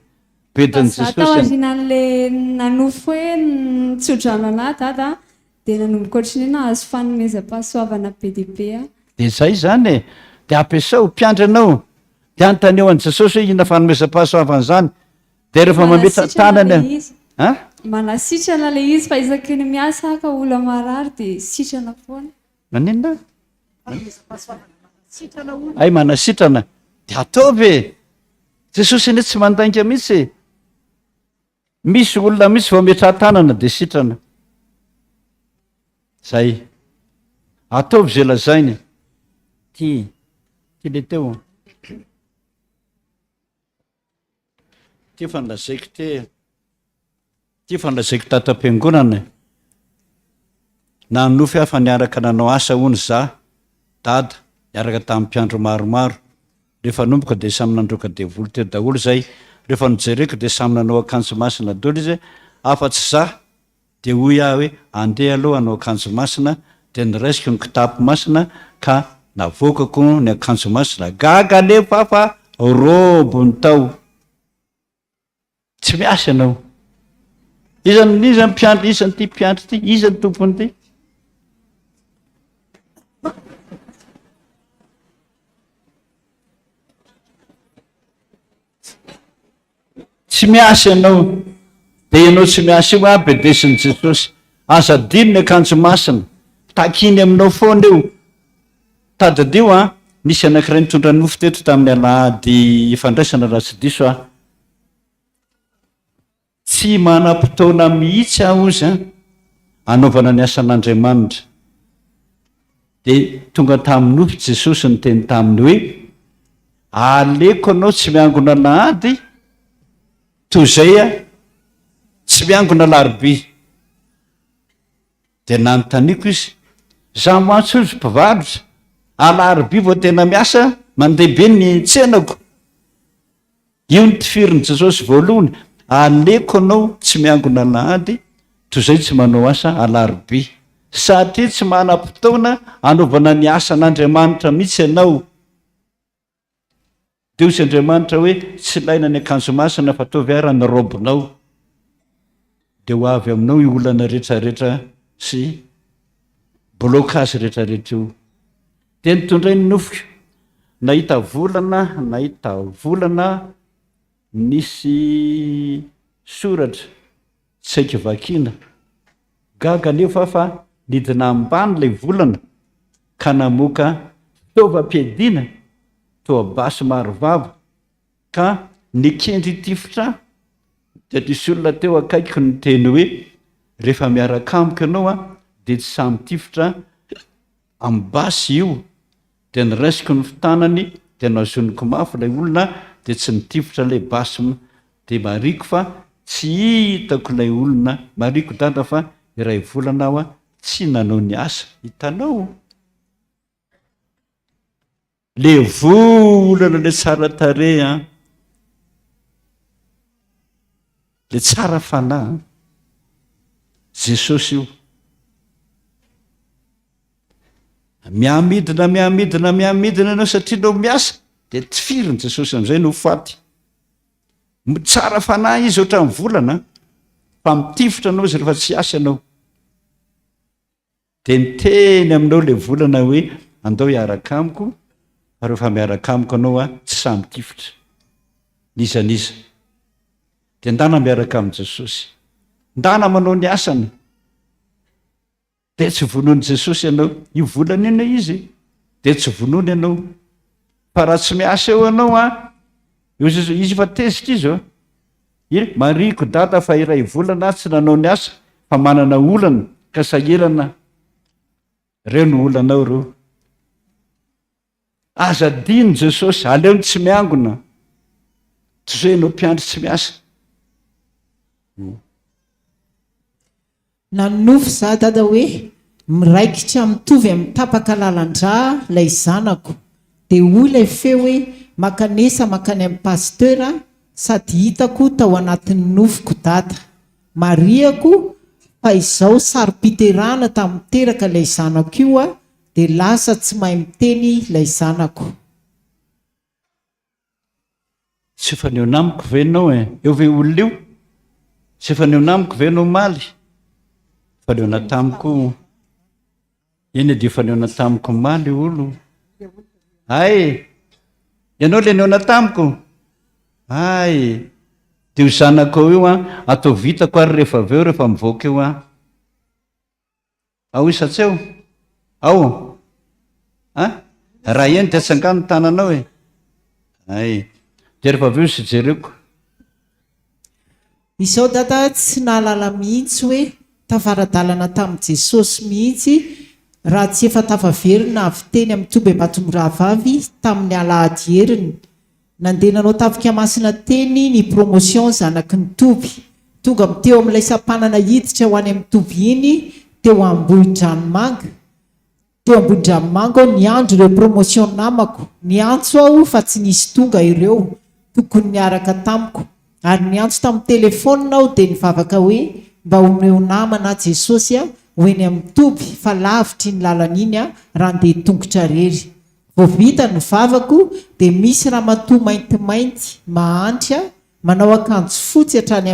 bediny jesosy taoarinan'le nanofo hoe tsodrano anahy dada dia nanomboka ohatrany hoe nahazo fanomezam-pahasoavana be deaibe dia zay zany dia ampiasao mpiandry anao dia anontany eo an' jesosy hoe inona fanomezam-pahasoavana zany dia rehefa mameta tanany manasitrana le izy fa isaky ny miasa ka ola marary dia sitrana foana maninona ay manasitrana dia ataovy jesosy ane tsy mandainga mihitsy misy olona misy vao metra tanana dia sitrana zay ataovy zay lazainy ty le teo ty fanlazaiko tatam-piangonana na nofy afa niaraka nanao asa ony za dada niaraka tamin'ny mpiandro maromaro rehefa nomboka dia samy nandroka devoly teo daholo zay rehefa nojereko dia samy nanao akanjo masina dolo izy afa-tsy za dia hoy aho hoe andeha aloha hanao akanjo masina dia niraisiko ny kitapo masina ka navokako ny akanjo masina gaga nefa fa robo ny tao tsy miasa ianao izany mpiandry izany ty mpiandry ty izany tompony ty tsy miasa ianao dia ianao tsy miasa io aby desin'i jesosy aza dino ny akanjo masina takiny aminao foana eo tadadio nisy anankiray nitondra nofo teto tamin'ny alahady ifandraisana raha tsy diso tsy manam-potoana mihitsy ozy anaovana ny asan'andriamanitra dia tonga tamin'ny nofo jesosy ny teny taminy hoe aleko anao tsy miangona lahady toy zay tsy miangona laroby dia nanontaniako izy za mantso izy mpivarotra alaroby vao tena miasa mandehabe ny tsenako io ny tifiriny jesosy voalohany aleko anao tsy miangona lahady toy zay tsy manao asa alaroby satria tsy manam-potoana anaovana ny asan'andriamanitra mihitsy ianao dia osy andriamanitra hoe tsy ilaina ny akanjo masina fa tovy ara ny robinao dia ho avy aminao i olana rehetrarehetra sy blokazy rehetrarehetra io dia nitondray ny nofiko nahita volana nisy soratra tsy haiko vakiana gaga nefa fa nidina ambany lay volana ka namoaka fitaovam-piadiana toa basy marovava ka ny kendry tifitra de nisy olona teo akaiky ny teny hoe rehefa miaraka amiko ianao a de tsy samy tifitra ambasy io de nyraisiko ny fitanany de nazoniko mafy lay olona de tsy nitifitra lay basy de mariko fa tsy hitako lay olona mariko dada fa iray volana aho a tsy nanao ny asa hitanao le volana le tsara tare a le tsara fanahy Jesosy io miamidina ianao satria nao miasa de tsy firiny Jesosy am'izay no faty tsara fanahy izy ohatran'ny volana fa mitifitra anao izy rehefa tsy asa ianao de niteny aminao le volana hoe andao hiaraka amiko fa rehefa miaraka amiko anao a tsy samy tifitra nizaniza de ndana miaraka amin'i Jesosy ndana manao ny asany de tsy vonony Jesosy ianao io volana ina izy de tsy vonony ianao fa raha tsy miasa eo anao a izy fa tezitra izy mariko dada fa iray volana tsy nanao ny asa fa manana olana ka sahirana reo no olanao reo aza dino Jesosy aleo tsy miangona tsy zo enao mpiandry tsy miasa nanofy za dada hoe miraikitra mitovy amin'ny tapaka lalandra lay zanako de hoy lay feo hoe makanesa makany amin'ny pastera sady hitako tao anatin'ny nofiko dada mariako fa izao sary-piterana tamin'ny teraka lay zanako io a de lasa tsy mahay miteny lay zanako tsy efa neo namiko venao eo ve olona io tsy efa neo namiko venao maly fa neo natamiko eny de efa neo natamiko maly olo ay ianao le neo natamiko ay de ho zanako io a atao vitako ary rehefa aveo rehefa mivoaka eo a ao isatsy eo ao raha eny de atsangano tananao ay de rehefa aveo sy jereko izao dada tsy nahalala mihitsy hoe tafaradalana tamin'i Jesosy mihitsy raha tsy efa tafaverina avy teny amin'ny toby Batomboravavy tamin'ny alahady heriny nandeha nanao tafika masina teny ny promotion zanaky ny toby tonga teo amin'ilay sampanana hiditra ho any amin'ny toby iny teo Ambohidranomanga teo Ambohidranomanga ao ny andro ireo promotion namako ny antso aho fa tsy nisy tonga ireo tokony niaraka tamiko ary ny antso tamin'ny telefônina aho de nivavaka hoe mba omeo namana Jesosy a hoeny amin'ny toby fa lavitry ny lalana iny a raha andeha tongotra rery vao vita ny vavako de misy raha matoa maintimainty mahantry a manao akanjo fotsy hatrany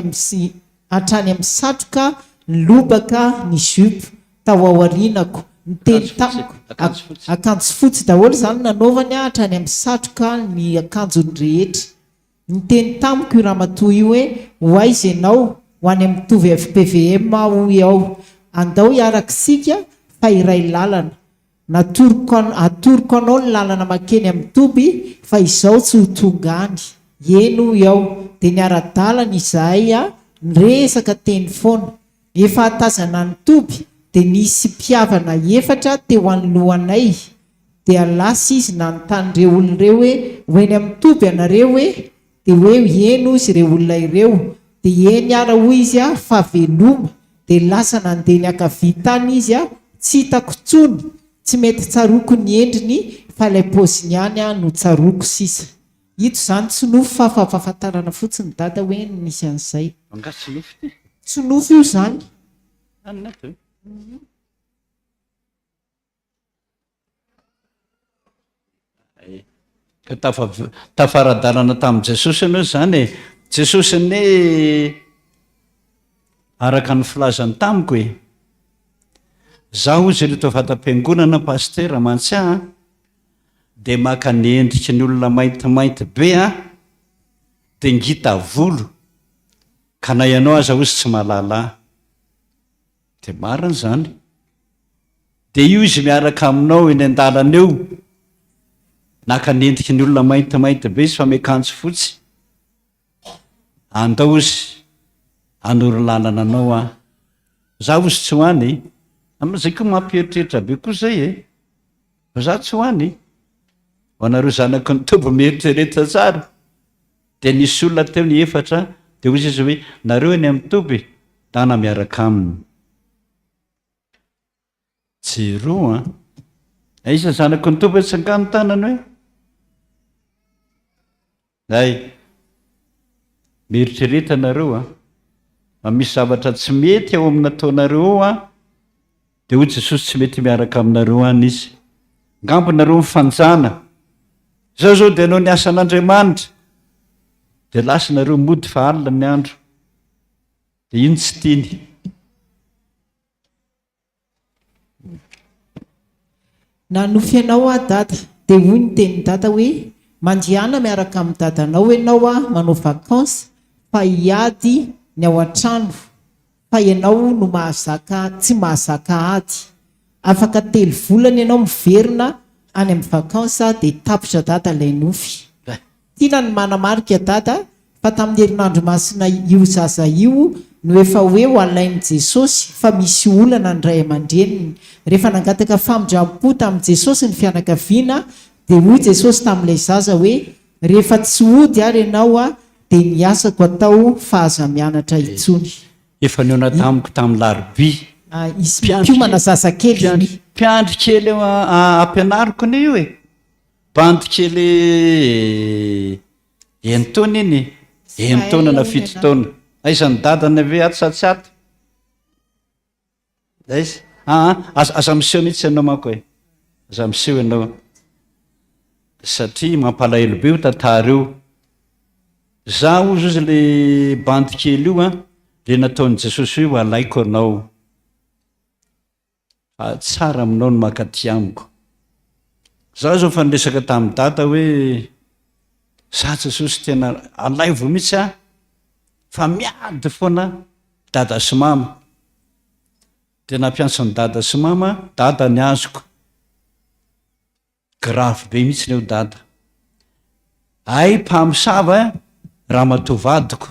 amin'ny satroka ny lobaka ny jupe tao aorianako niteny tamiko akanjo fotsy daholo zany nanaovany a hatrany amin'ny satroka ny akanjony rehetra niteny tamiko io raha matoa io hoe hoaiza ianao ho any amin'ny tovy FPVM hoy ao andao hiarakisika fa iray lalana atoriko anao ny lalana makeny amin'ny toby fa izao tsy ho tonga any eno ao de niara-dalana izahay a niresaka teny foana efa hatazana ny toby de nisy mpiavana efatra teo anoloanay de alasy izy nanotanyreo olonareo hoe hoeny amin'ny toby anareo hoe de hoe eno izy ireo olona ireo de eny ara hoy izy a fa veloma de lasa nandeha ny akavitany izy a tsy hitako tsony tsy mety tsaroko ny endriny fa ilay poziny any a no tsaroko sisa ito zany tsy nofo fa fahafafantarana fotsiny dada hoe nisy an'izay tsy nofo io zany tafaradalana tamin'i Jesosy ianao zany Jesosy ne araka ny filazany tamiko zaho izy reto vatam-piangonana pastera Mantsia de maka ny endriky ny olona maintimainty be de ngita volo ka na ianao aza ozy tsy malala de marina zany de io izy miaraka aminao eny an-dalana eo naka ny endriky ny olona maintimainty be izy fa miakanjo fotsy andao izy anoro lalana anao a za ozy tsy hoany zay koa mampieritreritra be koa zay fa za tsy hoany ho anareo zanaky ny tobo mieritrereta tsara de nisy olona teo ny efatra de ozy izy hoe nareo eny amin'ny toby tana miaraka aminy jero isa zanaky ny toby tsangano tanany hoe ay mieritrereta nareo misy zavatra tsy mety ao aminataonareo de ho jesosy tsy mety miaraka aminareo any izy ngambonareo mifanjana zao zao de anao ny asan'Andriamanitra de lasa nareo mody fa alina ny andro de ino tsy tiany nanofy ianao dada de hoy ny tenin'ny dada hoe mandiana miaraka amin'ny dadanao ianao manao vakansa fa hiady ny ao an-trano fa ianao no tsy mahazaka ady afaka 3 volana ianao miverina any amin'ny vakansa de tapitra dada lay nofy tiana ny manamarika dada fa tamin'ny herinandro masina io zaza io no efa hoe ho alain'i Jesosy fa misy olana ny ray aman-dreniny rehefa nangataka famindram-po tamin'i Jesosy ny fianakaviana de hoy Jesosy tamin'ilay zaza hoe rehefa tsy ody ary ianao de niasako atao fahazamianatra itsony efa niona tamiko tamin'ny larbi izy mpiomana zaza kely mpiandry kely eo ampianariko ny io bandry kely enitaona iny enitaona na 7 taona aizany dadana ave atsatsato aza miseho mihitsy ianao manko aza miseho ianao satria mampalahelo be ho tantara io za ozy izy le bandy kely io le nataon'i Jesosy hoe ho alaiko anao tsara aminao no makaty amiko za zao fa niresaka tamin'ny dada hoe za Jesosy tena alay vo mihitsy fa miady foana dada sy mama de nampiasany dada sy mama dada ny azoko grave be mihitsy ny eo dada ay mpamosava raha matovadiko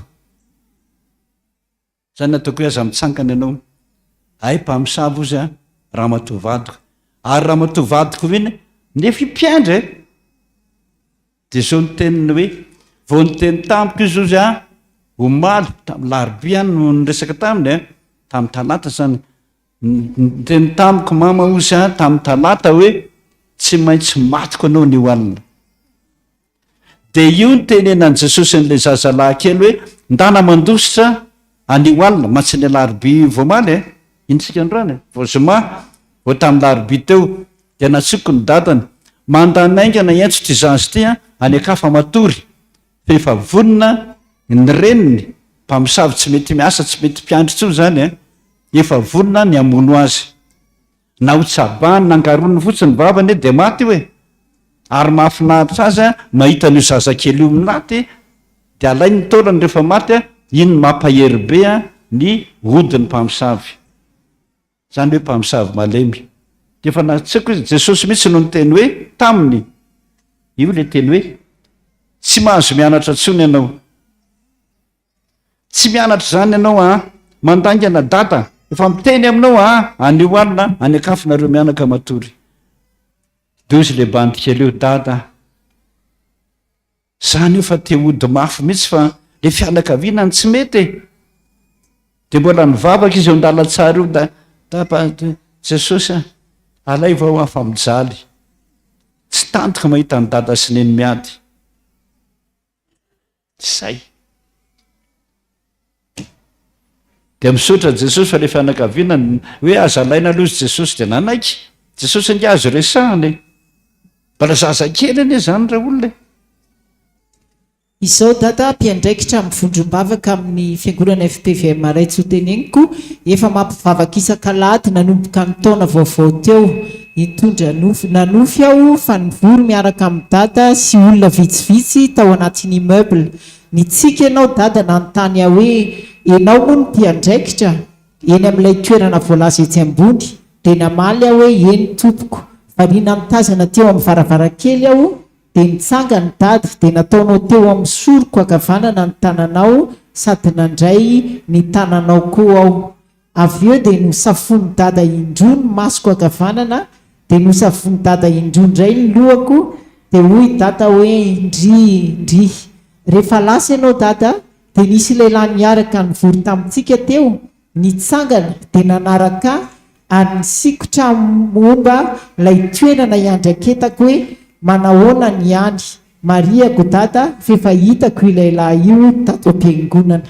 zany ataoko hoe aza mitsangana ianao ay mpamosava ozy raha matovadiko ary raha matovadiko iny nefa impiandra de zao ny teniny hoe vao ny teny tamiko izy ozy omaly tamin'ny larbi any no niresaka taminy tamin'ny talata zany teny tamiko mama ozy tamin'ny talata hoe tsy maintsy matiko anao ny hoalina de io ny tenenan'i Jesosy n'le zazalahy kely hoe ndana mandositra any hoalina matsy ny larbi vomaly intsika androany vozoma vao tamin'ny larbi teo de natsiko ny dadany mandanaingana entso ty zazy ty any akafa matory fa efa vonina ny reniny mpamosavy tsy mety miasa tsy mety mpiandry tso zany efa vonina ny amono azy na ho tsabany nangarony fotsiny vavany de maty hoe ary mahafinaritra azy mahita n'io zazakely io minaty de alay ny taolany rehefa maty iny mampahery be ny odiny mpamosavy zany hoe mpamosavy malemy de fa natsiko izy Jesosy mihitsy no ny teny hoe taminy io le teny hoe tsy mahazo mianatra tsony ianao tsy mianatra zany ianao mandangana data efa miteny aminao any hoalina any akafinareo mianaka matory de izy le bandy kely eo dada zany io fa te ody mafy mihitsy fa le fianakavianany tsy mety de mbola nivavaka izy eo ndala tsara io dapa Jesosy alay vao afa mijaly tsy tantika mahita ny dada sy neny miady zay de misotra Jesosy fa le fianakaviana hoe azalaina aloha izy Jesosy de nanaiky Jesosy nge azo resahany mbola zaza kely anie zany raha olona izao dada mpiandraikitra mivondrom-bavaka amin'ny fiangonana FPVM raitsoteneniko efa mampivavaka isan-kalady nanomboka ny taona vaovao teo hitondra nanofy aho fa nivory miaraka amin'ny dada sy olona vitsivitsy tao anatin'ny immeuble nitsika ianao dada nanontany aho hoe ianao moa ny mpiandraikitra eny amin'ilay toerana voalaza etsy ambony de namaly aho hoe eny tompoko fa nina mitazana teo amin'ny varavarankely aho de nitsanga ny dada de nataonao teo amin'ny soroko akavanana ny tananao sady nandray ny tananao koa ao. Avy eo dia nosafony dada indro ny masoko akavanana, dia nosafony dada indro ndray ny lohako, dia hoy dada hoe indry. Rehefa lasa ianao dada, dia nisy lehilahy niaraka nivory tamintsika teo, nitsangana dia nanaraka ary nisikotra momba ilay toerana iandraketako hoe manahoana ny any. Mariako dada, fefa hitako ilay lahy io tato am-piangonana.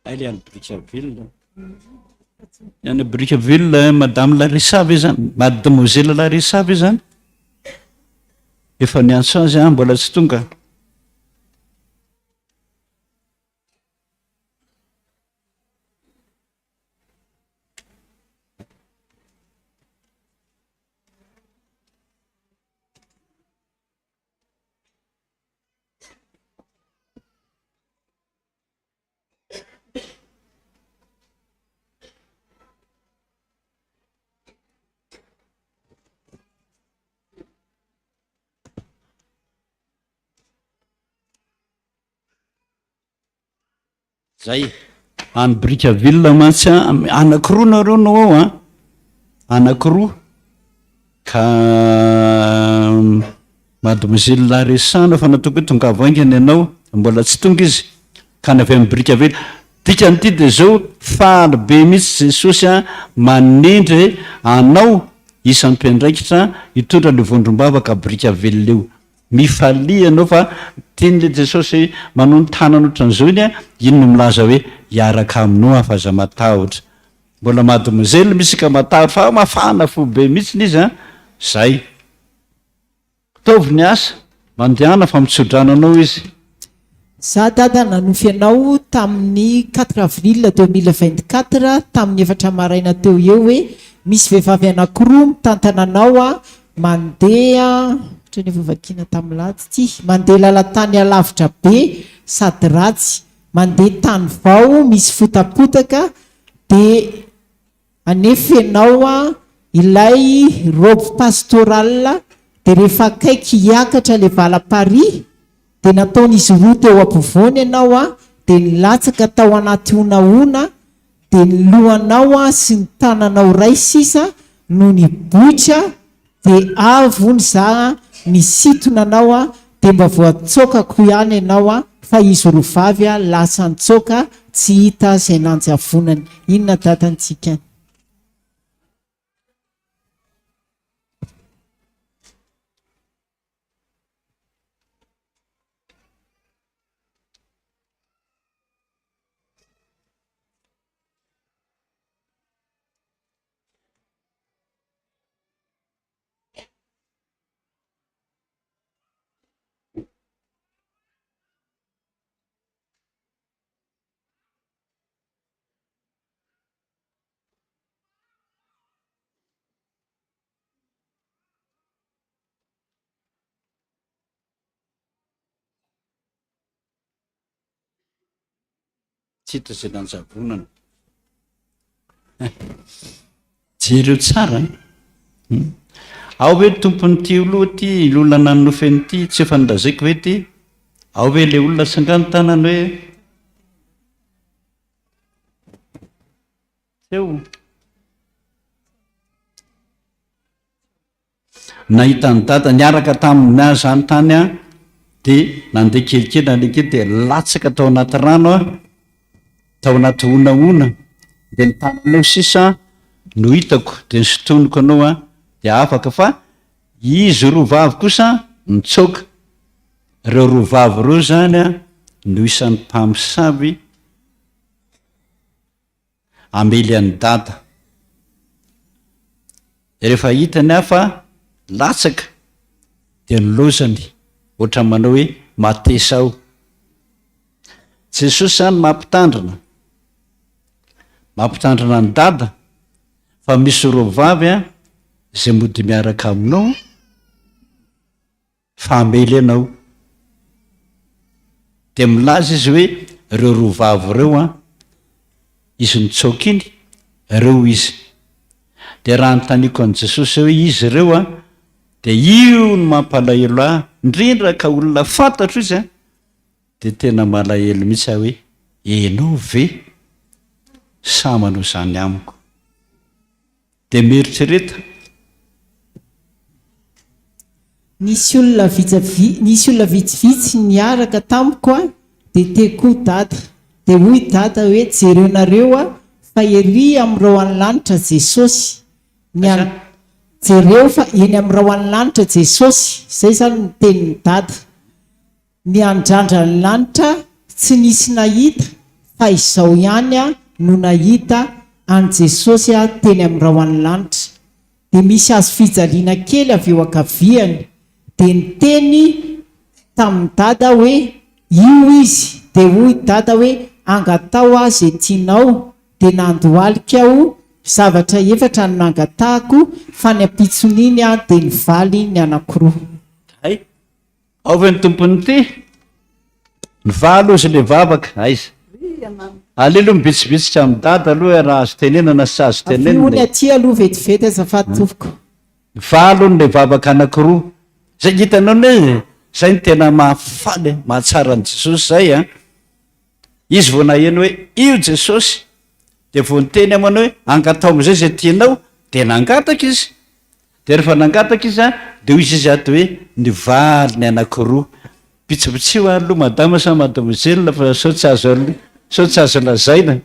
Aily any Bricaville. Any Bricaville, madame Larisavy zany, mademoiselle Larisavy zany. Efa niantso azy mbola tsy tonga. Zay any Bricaville mantsy anakiroa nareo no ao anakiroa ka mademoiselle Laresana fa natoko hoe tonga avaingany ianao mbola tsy tonga izy ka navy amin'ny Bricaville. Dikan'ity dia zao faly be mihitsy Jesosy manindry anao isan'ny mpiandraikitra hitondra ny vondrombavaka Bricaville eo. Mifalia anao fa tian'le Jesosy manono tanana ohatran'izao iny iny no milaza hoe hiaraka aminao afaza matahotra. Mbola mademoiselle misy ka matahotra fa mafana fo be mihitsy izy zay. Taovy ny asa mandehana fa mitsodrananao izy. Za dada nanofy anao tamin'ny 4 avril 2024 tamin'ny 4 maraina teo eo hoe misy vehivavy anakiroa mitantana anao mandeha ohatran'ny vovakina tamin'ny latsy mandeha lalatany alavitra be sady ratsy, mandeha tany vao misy fotapotaka, dia anefa ianao ilay robe pastoral, dia rehefa akaiky hiakatra le vala-Paris dia nataon'izy roa teo ampovoany ianao dia nilatsaka tao anaty onaona, dia ny lohanao sy ny tananao ray sisa no niboitra, dia avony za nisitona anao dia mba voatsokako ihany ianao fa izy roa vavy lasa nitsoka tsy hita izay nanjavonany. Inona dadantsika? Tsy hita izay nanjavonana. Jereo tsara. Ao hoe tompon'ity oloha ty olona nanofen'ity tsy efa nilazaiko hoe ty. Ao hoe le olona sangany tanany hoe teo nahita ny dada niaraka tamin'ny zany tany dia nandeha kelikely nandeha dia latsaka tao anaty rano tao anaty onaona, dia ny tananao sisa no hitako dia nysotoniko anao dia afaka, fa izy roa vavy kosa nitsoka. Ireo roa vavy ireo zany no isan'ny mpamosavy amely an'ny dada. Rehefa hitany fa latsaka dia nilozany ohatra manao hoe matesa ao. Jesosy zany mampitandrana ny dada fa misy roa vavy izay mody miaraka aminao fa amely ianao. Dia milaza izy hoe ireo roa vavy ireo izy nitsoka iny ireo izy. dia raha nytaniko an' jesosy hoe izy ireo a dia io no mampalahelo ahy indrindra ka olona fantatro izy a dia tena malahelo mihitsy ah hoe enao ve sa manao izany amiko dia mieritrereta nisy olona vitsivitsy niaraka tamiko a dia teko dada dia hoy dada hoe jereonareo a fa ery amin'irao any lanitra jesosy jereo fa eny amin'irao any lanitra jesosy izay zany ny tenin'ny dada ny andrandra ny lanitra tsy nisy nahita fa izao ihany a no nahita any jesosy a teny amin'irao any lanitra dia misy azo fijaliana kely avy eo ankaviany dia ny teny tamin'ny dada hoe io izy dia hoy dada hoe angatao a zay tianao dia nandohalika aho zavatra efatra no nangatahako fa ny ampitson'iny a dia ny valy ny anankiroa ay aovy ny tompony ty ny valo izy le vavaka aiza alealoha mibitsibitsitra amin'ny dada aloha raha azo tenenana sy azo tenenana fiony aty aloha vetivety azafady tompoko valo ny le vavaka anankiroa zay hitanao ne zay ny tena mahafaly mahatsara an' jesosy zay a izy vo naheno hoe io jesosy dia vo nyteny amanao hoe angatao am'izay zay tianao dia nangataka izy dia rehefa nangataka izy a dia hoy izy ato hoe ny valy ny anankiroa pitsipitsio a aloha madama sa mademoiselle fa sao tsy azo lazaina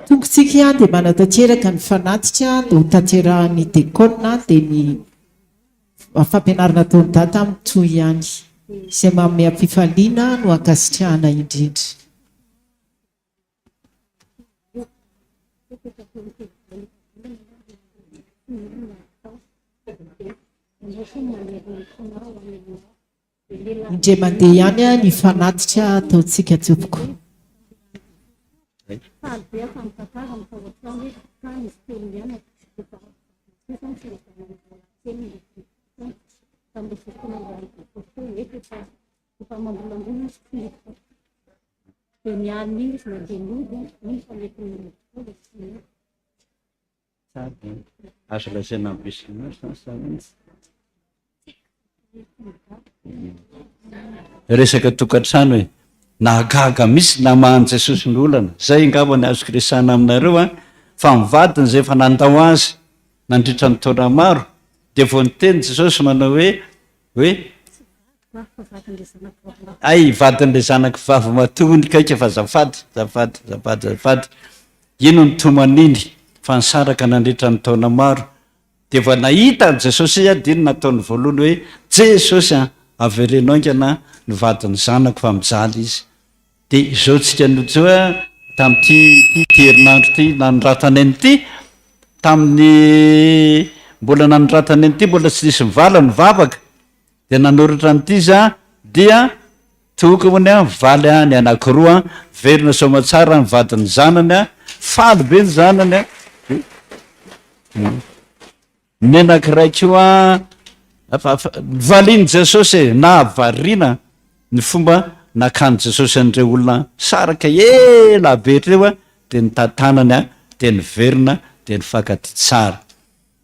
tongotsika dia manatanteraka ny fanatitra dia ho tanterahany dekona dia ny fampianarana taony data mitoy ihany izay manome ampifaliana no ankasitrahana indrindra indray mandeha ihany a ny fanatitra ataontsika tompoko azo lazaina resaka tokantrano hoe nahagaga misy namahan jesosy ny olana zay ngavany azo kiresana aminareo a fa mivadiny zay efa nandao azy nandritra ny taona maro dia vo nyteny jesosy manao hoe ay vadin'le zanaky vavy matony kaika fa zafady ino ny tomaniny fa nisaraka nandritra ny taona maro dia vo nahita jesosy a dia ino nataony voalohany hoe jesosy a averenao ingana ny vadiny zanako fa mijaly izy dia izao tsika nojo a tamin'ity herinandro ty nanoratany any ity tamin'ny mbola nanoratany any ity mbola tsy nisy mivala ny vavaka dia nanoratra nyity za dia toka hoany a valy a ny anakiroa verina somatsara ny vadiny zanany a faly be ny zanany a ny anakiraiky io a valiny jesosy na variana ny fomba nakany jesosy an'ireo olona saraka ela betreo a de ny tantanany a de ny verina de ny fakady tsara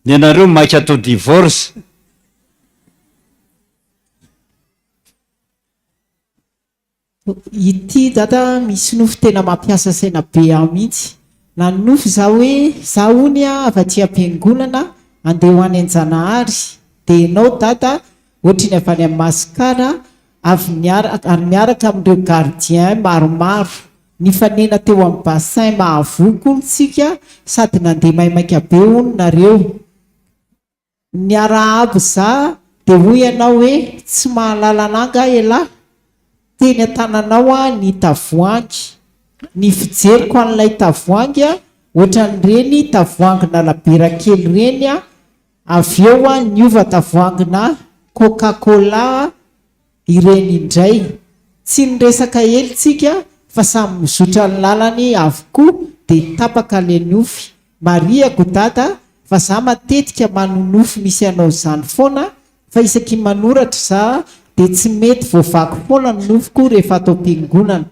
ny anareo maiky atao divorce ity dada misy nofo tena mampiasa saina be aho mihitsy na nofo za hoe za ony a avatỳ am-piangonana andeha ho any an-janahary de ianao dada ohatriny avy any amin'ny masikara avy ary miaraka amin'ireo gardien maromaro nifanena teo amin'ny bassin mahavoky onytsika sady nandeha maimaika be ony nareo niara aby za de hoy ianao hoe tsy mahalala ananga ela teny an-tananao a ny tavoangy ny fijeriko an'ilay tavoangy a ohatran'ireny tavoangina laberakely reny a avy eo a niova tavoangina coca-cola ireny indray tsy niresaka elitsika fa samy mizotra ny lalany avokoa de tapaka le nofy mariako dada fa za matetika manonofo misy anao zany foana fa isaky manoratra za de tsy mety voavaky foana ny nofoko rehefa atao am-piangonana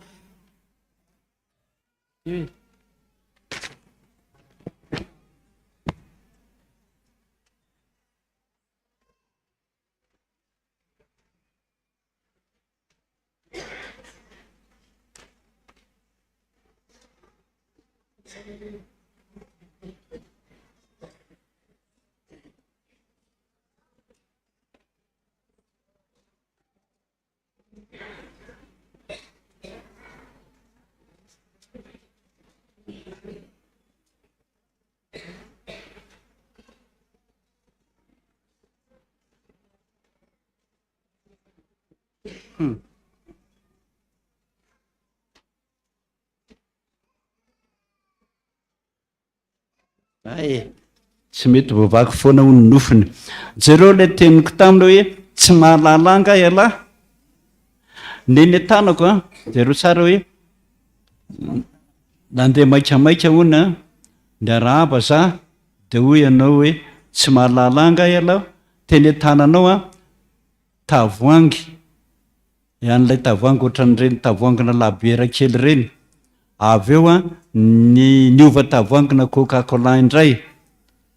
ay tsy mety voavaky foana ho ny nofony jereo le teniko tamina hoe tsy mahalalanga iala neny an-tanako a jereo tsara hoe nandeha maikamaika hony a ny arahaba za de hoy ianao hoe tsy mahalalanga iala teny an-tananao a tavoangy ian'ilay tavoangy ohatran'ireny tavoangina labiera kely reny avy eo a niova tavoangina coca-cola indray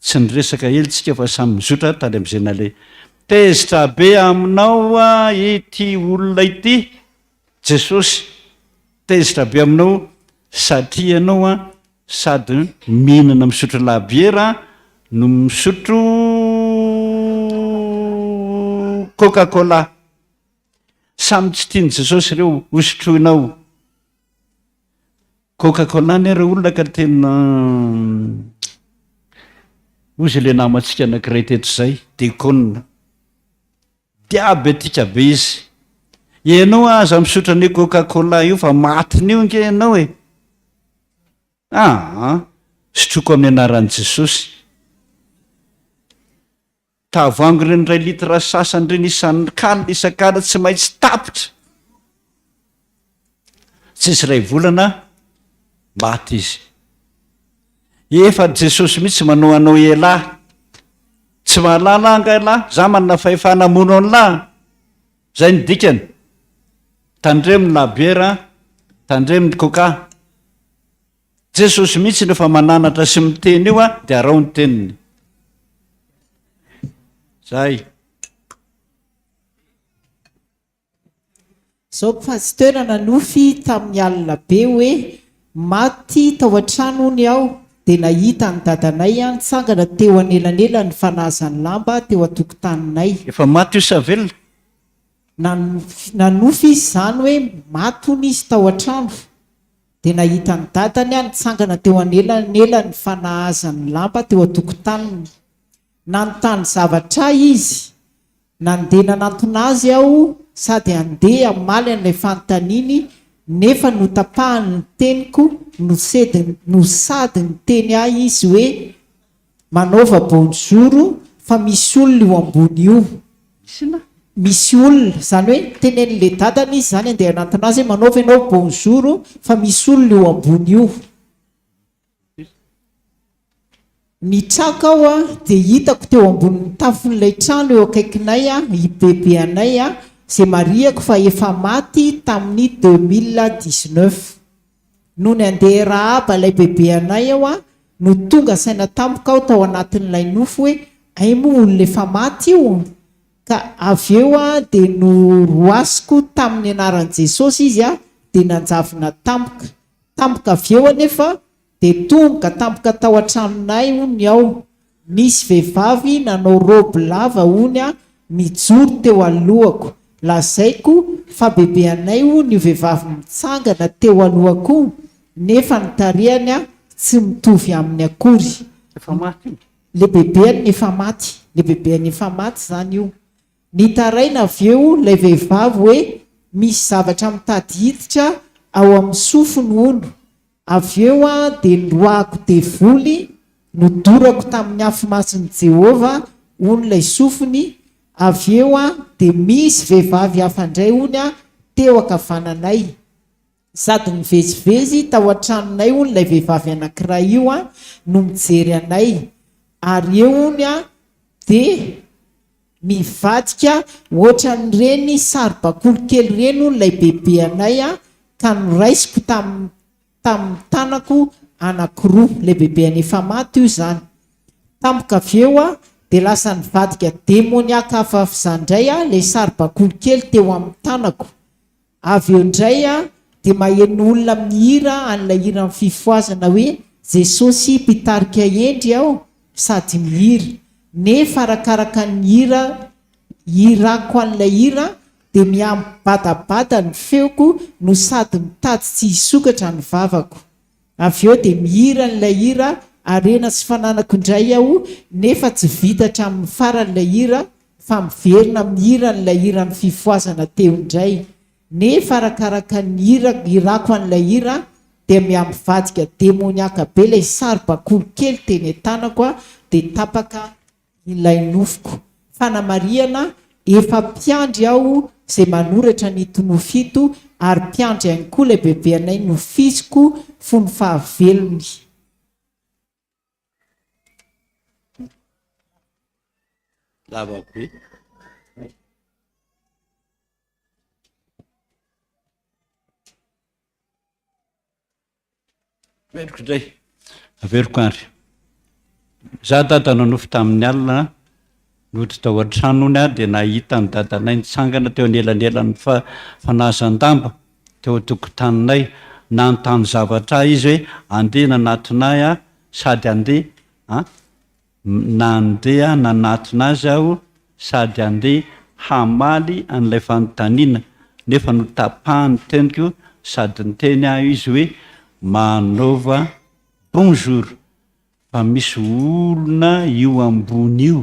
tsy niresaka elitsika fa samy mizotra tany am'izay nale tezitra be aminao a ity olona ity jesosy tezitra be aminao satria ianao a sady mihinana misotro labiera no misotro coca-cola samy tsy tiany jesosy ireo hosotroinao coca-cola ny reo olona ka tena ozy le namantsika anakiray teto zay dekona diabetika be izy ianao aza misotra ny coca-cola io fa matiny io nge ianao e sotroko amin'ny anaran'i jesosy tavoangy reny ray litra sasany reny isan'ny kalina isan-kala tsy maintsy tapitra tsisy ray volana maty izy efa jesosy mihitsy manao anao elahy tsy mahalala anga elahy za manana fahefana mono an'lahy zay ny dikany tandreminy labiera tandreminy coca jesosy mihitsy nefa mananatra sy miteny io a de arao ny teniny zay zao pasteur nanofy tamin'ny alina be hoe maty tao an-tranony aho de nahita ny dadanay a nitsangana teo anelanela ny fanazany lamba teo atokotaninay efa maty io savelona nanofy izy zany hoe matony izy tao an-trano de nahita ny dadany a nitsangana teo anelanela ny fanahazany lamba teo atokotaniny nanontany zavatra izy nandeha nanantona azy aho sady andeha amaly an'ilay fanontaniny nefa notapahany ny teniko no sady ny teny ahy izy hoe manaova bonjour fa misy olona io ambony io isina misy olona zany hoe tenen'le dadany izy zany andeha anatina azy manao fa ianao bonjour fa misy olona eo ambony io. Ny traka ao a dia hitako teo ambonin'ny tafon'ilay trano eo akaikinay a ibebe anay a zay mariako fa efa maty tamin'ny 2019 no ny andeha rahaba ilay bebe anay ao a no tonga saina tampoka ao tao anatin'ilay nofo hoe ay moa olona efa maty io ka avy eo a dia no roasiko tamin'ny anaran'i Jesosy izy a dia nanjavona tampoka avy eo anefa dia tonga tampoka tao an-tranonay ony ao. Nisy vehivavy nanao robe lava ony a mijoro teo alohako, lazaiko fa bebe anay ony vehivavy mitsangana teo alohako nefa ny tarehany a tsy mitovy amin'ny akory. Le bebeany efa maty, le bebeany efa maty zany io. Nitaraina avy eo ilay vehivavy hoe misy zavatra mitady hiditra ao amin'ny sofiny ono. Avy eo a dia nroako devoly nodorako tamin'ny afomason'i Jehova ony ilay sofiny. Avy eo a dia misy vehivavy hafa indray ony a teo ankavananay sady mivezivezy tao an-tranonay ony ilay vehivavy anankiray io a no mijery anay. Ary eo ony a dia mivadika ohatran'ireny saribakoly kely ireny ony ilay bebe anay a ka noraisiko tamin'ny tanako anankiroa. Le bebe any efa maty io zany. Tampoka avy eo a dia lasa nivadika demoniaka hafa izandray a le saribakoly kely teo amin'ny tanako. Avy eo indray a dia maheno olona mihira an'ilay hira amin'ny fifoazana hoe Jesosy mpitarika endry aho sady mihira. Nefa arakaraka ny hirako an'ilay hira dia miambadabada ny feoko no sady mitady tsy hisokatra ny vavako. Avy eo dia mihira n'ilay hira arena sy fananako indray aho nefa tsy vitatra amin'ny faran'ilay hira fa miverina mihira n'ilay hira ny fifoazana teo indray. Nefa arakaraka ny hirako an'ilay hira dia miambadika demoniaka be ilay saribakoly kely teny an-tanako a dia tapaka ilay nofoko. Fanamariana efa mpiandry aho izay manoratra ny tonofito ary mpiandry ihany koa ilay bebe anay nofisiko fony fahavelony. Lava be. Averiko indray. Averiko andry. Za dada nanofy tamin'ny alina noditra tao an-trano ony a dia nahita ny dadanay nitsangana teo anelanelan'ny fanazan-damba teo an-tokotaninay. Nanontany zavatra izy hoe andeha nanatonay a sady andeha nandeha nanatona azy aho sady andeha hamaly an'ilay fanontaniana nefa notapahany teniko sady niteny aho izy hoe manova bonjour fa misy olona io ambony io.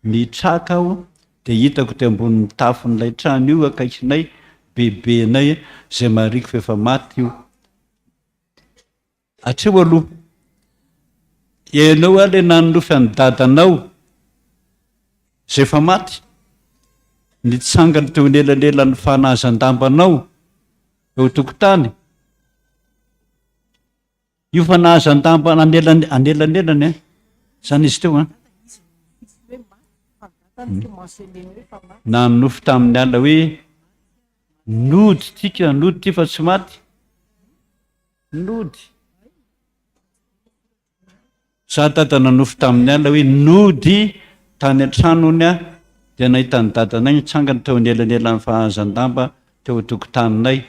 Nitraka aho dia hitako teo ambonin'ny tafon'ilay trano io akaikinay bebenay zay mariko fa efa maty io. Atreo aloha ianao a le nanofy any dadanao zay efa maty nitsangana teo anelanelan'ny fanazan-dambanao eo tokotany. Io fanazan-damba anelanelany zany izy teo a nanofy tamin'ny ala hoe nody tika nody ty fa tsy maty nody. Za dada nanofy tamin'ny ala hoe nody tany an-tranony a dia nahita ny dadanay nitsangana teo anelanelan'ny fanazan-damba teo tokotaninay.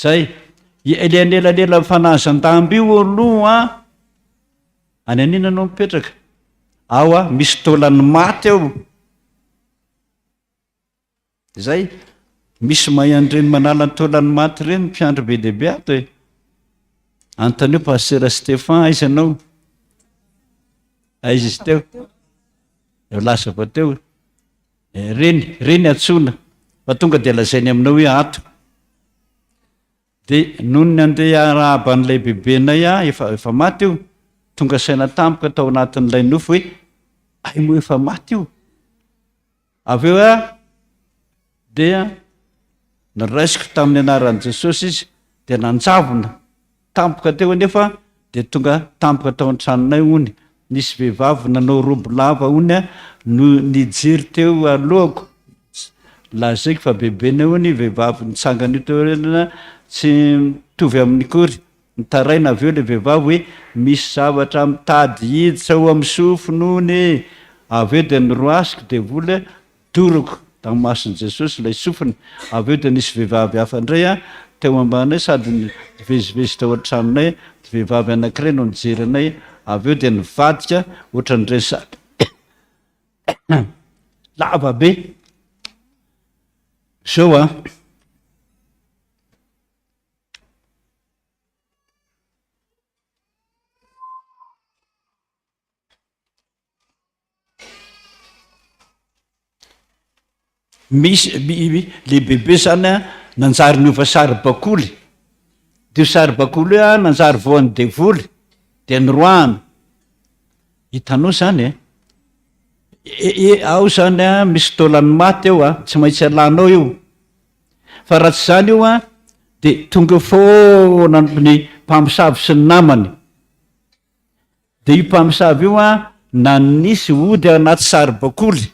Zay ile anelanelan'ny fanazan-damba io aloha any anina anao mipetraka ao a misy taolany maty ao. Zay misy mahandreny manala ny taolany maty ireny mpiandro be dehibe ato e. Antonio pasteur Stéphane aiza anao? Aiza izy teo? Eo lasa va teo. Reny atsona fa tonga dia lazainy aminao hoe ato. Dia noho ny andeha rahaba an'ilay bebenay a efa maty io, tonga saina tampoka tao anatin'ilay nofo hoe ay moa efa maty io. avy eo a dia niraisiko tamin'ny anaran'i Jesosy izy dia nanjavona tampoka teo anefa dia tonga tampoka tao an-tranonay hony. Nisy vehivavy nanao robo lava hony a no nijery teo alohako, lazaiko fa bebeny hony vehivavy nitsangany teo rena tsy mitovy amin'ny kory. Nitaraina avy eo le vehivavy hoe misy zavatra mitady hiditra ao amin'ny sofiny hony. Avy eo dia niroasiko dia vola doroko tamin'ny mason'i Jesosy ilay sofiny. Avy eo dia nisy vehivavy hafa indray a teo ambanay sady nivezivezy tao an-tranonay, vehivavy anankiray no nijery anay. Avy eo dia nivadika ohatran'ireny sady lava be zao a. Misy le bebe zany a nanjary niova sary bakoly, dia sary bakoly io a nanjary voan'ny devoly dia niroahana. Hitanao zany ao zany a misy taolany maty eo a, tsy maintsy alanao io. Fa raha tsy zany io a dia tonga foana ny mpamosavy sy ny namany. Dia io mpamosavy io a nanisy ody anaty sary bakoly.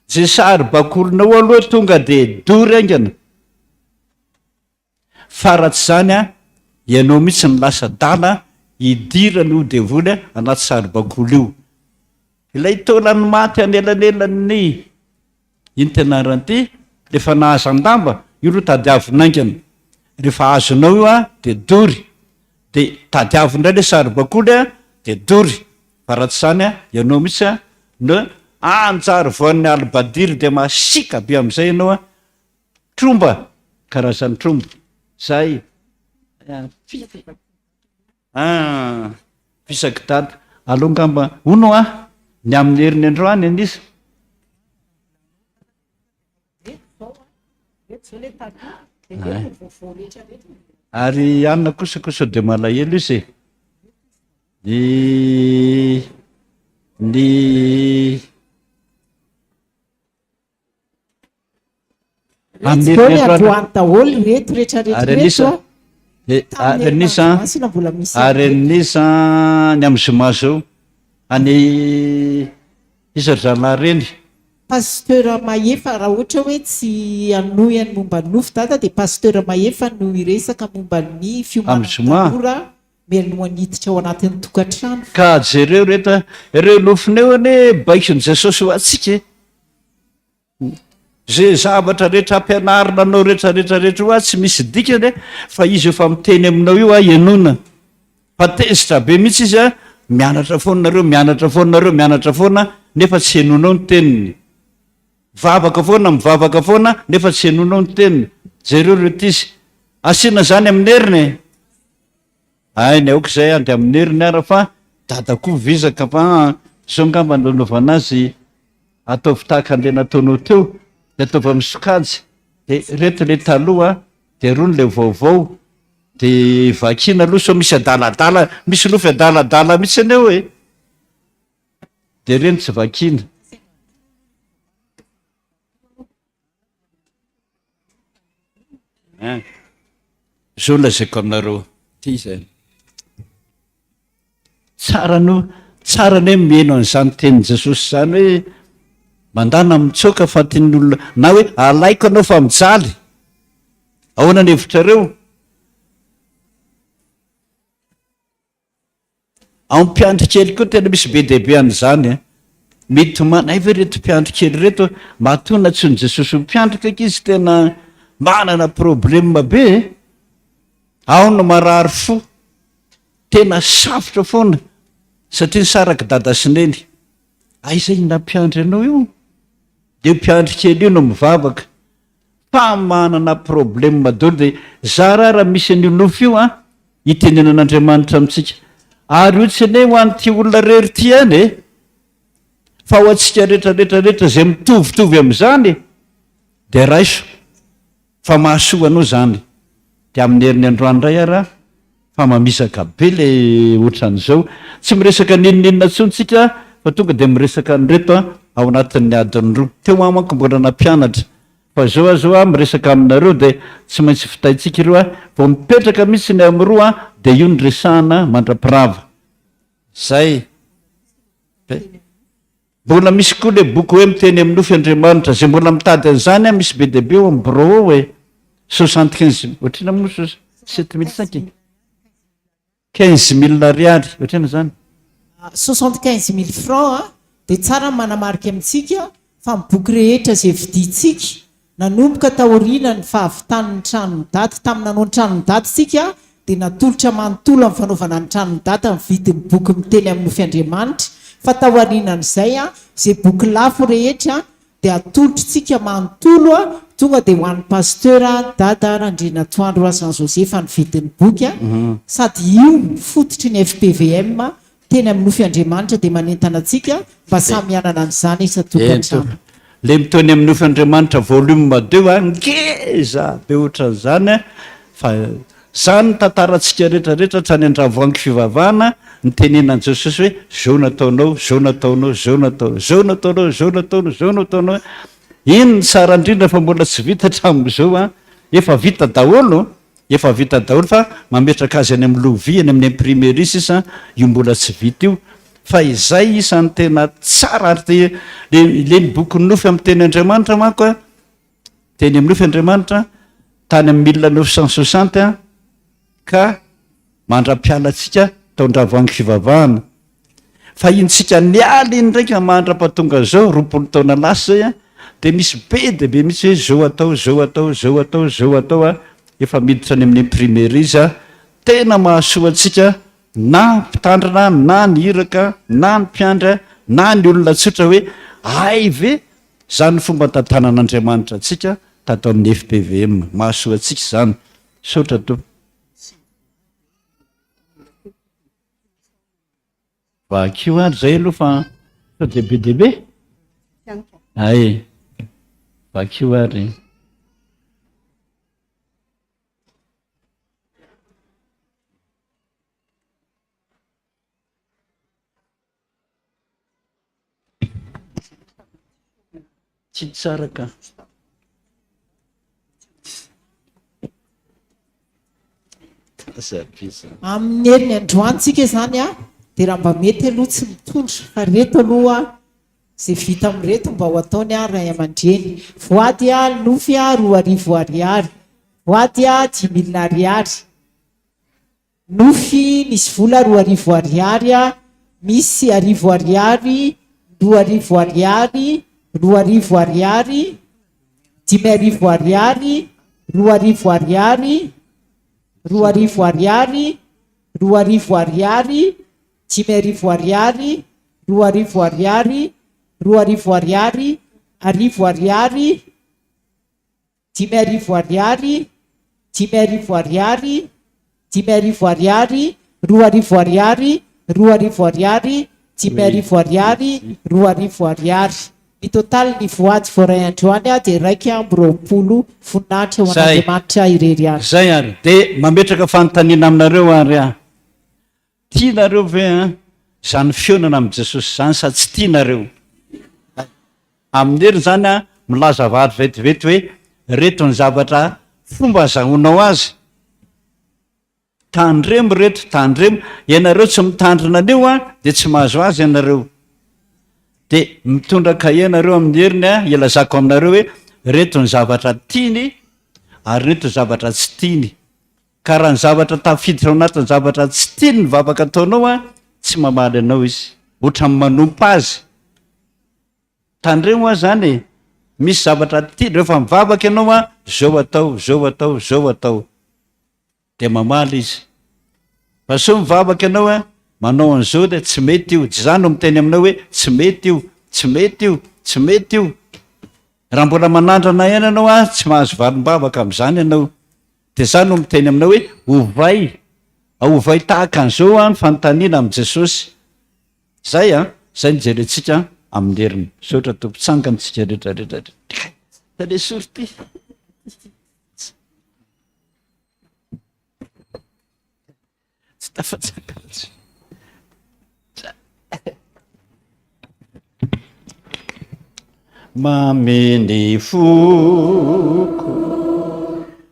Zay sary bakolinao aloha tonga dia dory aingana. Fa raha tsy zany a ianao mihitsy ny lasa dala hidira ny ody devoly anaty sary bakoly io. Ilay taolany maty anelanelan'ny iny tenaran'ity rehefa nahazo an-damba io aloha tadiavinaingana. Rehefa azonao io a dia dory, dia tadiavindray le sary bakoly a dia dory. Fa raha tsy zany a ianao mihitsy a no anjary voan'ny albadiry dia masika be amin'izay ianao a. Tromba, karazany tromba zay fisaky data aloha ngamba hono a ny amin'ny herin'ny androany anisa. Ary anina kosakosa dia malahelo izy ny arenisa ny am'zoma zao any isazana reny pasteur Mahefa raha ohatra hoe tsy anoy any momba ny nofy data dia pasteur Mahefa no iresaka momba ny fiomanantanora mialohan'ny hiditra ao anatin'ny tokantrano. Ka jereo reta ireo nofineo ane baikony Jesosy ho atsika zay zavatra rehetra hampianarina anao rehetrarehetrarehetra hoa tsy misy dikany fa izy efa miteny aminao io a ianona. Fa tezitra be mihitsy izy a mianatra foanareo nefa tsy henonao ny teniny. Vavaka foana nefa tsy henonao ny teniny. Jereo rehetra izy asiana zany amin'ny heriny. Ay ny aoka izay andy amin'ny heriny ara fa dadako vizaka fa zao ngamba nanaovana azy ataovy tahaka an'le nataonao teo dia ataovy amin'ny sokajy. Dia reto le taloha dia roa le vaovao dia vakina aloha so misy adaladala, misy lofy adaladala mihitsy aneo e. Dia reny tsy vakina. Zao lazaiko aminareo ty zay. Tsara ny hoe mihaino an'izany tenin' Jesosy zany hoe mandana mitsoka fa tian'ny olona na hoe alaiko anao fa mijaly. Ahoana ny hevitrareo? Ao mpiandry kely koa tena misy be dehibe an'izany. Mety manay ve reto mpiandry kely reto mahatona tsony Jesosy mpiandrika izy tena manana problème be. Ao no marary fo, tena safotra foana satria nisaraka dada sy neny. Izay na mpiandry anao io dia mpiandry kely io no mivavaka fa manana problème daholo. Dia raha misy an'io nofo io a itenenan'Andriamanitra amintsika. Ary io tsy ne ho an'ity olona rery ty any fa ho antsika rehetrarehetrarehetra zay mitovitovy amin'izany dia raiso fa mahasoa anao zany. Dia amin'ny herin'ny androany indray ara fa mamisaka be le ohatran'izao. Tsy miresaka ninonina ntsontsika fa tonga dia miresaka nyreto ao anatin'ny adiny roa teo amako mbola nampianatra fa zao a miresaka aminareo de tsy maintsy fitaitsika ireo a vao mipetraka mihitsy ny am'roa a de io ny resahana mandrapirava zay mbola misy koa le boky hoe miteny amin'ny nofy Andriamanitra zay mbola mitady an'izany a misy be deabe eo am'bro hoe 75 ohatrina mo 7500 15 000 ariary ohatrina zany 75 000 francs dia tsara manamarika amintsika fa miboky rehetra zay viditsika nanomboka taoriana ny fahavitany ny tranony daty tamin'ny nanao ny tranony daty tsika dia natolotra manontolo amin'ny fanaovana ny tranony daty amin'ny vidiny boky miteny amin'ny nofy Andriamanitra fa taorianan'izay a zay boky lafo rehetra dia atolotritsika manontolo a tonga dia ho an'ny pasteur dada Randrina Toandro San Josefa ny vidiny boky a sady io fototry ny FPVM teny amin'ny nofy Andriamanitra dia manentana atsika mba samy anana an'izany isatokantrano le mitony amin'ny nofy Andriamanitra volume 2 a ngeza be ohatran'izany fa zany tantarantsika rehetrarehetra trany andravoangy fivavahana ny tenenan Jesosy hoe zao nataonao zao nataonao zao nataonao zao nataonao zao nataonao zao nataonao iny ny tsara indrindra fa mbola tsy vita hatramin'izao a efa vita daholo fa mametraka azy any amin'ny lovia any amin'ny imprimerie isa io mbola tsy vita io fa izay isan'ny tena tsara ary le boky nofy amin'ny teny Andriamanitra manko a teny amin'ny nofy Andriamanitra tany amin'ny 1960 a ka mandra-pialatsika tao andravoangy fivavahana fa intsika nialy iny ndraika mandra-pahatonga zao 20 taona lasa zay a de misy be de be mihitsy hoe zao atao zao atao zao atao zao atao a efa miditra any amin'ny imprimerie izy a tena mahasoa antsika na mpitandrina na ny iraka na ny mpiandra na ny olona tsotra hoe ay ve zany fomba tantanan'Andriamanitra atsika tatao amin'ny FPVM mahasoa antsika zany sotra to vakio ary zay aloha fa so dehibe ay vakio ary tsy tsara ka amin'ny heriny androantsika zany a dia raha mba mety aloha tsy mitondro fa reto aloha zay vita amin'reto mba ho ataony a ray aman-dreny voady a nofy a 2,000 ariary voady a 10 000 ariary nofy misy vola 2,000 ariary a misy 1,000 ariary 2,000 ariary 2,000 ariary 5,000 ariary 2,000 ariary 2,000 ariary 2,000 ariary 5,000 ariary 2,000 ariary 2,000 ariary 1,000 ariary 5,000 ariary 5,000 ariary 5,000 ariary 2,000 ariary 2,000 ariary 5,000 ariary 2,000 ariary ny total ny voady voaray androany a dia 1,20 voninahitra ho an'Andriamanitra irery ary zay ary de mametraka fanontaniana aminareo ary a tianareo ve a zany fionana amin'i Jesosy zany sa tsy tianareo amin'ny hery zany a milaza vary vetivety hoe reto ny zavatra fomba azahoanao azy tandremo reto tandremo ianareo tsy mitandrina anio a de tsy mahazo azy ianareo de mitondra kahie nareo amin'ny heriny a ilazako aminareo hoe reto ny zavatra tiany ary reto ny zavatra tsy tiany ka raha ny zavatra tafiditra ao anatin'ny zavatra tsy tiany ny vavaka ataonao a tsy mamaly anao izy ohatrany manompa azy tandremo a zany misy zavatra tia rehefa mivavaka ianao a zao atao zao atao zao atao de mamaly izy fa so mivavaka ianao a manao an'izao de tsy mety io zany no miteny aminao hoe tsy mety io tsy mety io tsy mety io raha mbola manandrana ihany ianao a tsy mahazo valim-bavaka amin'izany ianao de zany no miteny aminao hoe ovay tahaka an'izao a ny fanontaniana amin'i Jesosy zay a zay nijerentsika amin'ny heriny sotra tompitsanganytsika rehetrarehetra tale sorty tsy tafatsangany mameny foko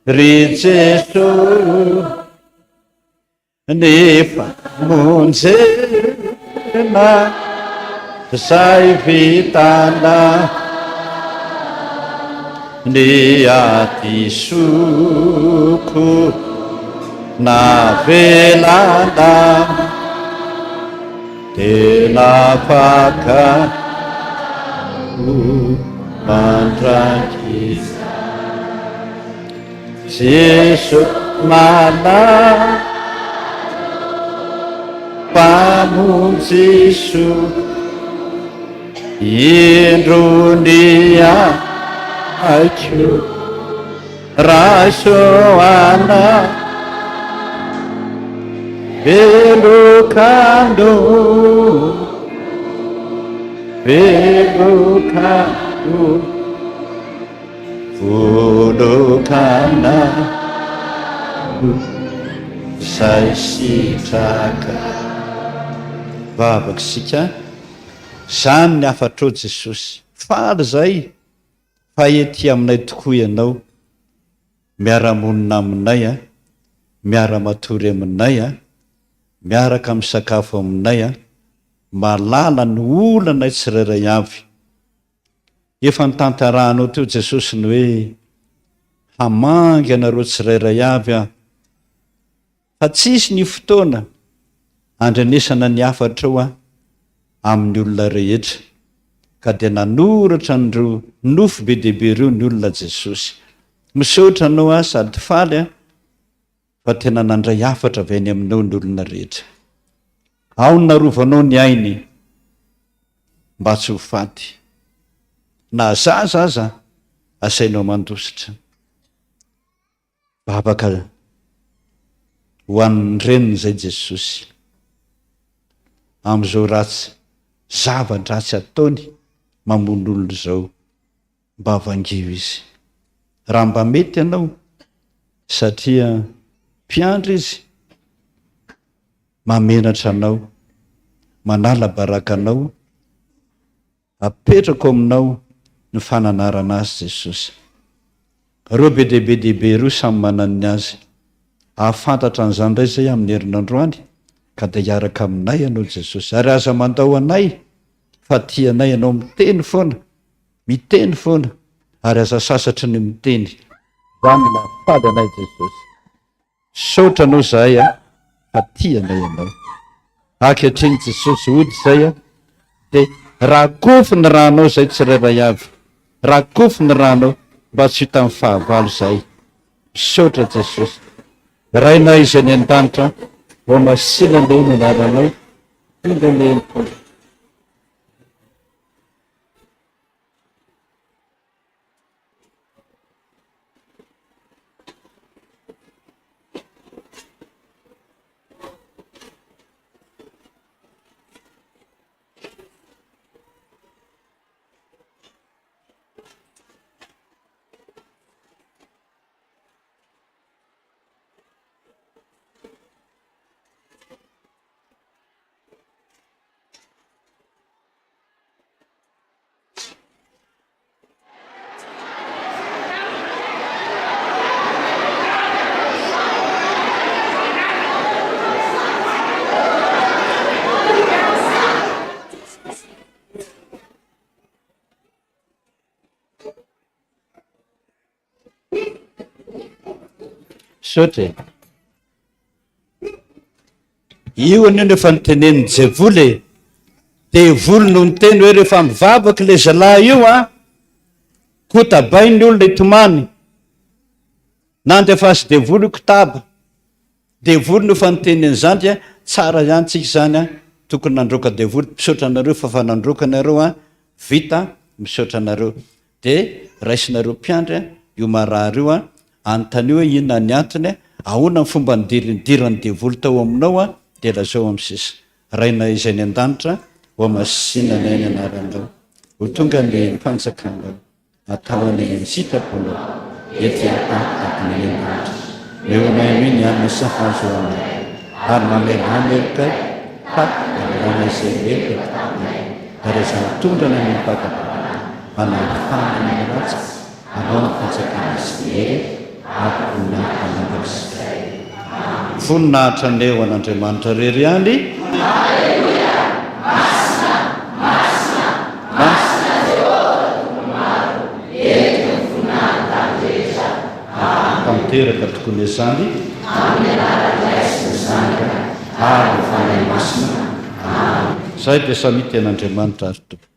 ry Jesosy nefa monjena zay vitana ny adisoko navelana tena afaka mandrakisa Jesosy pamonjy so indronia ako rasoana velokando volokana zay sitraka vavaka sika zany ny afatrao Jesosy faly zay fa ety aminay tokoa ianao miara-monina aminay a miara-matory aminay a miaraka amin'ny sakafo aminay a malala ny olana tsirairay avy efa nitantarahanao teo Jesosy ny hoe hamangy anareo tsirairay avy a fa tsisy ny fotoana andrenesana ny afatrao a amin'ny olona rehetra ka dia nanoratra nireo nofy be dehibe ireo ny olona Jesosy misaotra anao a sady faly a fa tena nandray afatra avy any aminao ny olona rehetra ao ny narovanao ny ainy mba tsy ho faty na zaza aza asainao mandositra babaka ho an'ny reniny zay Jesosy am'izao ratsy zava-dratsy ataony mamono olona zao mba avangio izy raha mba mety ianao satria mpiandry izy mamenatra anao manala baraka anao apetrako aminao ny fananarana azy Jesosy reo be dehibe ireo samy manan'ny azy ahafantatra an'izany indray zay amin'ny herinandroany ka dia hiaraka aminay ianao Jesosy ary aza mandao anay fa tianay ianao miteny foana ary aza sasatry ny miteny zany la faly anay Jesosy saotra anao zahay a fa tianay ianao ankehitriny Jesosy ody zay a dia rakofy ny ranao zay tsirairay avy rakofy ny ranao mba tsy hita amin'ny fahavalo zay saotra Jesosy rainay izay ny an-danitra ho masina lay ny anaranao indaleny saotra io anio nefa niteneniny jevoly dia voly no niteny hoe rehefa mivavaka le zalahy io a kotabay ny olona itomany nandefa azy devoly kotaba devoly no fa niteneny zany dia tsara ihany tsika zany a tokony nandroka devoly misaotra anareo fa fa nandroka anareo a vita misaotra anareo dia raisinareo mpiandry io marary io a anotany hoe inona ny antony ahoana ny fomba nidirany devoly tao aminao a dia lazao amin'ny sisa raina izay ny an-danitra ho masinana ny anaranao ho tonga ny mpanjakanao atao any sitraponao ety apaky ny an-danitra eo anay ny any sahazo anay ary mameloka paky raha izay meloka ary izay mitondrana ny mpakapaka manahafana ny ratsy anao ny fanjakana sy hery ampona manangasy voninahitra neo an'Andriamanitra rery any teraka tokony izany ary fanay masina zay dia samity an'Andriamanitra ary tompoko